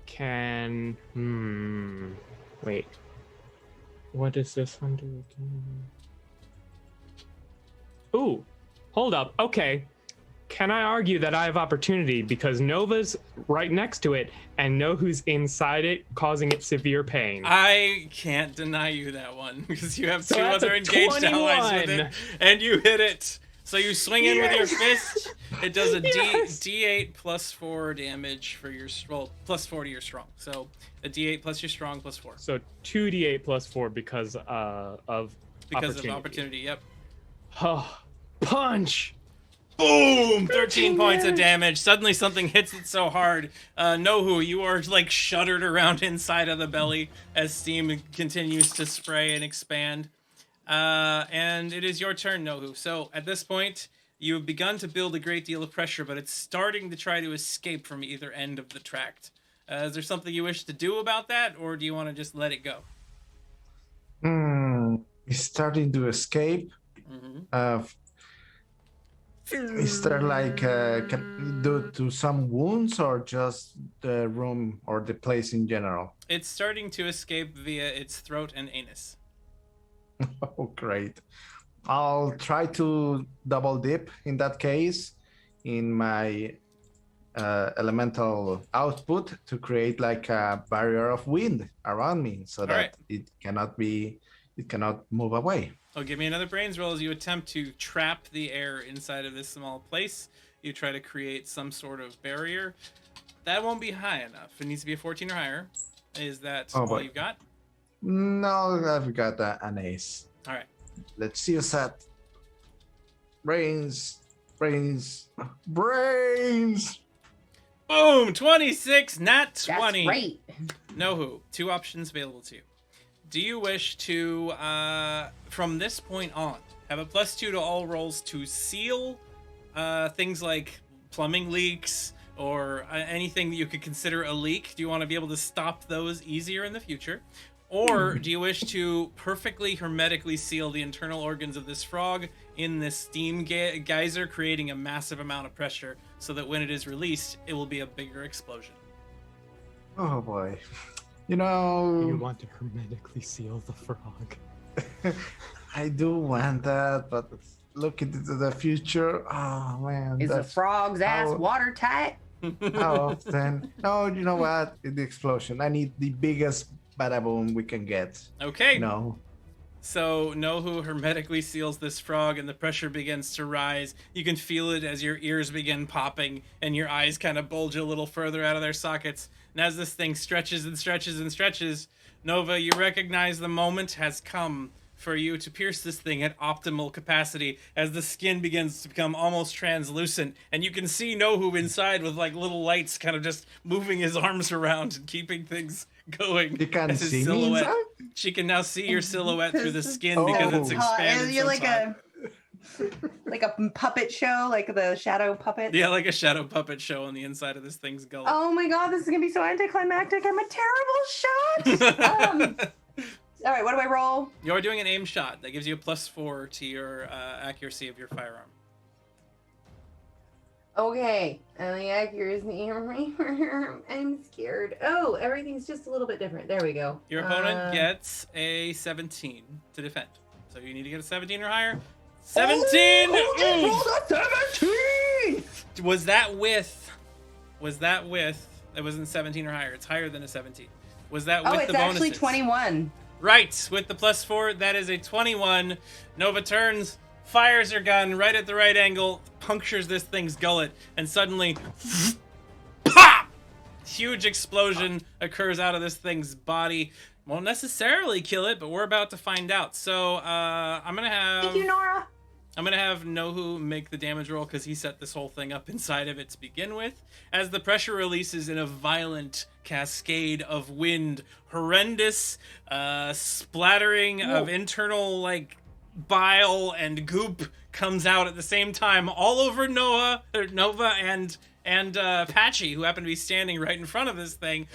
Can... Wait. What does this one do again? Ooh. Hold up. Okay. Can I argue that I have opportunity because Nova's right next to it and know who's inside it, causing it severe pain? I can't deny you that one because you have So two that's other a engaged allies with 21. it, and you hit it. So you swing in with your fist. It does a Yes. D8 plus 4 damage for your plus 4 to your strong. So a D8 plus your strong plus 4 So 2d8 plus 4 because of opportunity. Yep. Oh, punch! Boom! 13 points of damage. Suddenly something hits it so hard. Nohu, you are like shuddered around inside of the belly as steam continues to spray and expand. And it is your turn, Nohu. So at this point, you've begun to build a great deal of pressure, but it's starting to try to escape from either end of the tract. Is there something you wish to do about that, or do you want to just let it go? It's starting to escape. Mm-hmm. Is there like can due to some wounds or just the room or the place in general? It's starting to escape via its throat and anus. Oh, great. I'll try to double dip in that case in my elemental output to create like a barrier of wind around me so that it cannot move away. Oh, give me another brains roll as you attempt to trap the air inside of this small place. You try to create some sort of barrier. That won't be high enough. It needs to be a 14 or higher. Is that all you've got? No, I've got an ace. All right. Let's use that. Brains. Boom! 26, nat 20. That's great. Nohu, two options available to you. Do you wish to, from this point on, have a +2 to all rolls to seal things like plumbing leaks or anything that you could consider a leak? Do you want to be able to stop those easier in the future? Or do you wish to perfectly hermetically seal the internal organs of this frog in this steam geyser, creating a massive amount of pressure so that when it is released, it will be a bigger explosion? Oh boy. You know... You want to hermetically seal the frog. I do want that, but looking into the future, oh man. Is the frog's ass watertight? How often? No, you know what? In the explosion, I need the biggest bada boom we can get. Okay. No. So Nohu hermetically seals this frog and the pressure begins to rise. You can feel it as your ears begin popping and your eyes kind of bulge a little further out of their sockets. And as this thing stretches and stretches and stretches, Nova, you recognize the moment has come for you to pierce this thing at optimal capacity as the skin begins to become almost translucent. And you can see Nohu inside with like little lights kind of just moving his arms around and keeping things going. You can't as his see silhouette. me. She can now see your silhouette through the skin because it's expanded. You're so like far. like a puppet show, like the shadow puppet. Yeah, like a shadow puppet show on the inside of this thing's gullet. Oh my god, this is gonna be so anticlimactic. I'm a terrible shot. All right, what do I roll? You're doing an aim shot that gives you a +4 to your accuracy of your firearm. Okay, and the accuracy. I'm scared. Oh, everything's just a little bit different. There we go. Your opponent gets a 17 to defend. So you need to get a 17 or higher. 17! Rolled a 17! Was that with... It wasn't 17 or higher. It's higher than a 17. Was that with the bonuses? Oh, it's actually 21. Right, with the +4, that is a 21. Nova turns, fires her gun right at the right angle, punctures this thing's gullet, and suddenly, pop! Huge explosion occurs out of this thing's body. Won't necessarily kill it, but we're about to find out. So, I'm gonna have... Thank you, Nora. I'm gonna have Nohu make the damage roll because he set this whole thing up inside of it to begin with. As the pressure releases in a violent cascade of wind, horrendous splattering of internal like bile and goop comes out at the same time, all over Nova and Patchy, who happen to be standing right in front of this thing.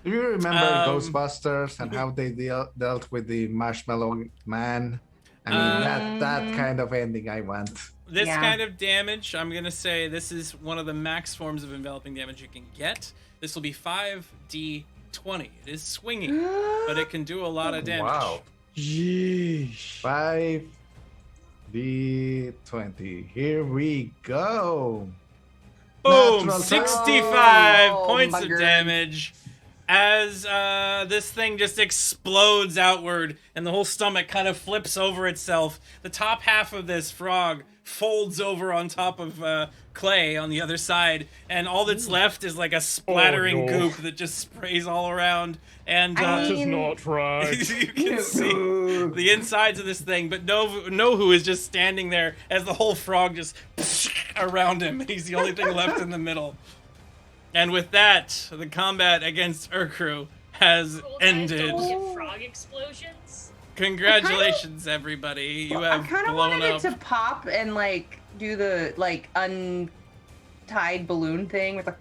Do you remember Ghostbusters and mhm. how they dealt with the Marshmallow Man? I mean, that kind of ending I want. This Yeah. kind of damage, I'm going to say this is one of the max forms of enveloping damage you can get. This will be 5d20. It is swinging, but it can do a lot of damage. Wow. Yeesh. 5d20. Here we go. Boom! Natural 65 Oh, points of bugger. damage as this thing just explodes outward and the whole stomach kind of flips over itself. The top half of this frog folds over on top of Clay on the other side, and all that's left is like a splattering no. goop that just sprays all around. And I This is mean- not right. you can see the insides of this thing, but Nohu is just standing there as the whole frog just around him. He's the only thing left in the middle. And with that, the combat against Urkru has Cool guys ended. don't get frog explosions. Congratulations, everybody! You I have kind of blown wanted up. it to pop and like do the like untied balloon thing with a.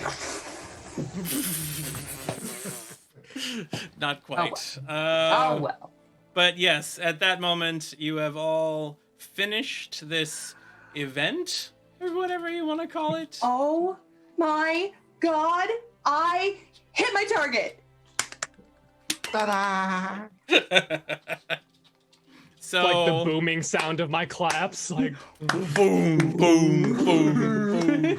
Not quite. Oh well. But yes, at that moment, you have all finished this event, or whatever you want to call it. Oh my god! I hit my target. Ta-da! So Like the booming sound of my claps. Like, boom, boom, boom, boom.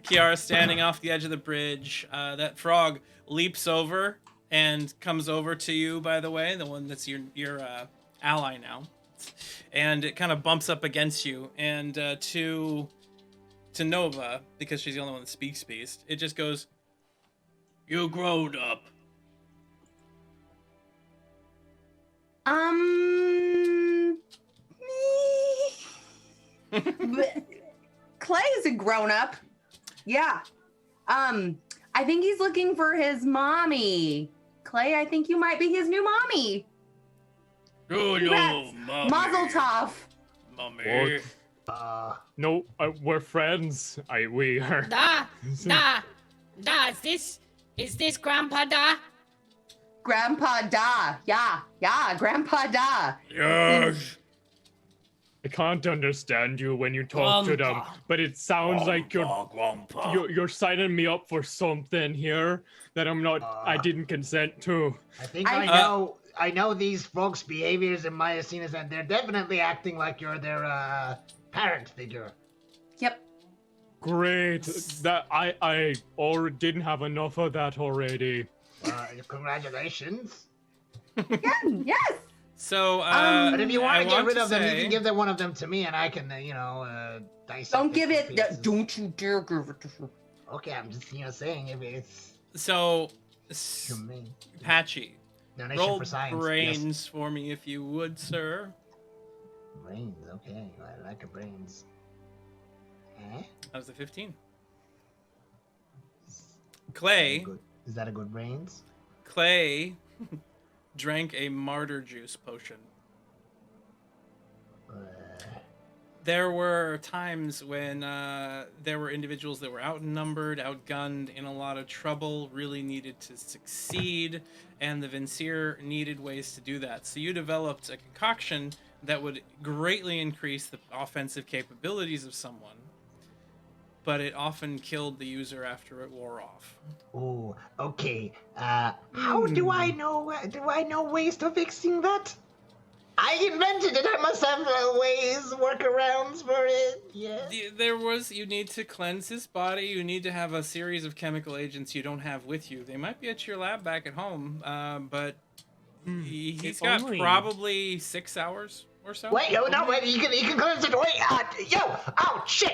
Kiara standing off the edge of the bridge. That frog leaps over and comes over to you, by the way, the one that's your ally now. And it kind of bumps up against you. And to Nova, because she's the only one that speaks Beast, it just goes, "You growed up." Clay is a grown up. Yeah. I think he's looking for his mommy. Clay, I think you might be his new mommy. Oh, Congrats. mommy. Mazel tov. Mommy. no, we're friends. We are. Da, is this Grandpa Da? Grandpa Da. Yeah, Grandpa Da. Yes. I can't understand you when you talk to them, but it sounds like you're signing me up for something here that I didn't consent to. I think I know these folks' behaviors in Miocenis, and they're definitely acting like you're their parent figure. Yep. Great. That I already didn't have enough of that already. Congratulations. Yes. So, But if you want to get rid of them, you say- can give one of them to me, and I can, dissect Don't give to it. pieces. Don't you dare give it to her. Okay, I'm just, saying if it's So, humane. Patchy, Donation roll for science. brains Yes. for me if you would, sir. Brains, okay. I like a brains. That was a 15. Clay Is that a good brains? drank a martyr juice potion. Uh, There were times when there were individuals that were outnumbered, outgunned, in a lot of trouble, really needed to succeed, and the Vincier needed ways to do that. So you developed a concoction that would greatly increase the offensive capabilities of someone, but it often killed the user after it wore off. Oh, okay. How do I know? Do I know ways to fixing that? I invented it. I must have ways, workarounds for it. Yeah. You need to cleanse his body. You need to have a series of chemical agents you don't have with you. They might be at your lab back at home, but he's If got only. probably 6 hours or so. Wait, no, wait. You can cleanse it. Wait, oh shit.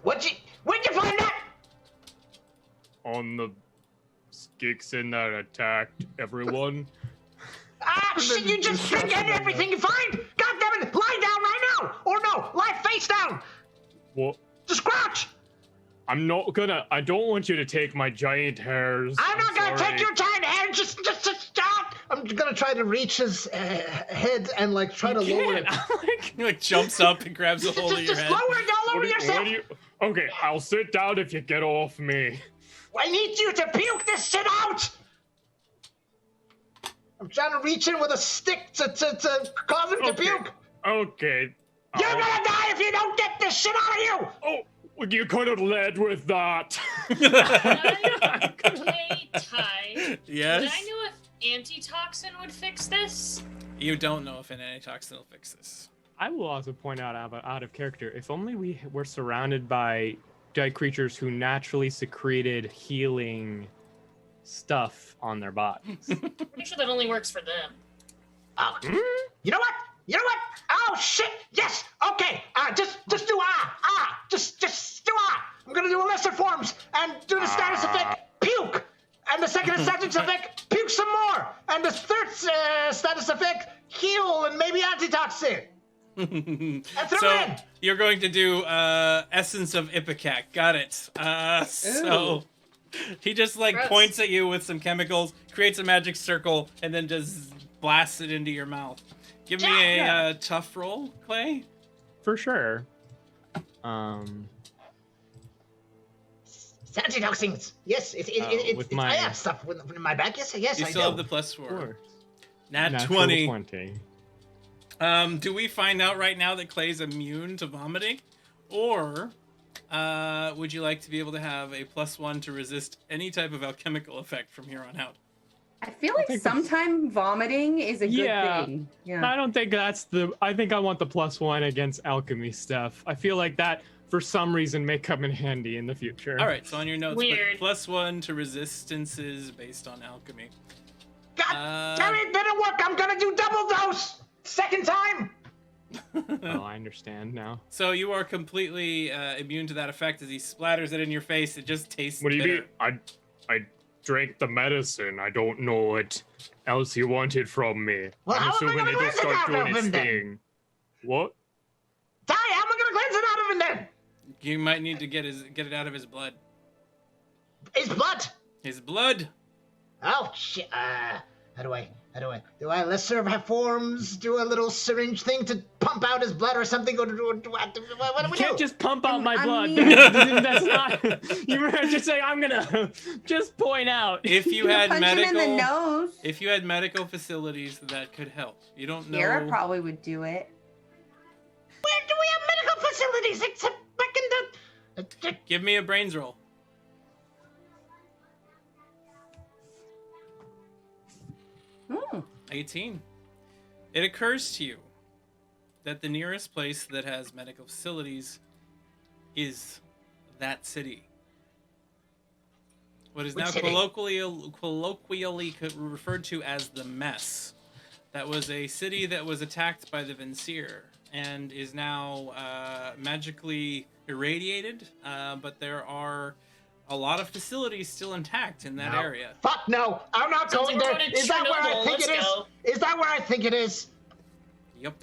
Where'd you find that? On the Skixin that attacked everyone. Shit, you just forget everything you find. God damn it, lie down right now. Or no, lie face down. What? Just crouch. I don't want you to take my giant hairs. I'm not gonna sorry. take your giant hand. Just stop. I'm gonna try to reach his head and like try to lower it. He like jumps up and grabs a hold of your Just head. lower it. Don't lower yourself. Okay, I'll sit down if you get off me. I need you to puke this shit out! I'm trying to reach in with a stick to cause him to puke. Okay. You're gonna die if you don't get this shit out of you! Oh, you could have led with that. Hey, Ty. Yes? Would I know if antitoxin would fix this? You don't know if an antitoxin will fix this. I will also point out out of character, if only we were surrounded by creatures who naturally secreted healing stuff on their bodies. Pretty sure that only works for them. Oh, you know what? Oh shit! Yes. Okay. Just do just do I'm gonna do a lesser forms and do the status effect puke, and the second status effect puke some more, and the third status effect heal and maybe antitoxin. And throw in. You're going to do essence of Ipecac. Got it. So he just Gross. points at you with some chemicals, creates a magic circle, and then just blasts it into your mouth. Give me a tough roll, Clay. For sure. Antitoxins. Yes, I have stuff in my bag. Yes, You I still do. have the +4. Nat Natural 20. 20. Do we find out right now that Clay's immune to vomiting? Or would you like to be able to have a +1 to resist any type of alchemical effect from here on out? I feel like sometimes vomiting is a good thing. Yeah. I don't think that's I think I want the +1 against alchemy stuff. I feel like that, for some reason, may come in handy in the future. All right, so on your notes, Weird. put +1 to resistances based on alchemy. God damn it, didn't work. I'm gonna do double dose. Second time. Oh, I understand now. So you are completely immune to that effect as he splatters it in your face. It just tastes What do you bitter. mean? I drank the medicine. I don't know what else he wanted from me. Well, I'm how am I assuming gonna it'll cleanse it start out doing of its him then? thing. What? Ty, how am I gonna cleanse it out of him then? You might need to get it out of his blood. His blood. His blood. Oh shit. How do I? Do I lesser have forms? Do a little syringe thing to pump out his blood or something? What do we You can't do? just pump out my I blood. mean- That's not. You were just saying I'm gonna just point out. If you had Punch him in the medical, nose. if you had medical facilities that could help, you don't know. Kara probably would do it. Where do we have medical facilities except back in the? Give me a brains roll. Hmm. 18. It occurs to you that the nearest place that has medical facilities is that city. What is Which now city? colloquially referred to as the Mess. That was a city that was attacked by the Vincier and is now magically irradiated, but there are a lot of facilities still intact in that area. Fuck no! I'm not Sounds going like there. we're going to Is that where I Chernobyl. think Let's it is? go. Is that where I think it is? Yep.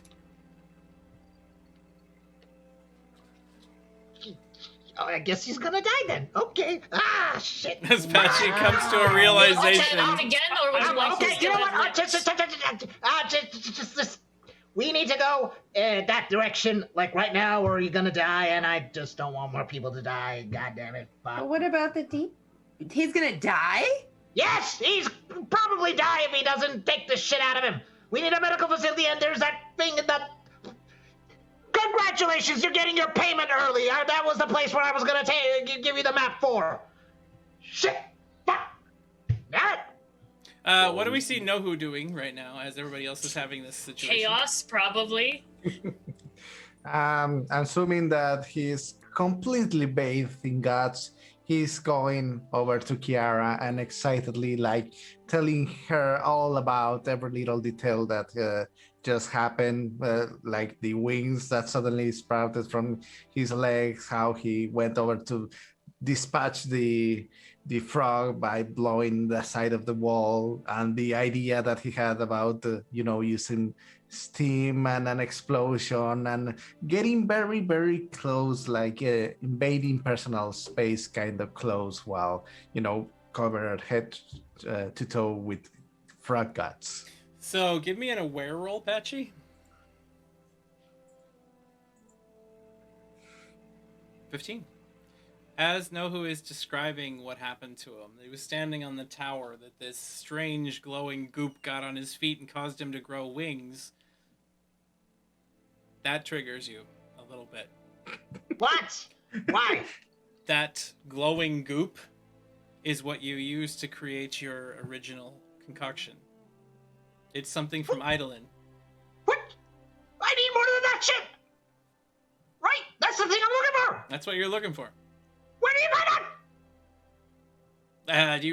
Oh, I guess he's gonna die then. Okay. Ah, shit. As Patchy comes to a Watch realization. it out again, or would you like Okay, to you know still what? have Just, we need to go that direction, like right now, or you're gonna die, and I just don't want more people to die. God damn it. Fuck. But what about the deep? He's gonna die? Yes, he's probably die if he doesn't take the shit out of him. We need a medical facility, and there's that thing in the. Congratulations, you're getting your payment early. That was the place where I was gonna give you the map for. Shit. Fuck. Damn it. What do we see Nohu doing right now as everybody else is having this situation? chaos, probably. Assuming that he's completely bathed in guts, he's going over to Kiara and excitedly telling her all about every little detail that just happened, like the wings that suddenly sprouted from his legs, how he went over to dispatch the frog by blowing the side of the wall, and the idea that he had about using steam and an explosion and getting very, very close, like invading personal space kind of close, while covered head to toe with frog guts. So give me an aware roll, Patchy. 15. as Nohu is describing what happened to him, he was standing on the tower that this strange glowing goop got on his feet and caused him to grow wings. That triggers you a little bit. What? Why? That glowing goop is what you use to create your original concoction. It's something from Eidolon. What? I need more than that shit! Right? That's the thing I'm looking for! That's what you're looking for. Where do you find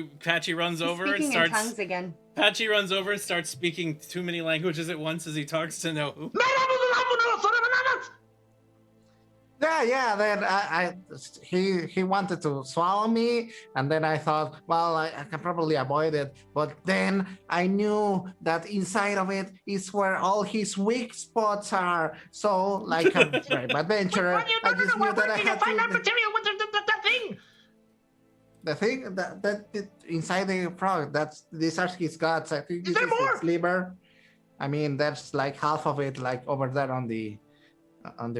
it? Patchy runs over and Speaking starts. in tongues again. Patchy runs over and starts speaking too many languages at once as he talks to Nohu. Yeah. Then he wanted to swallow me, and then I thought, well, I can probably avoid it. But then I knew that inside of it is where all his weak spots are. So, like a brave adventurer, I just knew that I had find that to. material with the thing. The thing that inside the frog, these are his guts. I think Is this there is more? its liver. I mean, that's like half of it, like over there on the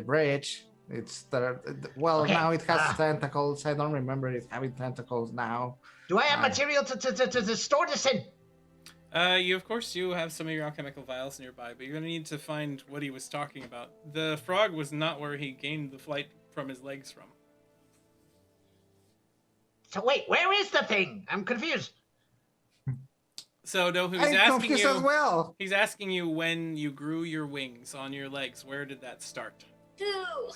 bridge. It's there. Well, Okay. now it has tentacles. I don't remember it having tentacles now. Do I have material to store this in? You of course do have some of your alchemical vials nearby, but you're gonna need to find what he was talking about. The frog was not where he gained the flight from his legs from. So wait, where is the thing? I'm confused. So no, he's I'm asking confused you. as well. He's asking you when you grew your wings on your legs. Where did that start? Ooh.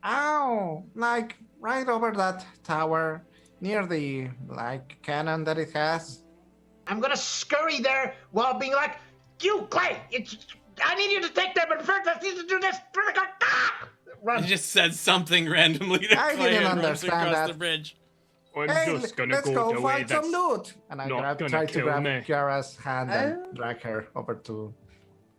Ow! Like right over that tower, near the like cannon that it has. I'm gonna scurry there while being like, "You, Clay! I need you to take them, but first I need to do this." Run. He just said something randomly to I Clay didn't and runs understand across that. the bridge. I'm Hey, just gonna let's go go the way find some that's loot. And I not gonna tried to kill grab me. Kiara's hand and Oh. drag her over to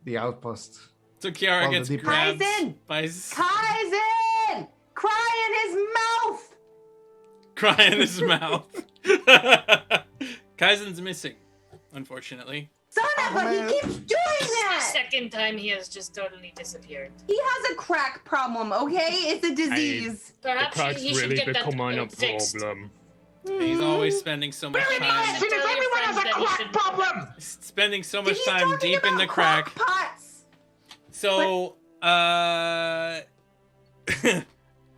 the outpost. So Kiara Well, the gets deep- grabbed Kaizen! by Kaizen! Cry in his mouth! cry in his mouth. Kaizen's missing, unfortunately. Son of a, man. he keeps doing that! Second time he has just totally disappeared. He has a crack problem, okay? It's a disease. the Perhaps cracks he should really get that become a fixed. problem. He's always spending so much Very time, nice. Everyone has a That he crack should- problem. spending so much He's time talking deep in the about crack. pots. So,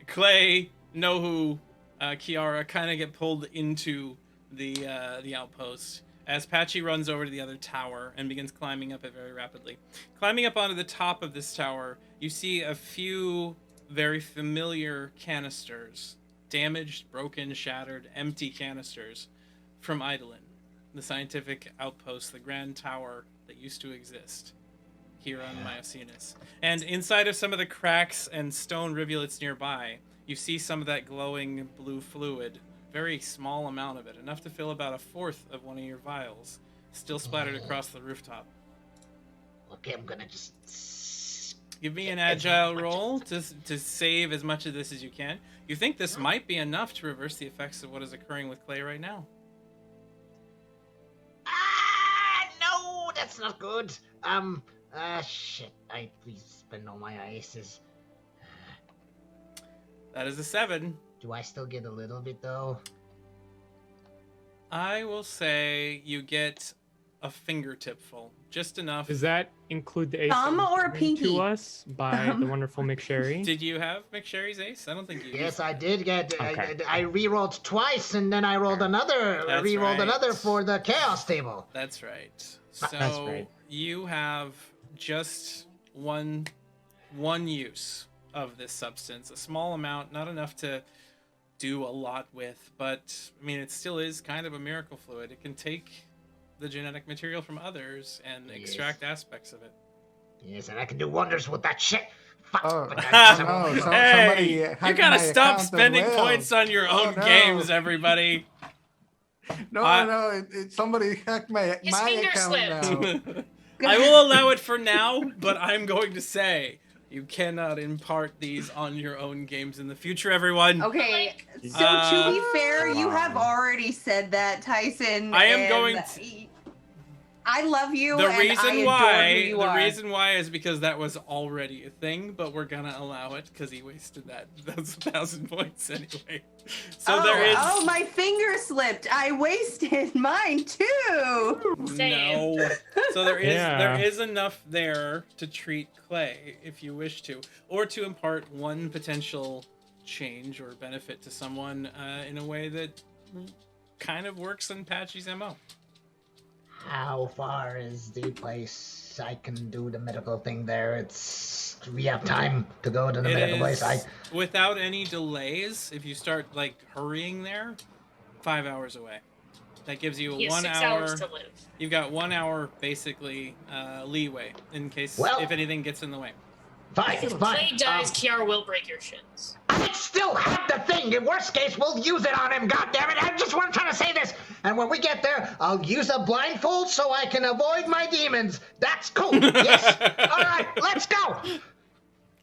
Clay, Nohu, Kiara kind of get pulled into the outpost as Patchy runs over to the other tower and begins climbing up it very rapidly. Climbing up onto the top of this tower, you see a few very familiar canisters. Damaged, broken, shattered, empty canisters from Eidolon, the scientific outpost, the grand tower that used to exist here on Miocenis. And inside of some of the cracks and stone rivulets nearby, you see some of that glowing blue fluid, very small amount of it, enough to fill about a fourth of one of your vials, still splattered across the rooftop. Okay, I'm gonna just. Give me an As agile much roll to save as much of this as you can. You think this might be enough to reverse the effects of what is occurring with Clay right now? No, that's not good. Shit. I please spend all my aces. That is a 7. Do I still get a little bit though? I will say you get a fingertip full, just enough. Does that include the ace Thumb that was or given pinky? to us by Thumb. the wonderful McSherry? Did you have McSherry's ace? I don't think you. Yes, used I did get. Okay. I re-rolled twice, and then I rolled another. That's Re-rolled right. another for the chaos table. That's right. So That's right. you have just one use of this substance, a small amount, not enough to do a lot with, but I mean, it still is kind of a miracle fluid. It can take the genetic material from others and Yes. extract aspects of it. Yes, and I can do wonders with that shit. Fuck. Oh, but no, I- so Hey, somebody you hacked gotta my stop account as spending well. points on your Oh, own no. games, everybody. No, somebody hacked my His finger account slipped. now. I will allow it for now, but I'm going to say you cannot impart these on your own games in the future, everyone. Okay, so Uh, to be fair, you have already said that, Tyson. I am and going I love you. The and reason I adore why, who you the are. reason why is because that was already a thing, but we're gonna allow it because he wasted those 1,000 points anyway. So there is. Oh, my finger slipped. I wasted mine too. Same. No. So there Yeah. is enough there to treat Clay if you wish to, or to impart one potential change or benefit to someone in a way that kind of works in Patchy's MO. How far is the place I can do the medical thing there? We have time to go to the medical place. Without any delays, if you start like hurrying there, 5 hours away. That gives you He has 1 6 hour. hours to live. You've got 1 hour basically leeway in case if anything gets in the way. Fine, If fine. Clay dies, Kiara will break your shins. I still have the thing. In worst case, we'll use it on him. God damn it! I just want to try to say this. And when we get there, I'll use a blindfold so I can avoid my demons. That's cool. Yes. All right, let's go.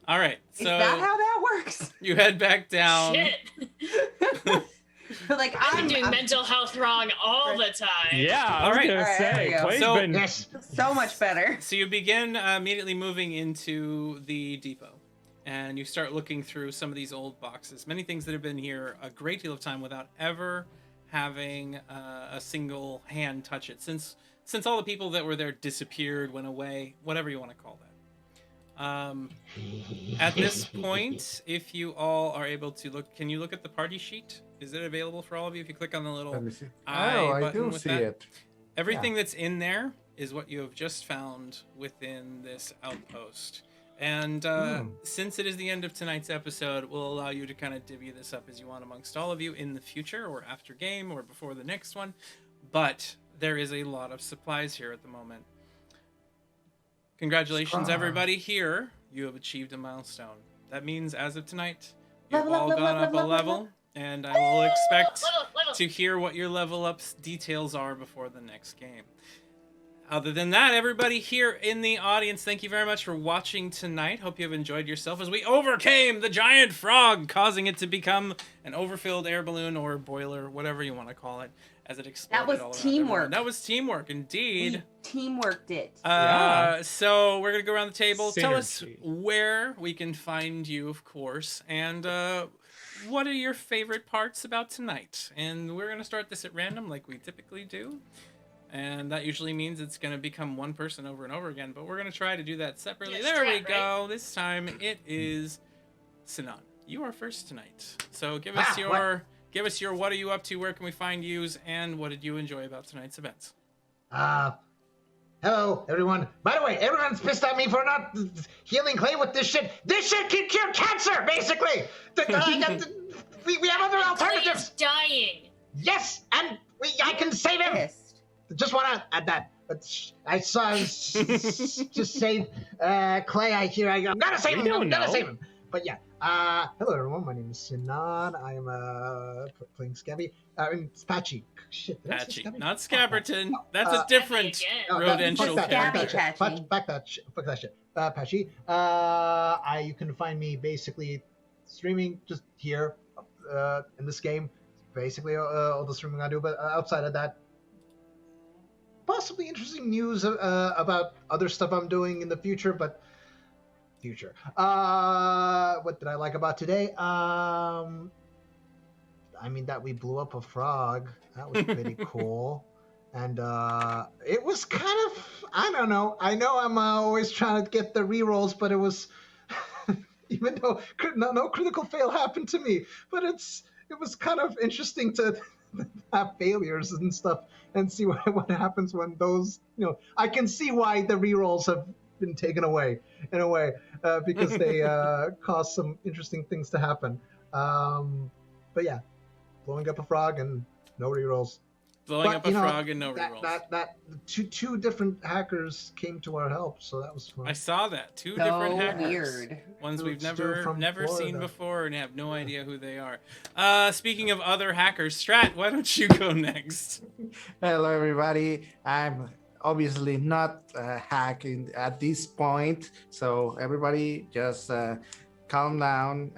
All right. So Is that how that works? you head back down. Shit. Like I've been doing mental health wrong all the time. Yeah, I was Alright. gonna Alright, there we say, go. Clay's So- been Yes. so much better. So you begin immediately moving into the depot, and you start looking through some of these old boxes. Many things that have been here a great deal of time without ever having a single hand touch it. Since all the people that were there disappeared, went away, whatever you want to call that. At this point, if you all are able to look, can you look at the party sheet? Is it available for all of you? If you click on the little Let me see. I Oh, I button do with see that. it. Everything that's in there is what you have just found within this outpost. And since it is the end of tonight's episode, we'll allow you to kind of divvy this up as you want amongst all of you in the future or after game or before the next one. But there is a lot of supplies here at the moment. Congratulations, everybody here. You have achieved a milestone. That means as of tonight, you've Level up, all level gone up, up a level up, level. And I will expect Level. to hear what your level up's details are before the next game. Other than that, everybody here in the audience, thank you very much for watching tonight. Hope you have enjoyed yourself as we overcame the giant frog, causing it to become an overfilled air balloon or boiler, whatever you want to call it, as it exploded. was all around teamwork. everyone. That was teamwork, indeed. We teamworked it. So we're gonna go around the table. Tell us Synergy. where we can find you, of course, and what are your favorite parts about tonight? And we're gonna start this at random, like we typically do. And that usually means it's going to become one person over and over again, but we're going to try to do that separately. Yeah, there we strat, go. right? This time it is Sinan. You are first tonight. So give us your what are you up to, where can we find yous, and what did you enjoy about tonight's events? Hello, everyone. By the way, everyone's pissed at me for not healing Clay with this shit. This shit can cure cancer, basically. We have other alternatives. Clay's dying. Yes, and I can save him. Pissed. Just want to add that. But I saw just save Clay. I'm gonna save him. I'm gonna save him. But yeah. Hello everyone. My name is Sinan. I am playing Scabby. It's Patchy. Shit. Did I say Patchy, Scabby? not Scabberton. That's a different again. rodential fuck that, character. Patchy. Fuck that shit. Patchy. You can find me basically streaming just here in this game. Basically all the streaming I do. But outside of that, possibly interesting news about other stuff I'm doing in the future, but what did I like about today? I mean that we blew up a frog. That was pretty cool. And it was kind of, I don't know. I know I'm always trying to get the rerolls, but it was, even though no critical fail happened to me, but it was kind of interesting to have failures and stuff and see what happens when those, I can see why the rerolls have been taken away in a way because they cause some interesting things to happen. But yeah, blowing up a frog and no rerolls. Blowing up a frog and no rerolls. That two different hackers came to our help, so that was fun. I saw that. Two So different hackers. weird. Ones we've Still never from seen Florida. before and have no idea who they are. Speaking of other hackers, Strat, why don't you go next? Hello, everybody. I'm obviously not hacking at this point, so everybody just calm down.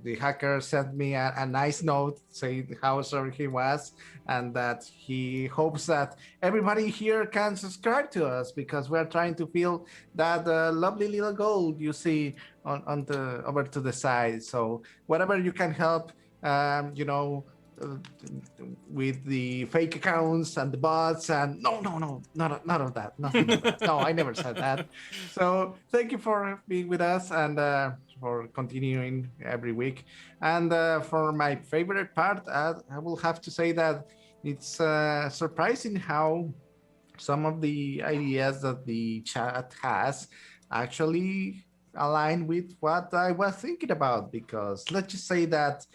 The hacker sent me a nice note saying how sorry he was and that he hopes that everybody here can subscribe to us because we're trying to fill that lovely little goal you see on the over to the side. So whatever you can help, with the fake accounts and the bots and none of that. Nothing of that. No, I never said that. So thank you for being with us and for continuing every week. And for my favorite part, I will have to say that it's surprising how some of the ideas that the chat has actually align with what I was thinking about. Because let's just say that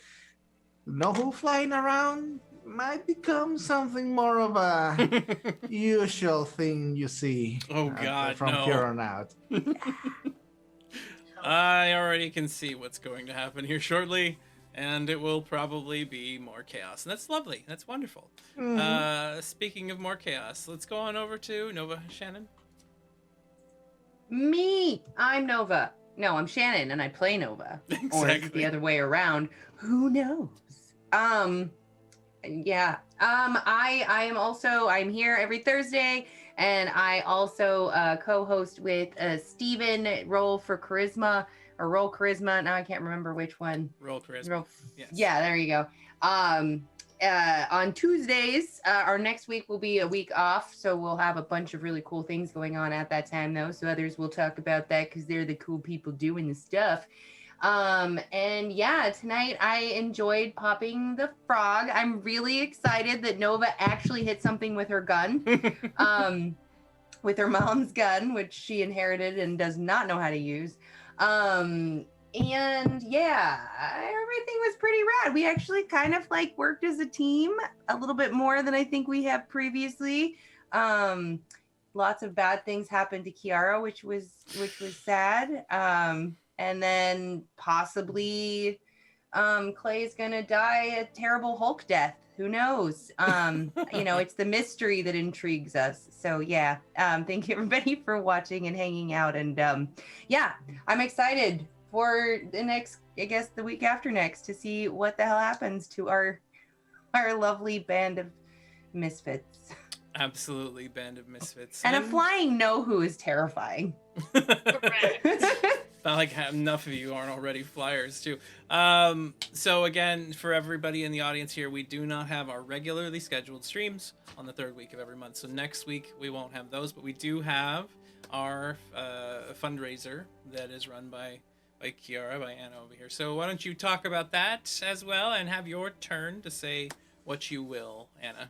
Nohu flying around might become something more of a usual thing you see. Oh God, from no. here on out. I already can see what's going to happen here shortly, and it will probably be more chaos. And that's lovely. That's wonderful. Speaking of more chaos, let's go on over to Nova. Shannon? Me! I'm Nova. No, I'm Shannon, and I play Nova. Exactly. Or is it the other way around? Who knows? Yeah. I'm here every Thursday, and I also co-host with Steven, Roll Charisma. Now I can't remember which one. Roll Charisma. Yes. Yeah, there you go. On Tuesdays, our next week will be a week off, so we'll have a bunch of really cool things going on at that time, though. So others will talk about that because they're the cool people doing the stuff. And yeah, tonight I enjoyed popping the frog. I'm really excited that Nova actually hit something with her gun, with her mom's gun, which she inherited and does not know how to use. And yeah, everything was pretty rad. We actually kind of like worked as a team a little bit more than I think we have previously. Lots of bad things happened to Kiara, which was sad. And then possibly Clay's gonna die a terrible Hulk death. Who knows? It's the mystery that intrigues us. So yeah, thank you everybody for watching and hanging out. And yeah, I'm excited for the week after next to see what the hell happens to our lovely band of misfits. Absolutely, band of misfits. And a flying Nohu is terrifying. Not like enough of you aren't already flyers too. So again, for everybody in the audience here, we do not have our regularly scheduled streams on the third week of every month. So next week we won't have those, but we do have our fundraiser that is run by Kiara, by Anna over here. So why don't you talk about that as well and have your turn to say what you will, Anna.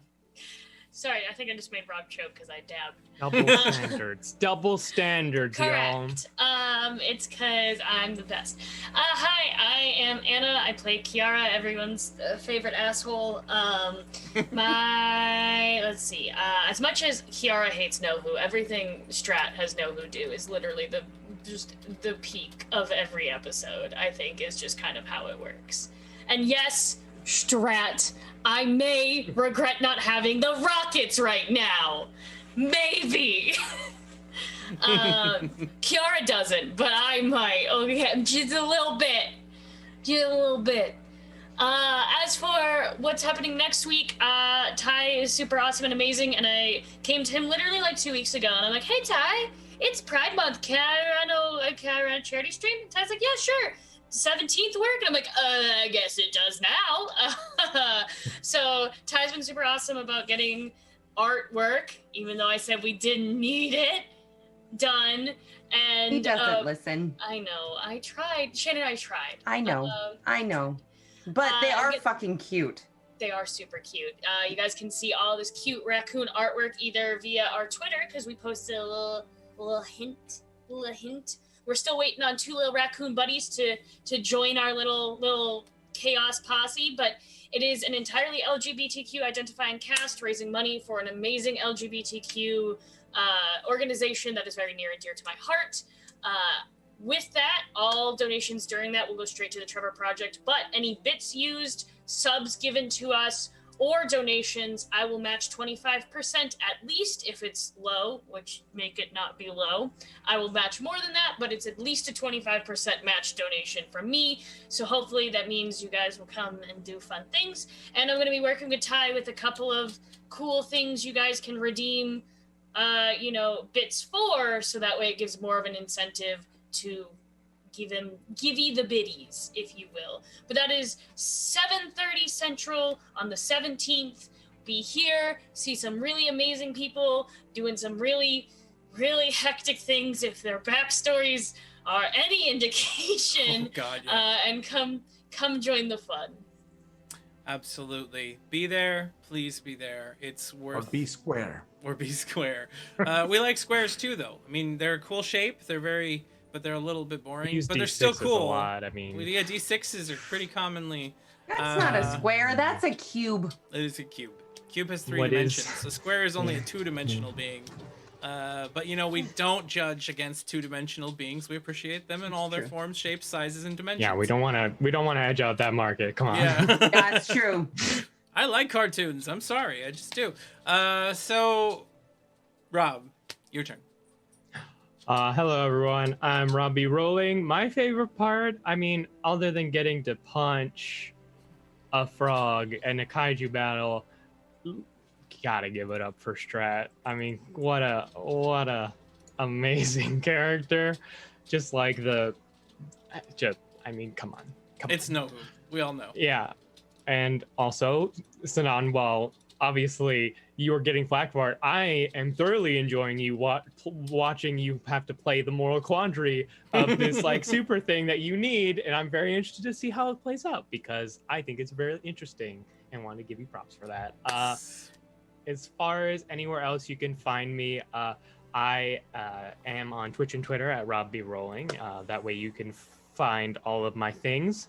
Sorry, I think I just made Rob choke because I dabbed. Double standards, Correct. y'all. It's because I'm the best. Hi, I am Anna. I play Kiara, everyone's favorite asshole. Let's see. As much as Kiara hates Nohu, everything Strat has Nohu do is literally just the peak of every episode, I think, is just kind of how it works. And yes, Strat, I may regret not having the rockets right now. Maybe. Kiara doesn't, but I might. Oh yeah, just a little bit. As for what's happening next week, Ty is super awesome and amazing, and I came to him literally like 2 weeks ago, and I'm like, hey Ty, it's Pride Month. Can I run a charity stream? And Ty's like, yeah, sure. 17th work? And I'm like, I guess it does now. So Ty's been super awesome about getting artwork, even though I said we didn't need it, done. And he doesn't listen. I know. I tried. Shannon, I tried. I know. But they are fucking cute. They are super cute. You guys can see all this cute raccoon artwork either via our Twitter, because we posted a little hint. We're still waiting on 2 little raccoon buddies to join our little chaos posse, but it is an entirely LGBTQ identifying cast raising money for an amazing LGBTQ organization that is very near and dear to my heart. With that, all donations during that will go straight to the Trevor Project, but any bits used, subs given to us, or donations, I will match 25% at least if it's low, which make it not be low. I will match more than that, but it's at least a 25% match donation from me. So hopefully that means you guys will come and do fun things. And I'm going to be working with Ty with a couple of cool things you guys can redeem, bits for, so that way it gives more of an incentive to give you the biddies, if you will. But that is 7:30 Central on the 17th. Be here, see some really amazing people doing some really, really hectic things if their backstories are any indication. Oh, God, yeah. And come join the fun. Absolutely. Be there. Please be there. It's worth... Or be square. Or be square. We like squares too, though. I mean, they're a cool shape. They're very... But they're a little bit boring. But they're still cool. A lot. I mean... Yeah, D6s are pretty commonly... That's not a square. That's a cube. It is a cube. Cube has 3 dimensions. A square is only a 2-dimensional being. But, we don't judge against 2-dimensional beings. We appreciate them in all their forms, shapes, sizes, and dimensions. Yeah, we don't want to edge out that market. Come on. Yeah. That's true. I like cartoons. I'm sorry. I just do. So, Rob, your turn. Hello, everyone. I'm Robbie Rolling. My favorite part, other than getting to punch a frog in a kaiju battle, gotta give it up for Strat. What a amazing character. Just like come on. It's Nobu. We all know. Yeah. And also, Sinan, while obviously you're getting flack for it, I am thoroughly enjoying you watching you have to play the moral quandary of this super thing that you need, and I'm very interested to see how it plays out because I think it's very interesting and want to give you props for that. As far as anywhere else you can find me, I am on Twitch and Twitter at RobBRolling. That way you can find all of my things.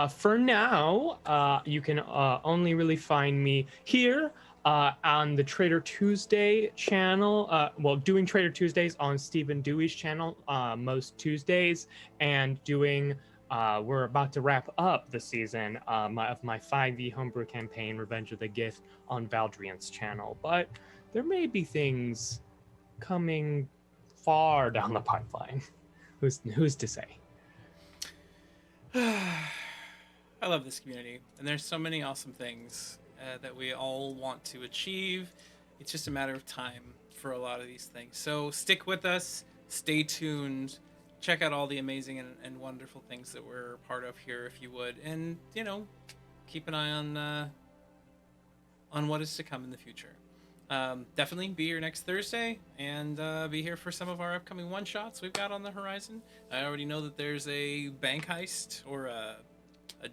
For now, you can only really find me here on the Trader Tuesday channel. Doing Trader Tuesdays on Stephen Dewey's channel most Tuesdays, and doing we're about to wrap up the season of my 5e homebrew campaign, Revenge of the Gift, on Valdrian's channel. But there may be things coming far down the pipeline. Who's to say? I love this community, and there's so many awesome things that we all want to achieve. It's just a matter of time for a lot of these things. So stick with us, stay tuned, check out all the amazing and wonderful things that we're part of here, if you would, and keep an eye on what is to come in the future. Definitely be here next Thursday, and be here for some of our upcoming one-shots we've got on the horizon. I already know that there's a bank heist or a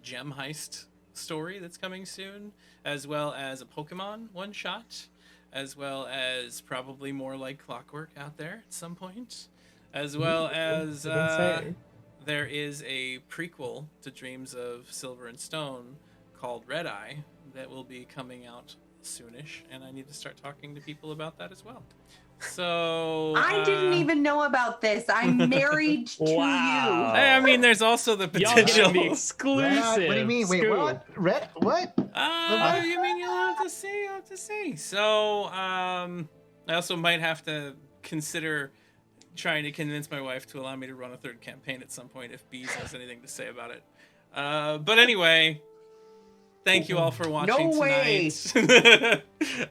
gem heist story that's coming soon, as well as a Pokemon one-shot, as well as probably more like Clockwork out there at some point, as well as there is a prequel to Dreams of Silver and Stone called Red Eye that will be coming out soonish, and I need to start talking to people about that as well. So I didn't even know about this. I'm married to you. There's also the potential. Be exclusive. What do you mean? Wait, what? Red? What? You mean you'll have to see? You'll have to see. So I also might have to consider trying to convince my wife to allow me to run a 3rd campaign at some point if Bees has anything to say about it. But anyway. Thank you all for watching tonight.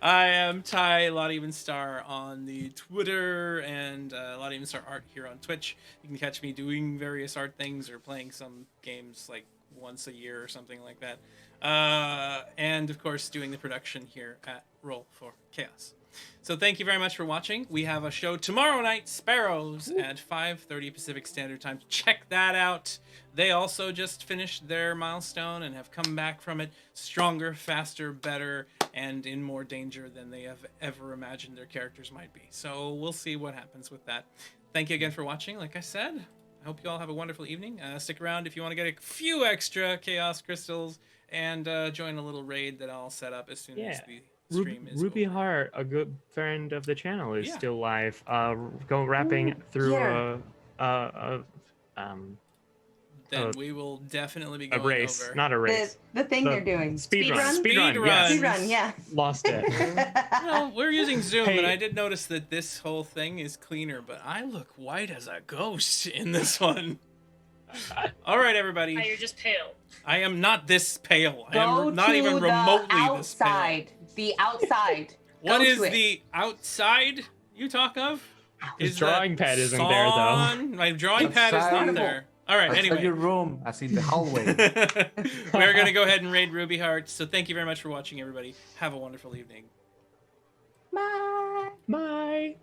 I am Ty, Lot Even Star on the Twitter, and Lot Even Star Art here on Twitch. You can catch me doing various art things or playing some games like once a year or something like that. And of course, doing the production here at Roll for Chaos. So thank you very much for watching. We have a show tomorrow night, Sparrows, at 5:30 Pacific Standard Time. Check that out. They also just finished their milestone and have come back from it stronger, faster, better, and in more danger than they have ever imagined their characters might be. So we'll see what happens with that. Thank you again for watching. Like I said, I hope you all have a wonderful evening. Stick around if you want to get a few extra Chaos Crystals and join a little raid that I'll set up as soon as the stream is Ruby over. Hart, a good friend of the channel, is still live. Go rapping through then we will definitely be A going race, over. not a race. The thing they're doing. Speed run. Speed Yes. run. Speedrun, yeah. Lost it. Well, we're using Zoom, Hey. and I did notice that this whole thing is cleaner, but I look white as a ghost in this one. All right, everybody. Oh, you're just pale. I am not this pale. I Go am not to even the remotely outside. The outside. What Go is to it. the outside you talk of? His Is drawing that pad isn't there, though. Sawn? My drawing pad is not Outside. there. All right, That's anyway. your room, as in the hallway. We're going to go ahead and raid Ruby Hearts. So thank you very much for watching, everybody. Have a wonderful evening. Bye. Bye.